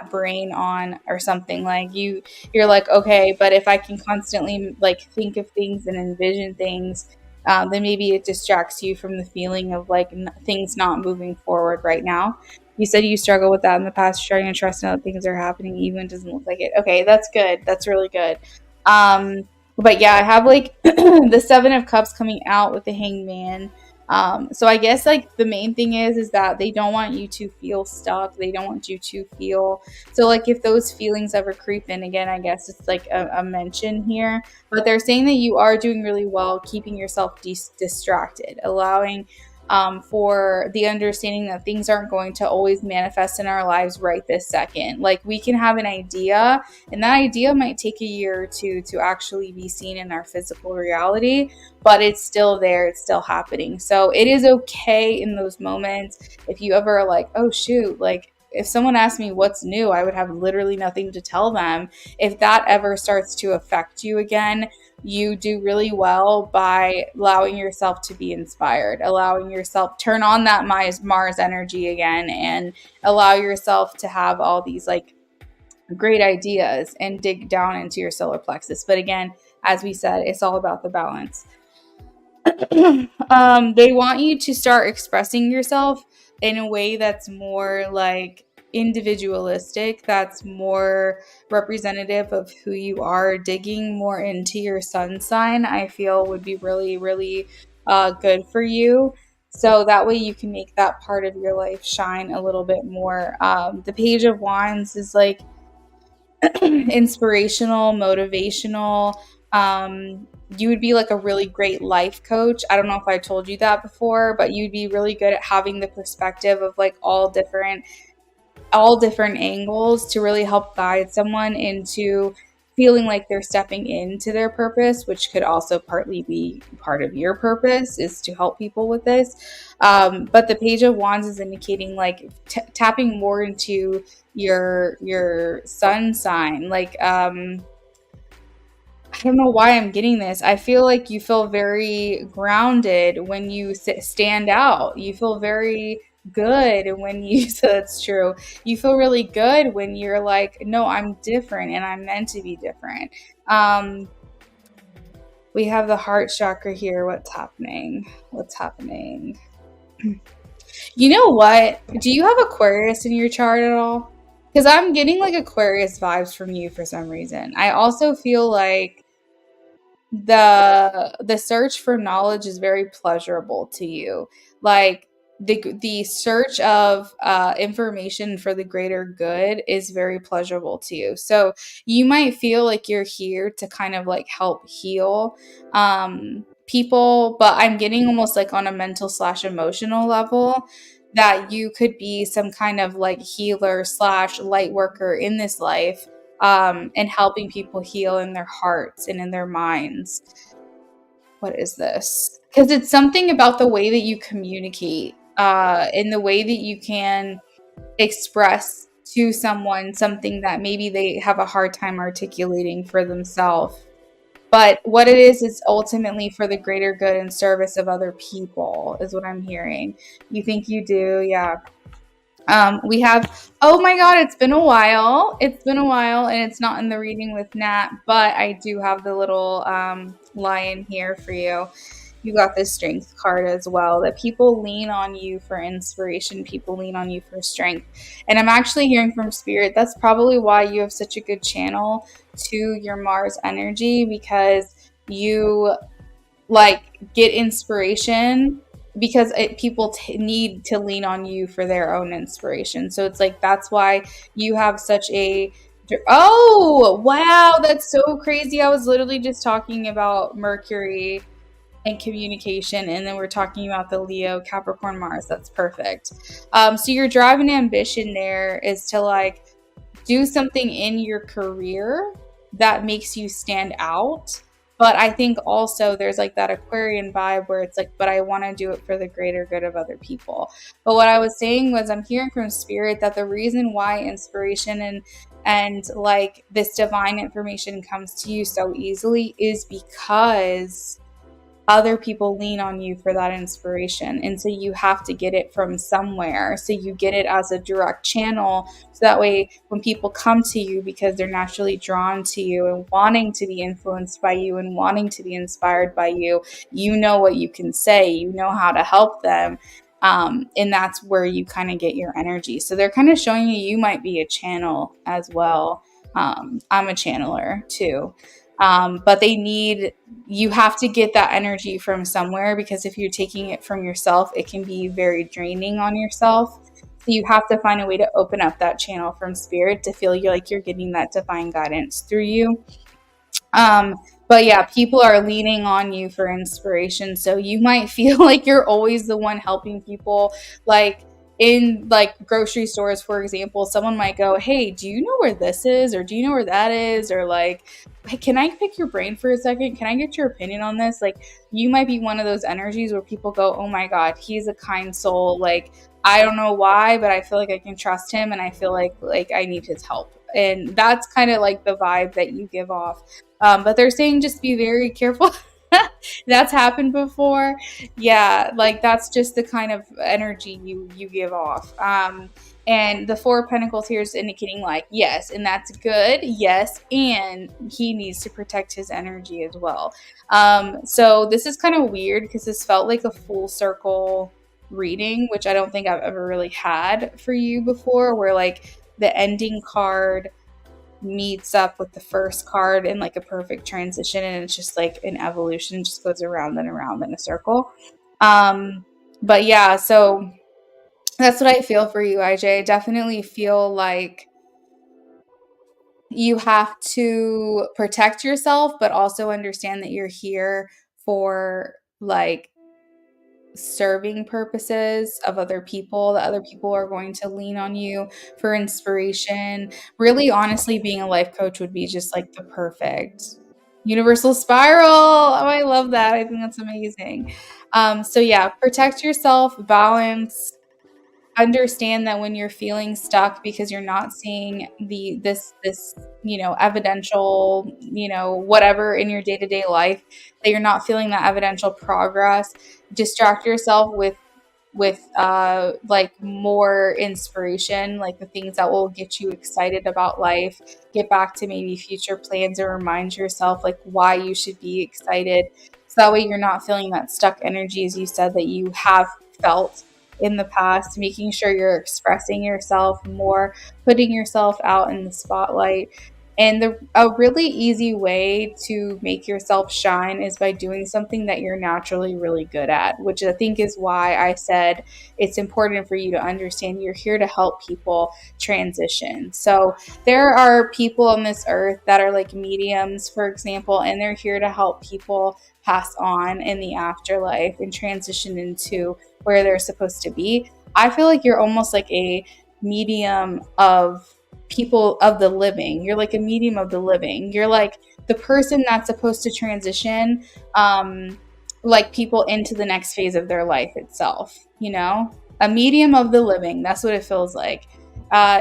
brain on or something, like you're like, okay, but if I can constantly like think of things and envision things, then maybe it distracts you from the feeling of like things not moving forward right now. You said you struggle with that in the past, trying to trust now that things are happening even when it doesn't look like it. Okay, that's good, that's really good. um but yeah, I have like the Seven of Cups coming out with the Hangman. So I guess like the main thing is that they don't want you to feel stuck. They don't want you to feel, so like if those feelings ever creep in again, I guess it's like a mention here. But they're saying that you are doing really well, keeping yourself distracted, allowing for the understanding that things aren't going to always manifest in our lives right this second. Like we can have an idea, and that idea might take a year or two to actually be seen in our physical reality, but it's still there, it's still happening. So it is okay in those moments. If you ever like, oh shoot, like if someone asked me what's new, I would have literally nothing to tell them. If that ever starts to affect you again, you do really well by allowing yourself to be inspired, allowing yourself turn on that Mars energy again, and allow yourself to have all these like great ideas and dig down into your solar plexus. But again, as we said, it's all about the balance. They want you to start expressing yourself in a way that's more like individualistic, that's more representative of who you are. Digging more into your sun sign, I feel, would be really, really good for you. So that way you can make that part of your life shine a little bit more. The Page of Wands is like inspirational, motivational. You would be like a really great life coach. I don't know if I told you that before, but you'd be really good at having the perspective of like all different angles to really help guide someone into feeling like they're stepping into their purpose, which could also partly be part of your purpose, is to help people with this. But the Page of Wands is indicating like tapping more into your sun sign. Like I don't know why I'm getting this. I feel like you feel very grounded when you stand out. You feel very good when you, so that's true. You feel really good when you're like, no, I'm different and I'm meant to be different. Um, we have the heart chakra here. What's happening? What's happening? You know what? Do you have Aquarius in your chart at all? Because I'm getting like Aquarius vibes from you for some reason. I also feel like the search for knowledge is very pleasurable to you, like the search of information for the greater good is very pleasurable to you. So you might feel like you're here to kind of like help heal people, but I'm getting almost like on a mental slash emotional level, that you could be some kind of like healer slash light worker in this life, and helping people heal in their hearts and in their minds. What is this? Because it's something about the way that you communicate, in the way that you can express to someone something that maybe they have a hard time articulating for themselves. But what it is ultimately for the greater good and service of other people, is what I'm hearing. You think you do, yeah. We have, oh my God, it's been a while. It's been a while, and it's not in the reading with Nat, but I do have the little lion here for you. You got this strength card as well, that people lean on you for inspiration. People lean on you for strength. And I'm actually hearing from Spirit, that's probably why you have such a good channel to your Mars energy, because you like get inspiration because people need to lean on you for their own inspiration. So it's like, that's why you have such a, oh wow, that's so crazy. I was literally just talking about Mercury and communication, and then we're talking about the Leo Capricorn Mars. That's perfect. So your drive and ambition there is to like do something in your career that makes you stand out. But I think also there's like that Aquarian vibe where it's like, but I want to do it for the greater good of other people. But what I was saying was, I'm hearing from Spirit that the reason why inspiration and like this divine information comes to you so easily is because other people lean on you for that inspiration. And so you have to get it from somewhere. So you get it as a direct channel. So that way, when people come to you because they're naturally drawn to you and wanting to be influenced by you and wanting to be inspired by you, you know what you can say, you know how to help them. And that's where you kind of get your energy. So they're kind of showing you might be a channel as well. I'm a channeler too. But you have to get that energy from somewhere, because if you're taking it from yourself, it can be very draining on yourself. So you have to find a way to open up that channel from Spirit to feel like you're getting that divine guidance through you. But yeah, people are leaning on you for inspiration. So you might feel like you're always the one helping people. Like in like grocery stores, for example, someone might go, hey, do you know where this is? Or do you know where that is? Or like, hey, can I pick your brain for a second? Can I get your opinion on this? Like, you might be one of those energies where people go, oh my God, he's a kind soul. Like, I don't know why, but I feel like I can trust him, and I feel like I need his help. And that's kind of like the vibe that you give off. But they're saying just be very careful. That's happened before. Yeah, like that's just the kind of energy you give off. And the Four of Pentacles here is indicating like, yes, and that's good. Yes, and he needs to protect his energy as well. So this is kind of weird because this felt like a full circle reading, which I don't think I've ever really had for you before, where like the ending card meets up with the first card in like a perfect transition, and it's just like an evolution, just goes around and around in a circle. But yeah, so that's what I feel for you, IJ. I definitely feel like you have to protect yourself, but also understand that you're here for like serving purposes of other people, that other people are going to lean on you for inspiration. Really, honestly, being a life coach would be just like the perfect universal spiral. Oh, I love that. I think that's amazing. So yeah, protect yourself, balance, understand that when you're feeling stuck because you're not seeing this evidential, whatever in your day-to-day life, that you're not feeling that evidential progress, distract yourself with like more inspiration, like the things that will get you excited about life. Get back to maybe future plans, or remind yourself like why you should be excited, so that way you're not feeling that stuck energy, as you said, that you have felt in the past. Making sure you're expressing yourself more, putting yourself out in the spotlight. And a really easy way to make yourself shine is by doing something that you're naturally really good at, which I think is why I said it's important for you to understand you're here to help people transition. So there are people on this earth that are like mediums, for example, and they're here to help people pass on in the afterlife and transition into where they're supposed to be. I feel like you're almost like a medium of people of the living. You're like a medium of the living. You're like the person that's supposed to transition like people into the next phase of their life itself, you know? A medium of the living. That's what it feels like.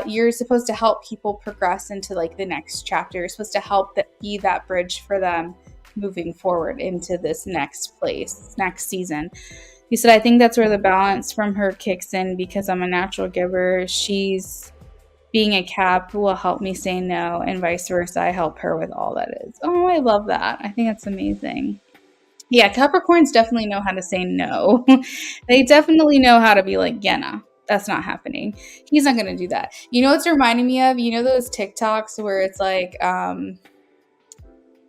You're supposed to help people progress into like the next chapter. You're supposed to help be that bridge for them moving forward into this next place, next season. He said, I think that's where the balance from her kicks in because I'm a natural giver. She's being a cap will help me say no, and vice versa. I help her with all that is. Oh, I love that. I think that's amazing. Yeah, Capricorns definitely know how to say no. They definitely know how to be like, yeah, no, that's not happening. He's not going to do that. You know what's reminding me of? You know those TikToks where it's like, oh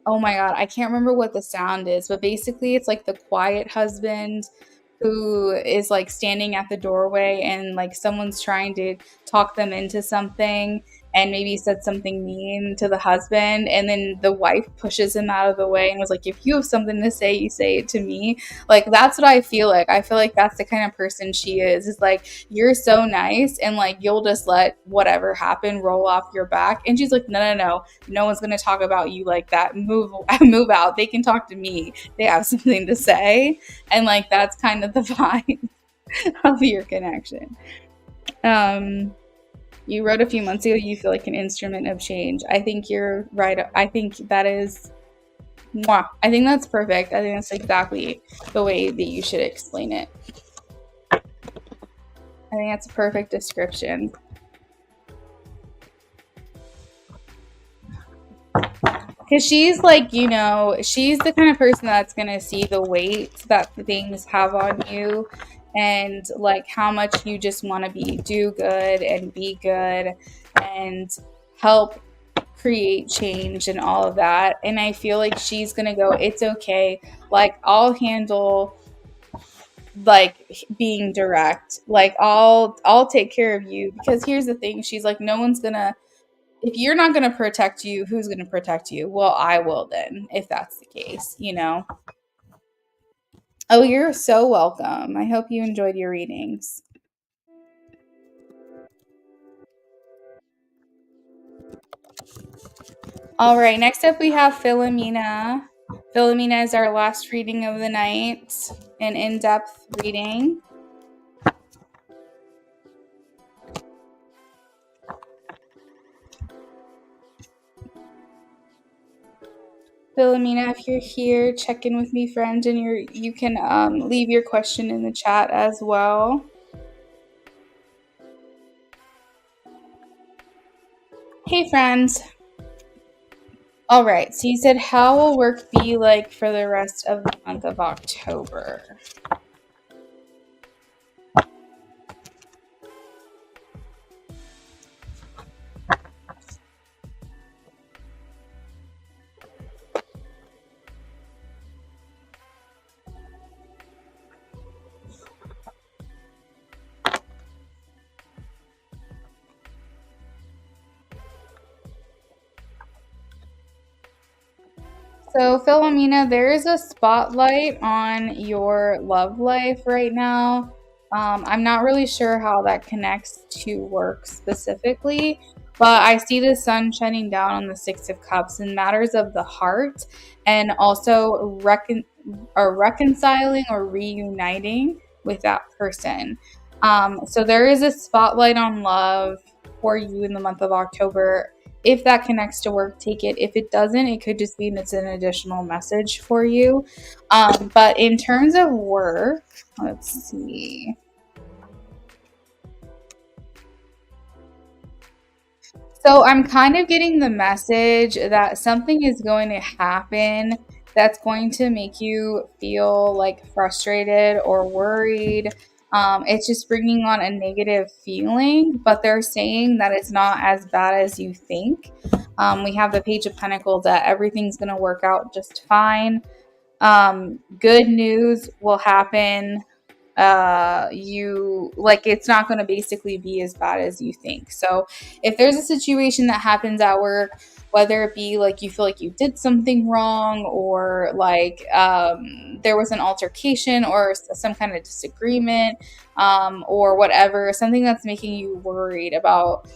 my God, I can't remember what the sound is, but basically it's like the quiet husband who is like standing at the doorway and like someone's trying to talk them into something and maybe said something mean to the husband, and then the wife pushes him out of the way and was like, if you have something to say, you say it to me. Like that's what I feel like. I feel like that's the kind of person she is. It's like, you're so nice and like you'll just let whatever happen roll off your back. And she's like, no one's gonna talk about you like that. Move out. They can talk to me. They have something to say. And like that's kind of the vibe of your connection. You wrote a few months ago, you feel like an instrument of change. I think you're right. I think that is, mwah. I think that's perfect. I think that's exactly the way that you should explain it. I think that's a perfect description. Because she's like, you know, she's the kind of person that's going to see the weight that things have on you and like how much you just want to do good and be good and help create change and all of that. And I feel like she's going to go, it's okay. Like, I'll handle like being direct. Like, I'll take care of you. Because here's the thing. She's like, no one's going to, if you're not going to protect you, who's going to protect you? Well, I will then, if that's the case, you know? Oh, you're so welcome. I hope you enjoyed your readings. All right, next up we have Philomena. Philomena is our last reading of the night, an in-depth reading. Philomena, if you're here, check in with me, friend, and you can leave your question in the chat as well. Hey, friends. All right, so you said, how will work be like for the rest of the month of October? So, Philomena, there is a spotlight on your love life right now. I'm not really sure how that connects to work specifically, but I see the sun shining down on the Six of Cups in matters of the heart and also reconciling or reuniting with that person. So, there is a spotlight on love for you in the month of October. If that connects to work, take it. If it doesn't, it could just mean it's an additional message for you. But in terms of work, let's see. So I'm kind of getting the message that something is going to happen that's going to make you feel like frustrated or worried. It's just bringing on a negative feeling, but they're saying that it's not as bad as you think. We have the Page of Pentacles that everything's going to work out just fine. Good news will happen. you like it's not going to basically be as bad as you think. So if there's a situation that happens at work, whether it be like you feel like you did something wrong, or like there was an altercation or some kind of disagreement, or whatever, something that's making you worried about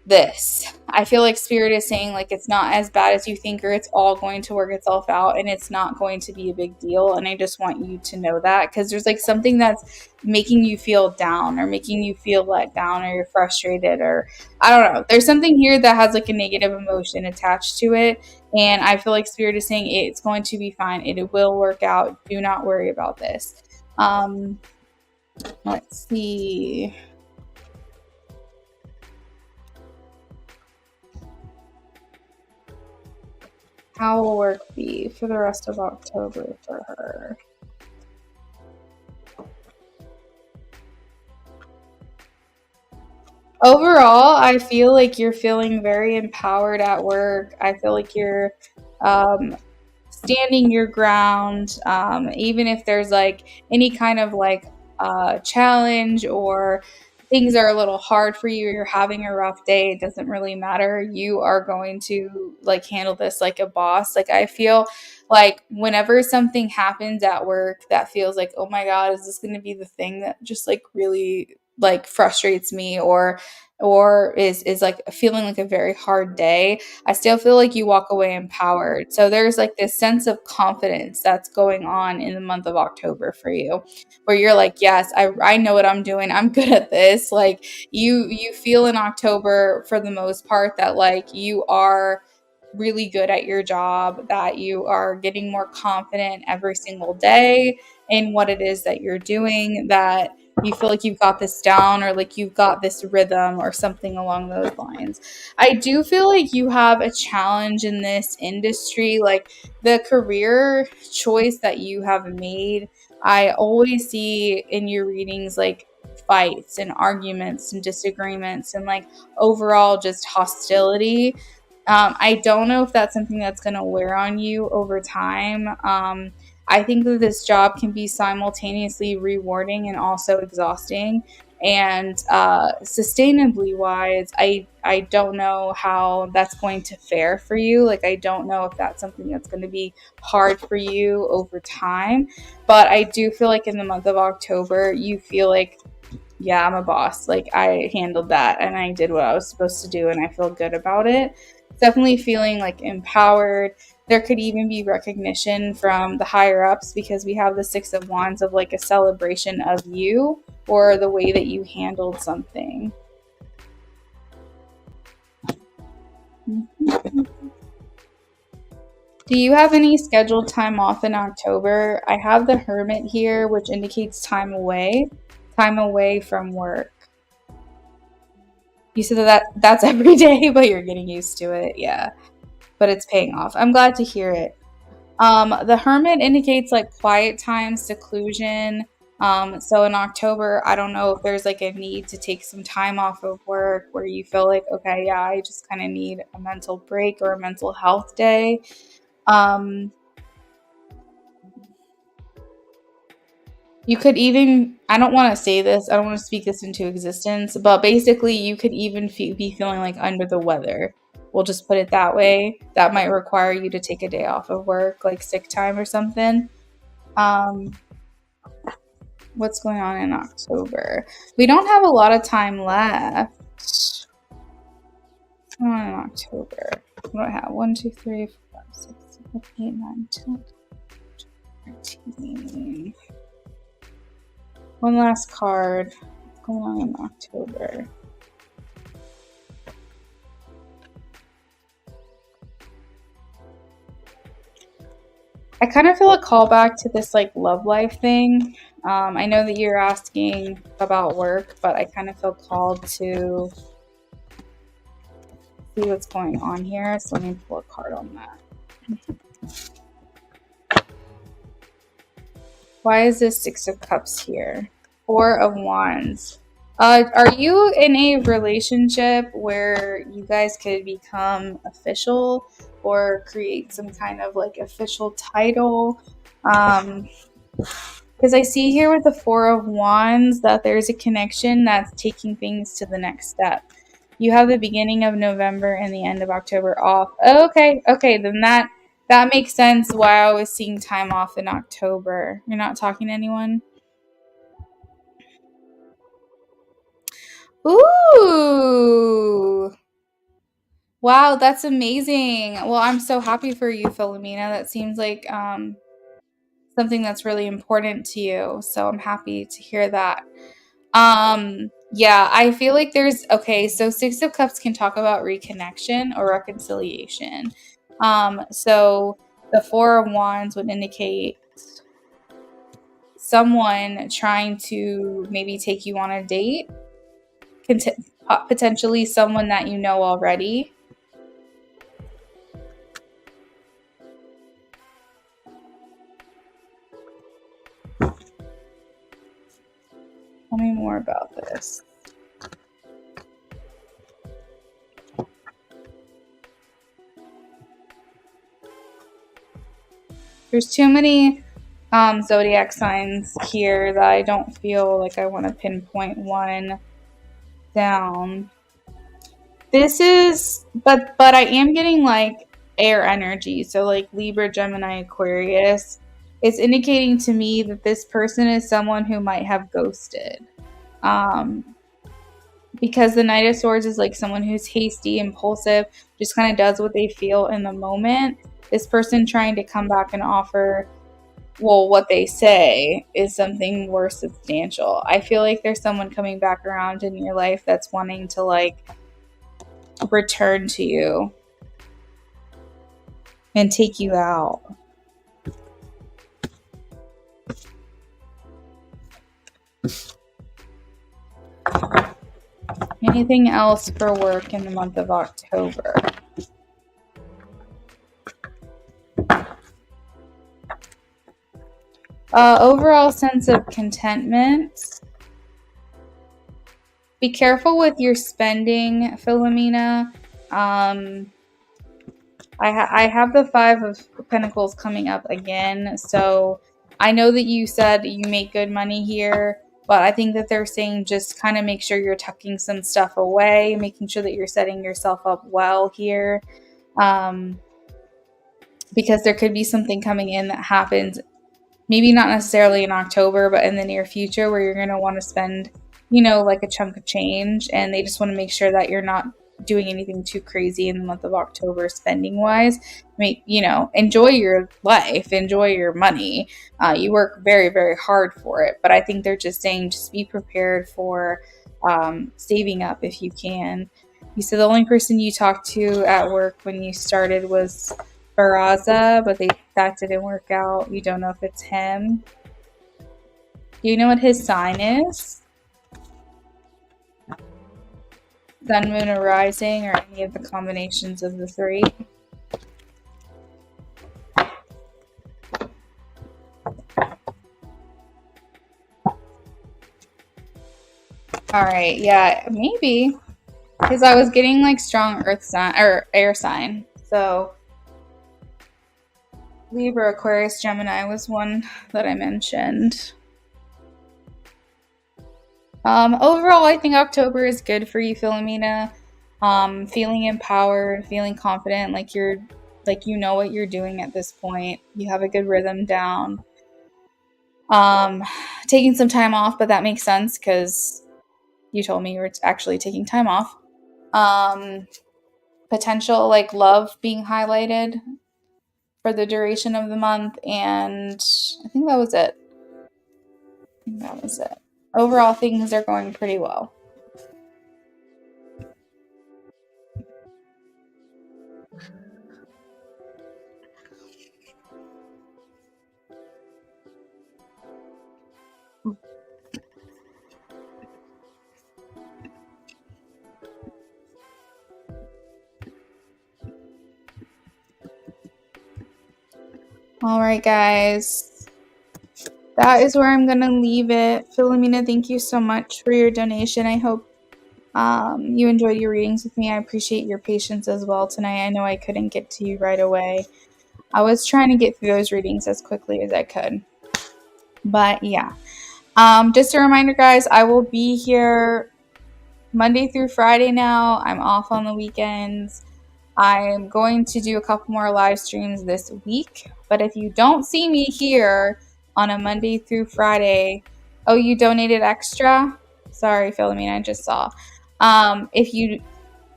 this, I feel like spirit is saying like it's not as bad as you think, or it's all going to work itself out and it's not going to be a big deal. And I just want you to know that, because there's like something that's making you feel down or making you feel let down, or you're frustrated, or I don't know, there's something here that has like a negative emotion attached to it. And I feel like spirit is saying it's going to be fine, it will work out, do not worry about this. Let's see. How will work be for the rest of October for her? Overall, I feel like you're feeling very empowered at work. I feel like you're um, standing your ground, even if there's like any kind of like challenge, or things are a little hard for you, or you're having a rough day, it doesn't really matter. You are going to like handle this like a boss. Like I feel like whenever something happens at work that feels like, oh my God, is this going to be the thing that just like really like frustrates me, or is like feeling like a very hard day, I still feel like you walk away empowered. So there's like this sense of confidence that's going on in the month of October for you, where you're like, yes, I know what I'm doing. I'm good at this. Like you feel in October for the most part that like you are really good at your job, that you are getting more confident every single day in what it is that you're doing, that you feel like you've got this down, or like you've got this rhythm or something along those lines. I do feel like you have a challenge in this industry, like the career choice that you have made. I always see in your readings like fights and arguments and disagreements and like overall just hostility. I don't know if that's something that's going to wear on you over time. I think that this job can be simultaneously rewarding and also exhausting. And sustainably wise, I don't know how that's going to fare for you. Like, I don't know if that's something that's going to be hard for you over time. But I do feel like in the month of October, you feel like, yeah, I'm a boss. Like, I handled that and I did what I was supposed to do, and I feel good about it. Definitely feeling like empowered. There could even be recognition from the higher ups, because we have the Six of Wands of like a celebration of you or the way that you handled something. Mm-hmm. Do you have any scheduled time off in October? I have the Hermit here, which indicates time away from work. You said that that's every day, but you're getting used to it. Yeah, but it's paying off. I'm glad to hear it. The Hermit indicates like quiet time, seclusion. So in October, I don't know if there's like a need to take some time off of work where you feel like, okay, yeah, I just kind of need a mental break or a mental health day. Um, You could even, I don't want to say this, I don't want to speak this into existence, but basically, you could even be feeling like under the weather. We'll just put it that way. That might require you to take a day off of work, like sick time or something. Um, what's going on in October? We don't have a lot of time left. What's going on in October? What do I have? 1, 2, 3, 4, 5, 6, 7, 8, 9, 10, 13. One last card. What's going on in October? I kind of feel a callback to this like love life thing. I know that you're asking about work, but I kind of feel called to see what's going on here. So let me pull a card on that. Why is this Six of Cups here? Four of Wands. Are you in a relationship where you guys could become official or create some kind of like official title? Um, Because I see here with the Four of Wands that there's a connection that's taking things to the next step. You have the beginning of November and the end of October off. Okay, then that makes sense why I was seeing time off in October. You're not talking to anyone? Ooh. Wow, that's amazing. Well, I'm so happy for you, Philomena. That seems like something that's really important to you. So I'm happy to hear that. Yeah, I feel like so Six of Cups can talk about reconnection or reconciliation. So the Four of Wands would indicate someone trying to maybe take you on a date, potentially someone that you know already. Tell me more about this. There's too many zodiac signs here that I don't feel like I want to pinpoint one down. This is, but I am getting like air energy. So like Libra, Gemini, Aquarius. It's indicating to me that this person is someone who might have ghosted. Because the Knight of Swords is like someone who's hasty, impulsive, just kind of does what they feel in the moment. This person trying to come back and offer, well, what they say is something more substantial. I feel like there's someone coming back around in your life that's wanting to like return to you and take you out. Anything else for work in the month of October? Overall sense of contentment. Be careful with your spending, Philomena. I have the Five of Pentacles coming up again. So I know that you said you make good money here, but I think that they're saying just kind of make sure you're tucking some stuff away, making sure that you're setting yourself up well here. Because there could be something coming in that happens, maybe not necessarily in October, but in the near future where you're going to want to spend, like a chunk of change, and they just want to make sure that you're not doing anything too crazy in the month of October spending wise. Enjoy your life, enjoy your money. You work very, very hard for it, but I think they're just saying just be prepared for saving up if you can. You said the only person you talked to at work when you started was Baraza, but that didn't work out. You don't know if it's him. Do you know what his sign is? Sun, Moon, or Rising, or any of the combinations of the three? All right, yeah, maybe. Because I was getting like strong earth sign or air sign. So Libra, Aquarius, Gemini was one that I mentioned. Overall, I think October is good for you, Philomena. Feeling empowered, feeling confident, like you know what you're doing at this point. You have a good rhythm down. Taking some time off, but that makes sense because you told me you were actually taking time off. Potential like love being highlighted for the duration of the month, and I think that was it. Overall, things are going pretty well. All right, guys. That is where I'm going to leave it. Philomena, thank you so much for your donation. I hope you enjoyed your readings with me. I appreciate your patience as well tonight. I know I couldn't get to you right away. I was trying to get through those readings as quickly as I could. But yeah. Just a reminder, guys, I will be here Monday through Friday now. I'm off on the weekends. I'm going to do a couple more live streams this week. But if you don't see me here on a Monday through Friday, oh, you donated extra? Sorry, Philomena, I just saw. If you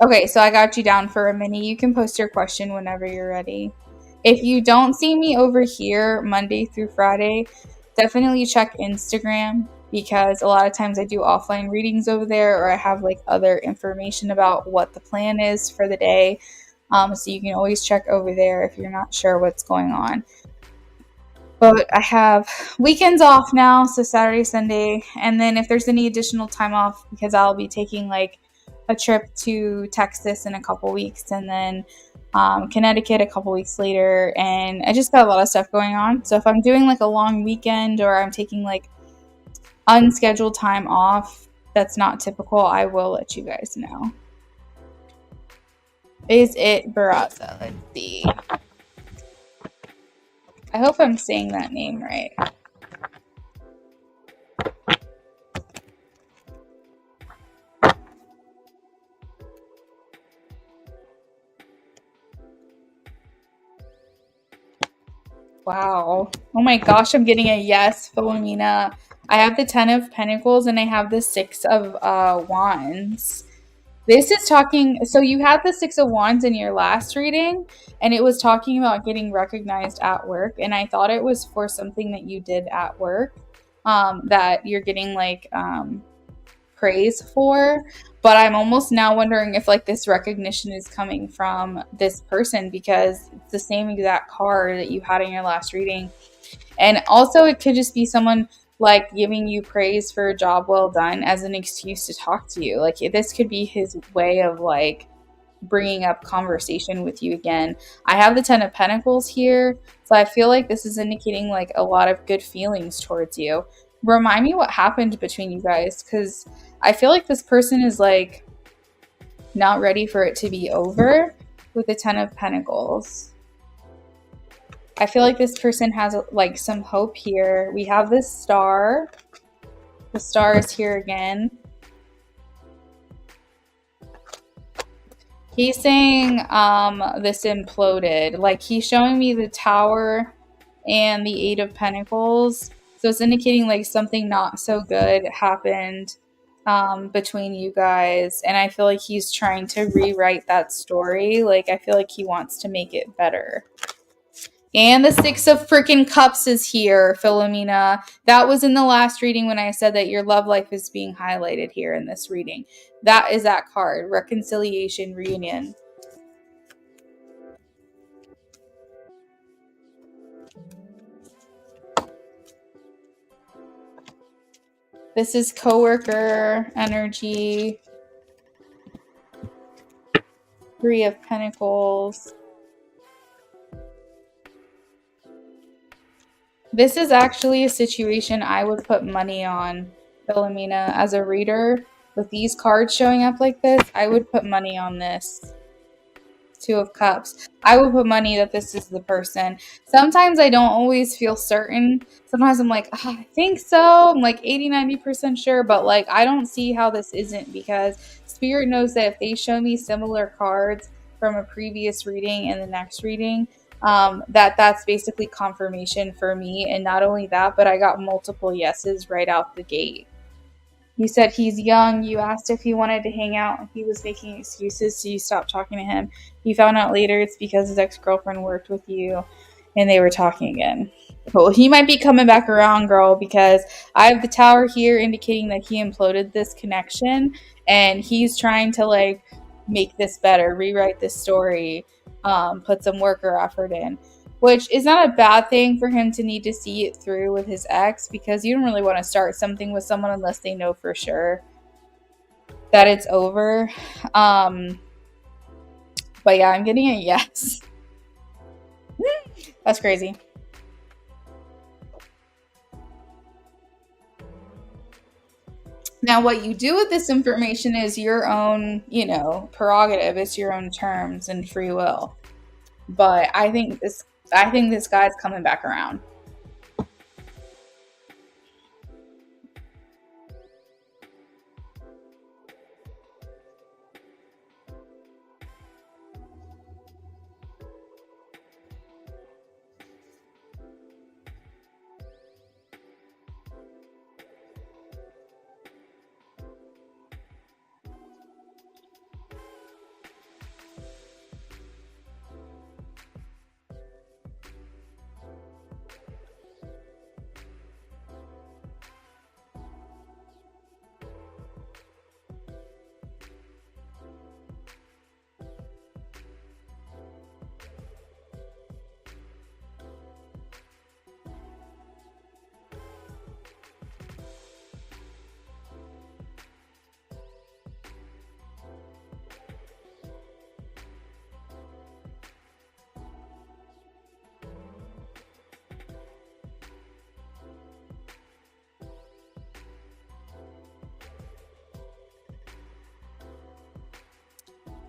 Okay, so I got you down for a minute. You can post your question whenever you're ready. If you don't see me over here Monday through Friday, definitely check Instagram because a lot of times I do offline readings over there, or I have like other information about what the plan is for the day. So you can always check over there if you're not sure what's going on. But I have weekends off now, so Saturday, Sunday, and then if there's any additional time off, because I'll be taking like a trip to Texas in a couple weeks, and then Connecticut a couple weeks later, and I just got a lot of stuff going on. So if I'm doing like a long weekend or I'm taking like unscheduled time off that's not typical, I will let you guys know. Is it Barraza? Let's see. I hope I'm saying that name right. Wow. Oh my gosh, I'm getting a yes, Philomena. I have the 10 of Pentacles and I have the 6 of Wands. This is talking, so you had the 6 of Wands in your last reading, and it was talking about getting recognized at work, and I thought it was for something that you did at work, that you're getting like praise for. But I'm almost now wondering if like this recognition is coming from this person, because it's the same exact card that you had in your last reading. And also it could just be someone like giving you praise for a job well done as an excuse to talk to you. Like this could be his way of like bringing up conversation with you again. I have the 10 of Pentacles here, so I feel like this is indicating like a lot of good feelings towards you. Remind me what happened between you guys, because I feel like this person is like not ready for it to be over with the 10 of Pentacles. I feel like this person has like some hope here. We have this star. The star is here again. He's saying this imploded. Like he's showing me the Tower and the 8 of Pentacles. So it's indicating like something not so good happened between you guys. And I feel like he's trying to rewrite that story. Like I feel like he wants to make it better. And the 6 of freaking Cups is here, Philomena. That was in the last reading when I said that your love life is being highlighted here in this reading. That is that card. Reconciliation, reunion. This is coworker energy. 3 of Pentacles. This is actually a situation I would put money on, Philomena. As a reader, with these cards showing up like this, I would put money on this. 2 of Cups. I would put money that this is the person. Sometimes I don't always feel certain. Sometimes I'm like, oh, I think so. I'm like 80-90% sure, but like I don't see how this isn't, because Spirit knows that if they show me similar cards from a previous reading and the next reading, that's basically confirmation for me. And not only that, but I got multiple yeses right out the gate. You said he's young. You asked if he wanted to hang out. He was making excuses, so you stopped talking to him. You found out later it's because his ex-girlfriend worked with you and they were talking again. Well, he might be coming back around, girl, because I have the Tower here indicating that he imploded this connection and he's trying to like make this better, rewrite this story, put some work or effort in, which is not a bad thing for him to need to see it through with his ex, because you don't really want to start something with someone unless they know for sure that it's over. But yeah, I'm getting a yes. That's crazy. Now, what you do with this information is your own, prerogative. It's your own terms and free will. But I think this guy's coming back around.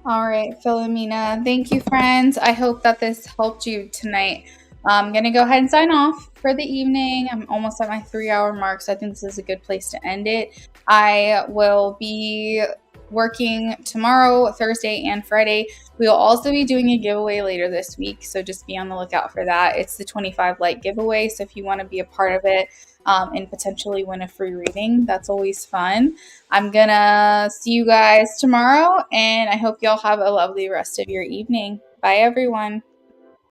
All right, Philomena. Thank you, friends. I hope that this helped you tonight. I'm going to go ahead and sign off for the evening. I'm almost at my 3 hour mark, so I think this is a good place to end it. I will be working tomorrow, Thursday, and Friday. We will also be doing a giveaway later this week, so just be on the lookout for that. It's the 25 like giveaway, so if you want to be a part of it and potentially win a free reading, that's always fun. I'm gonna see you guys tomorrow, and I hope y'all have a lovely rest of your evening. Bye, everyone.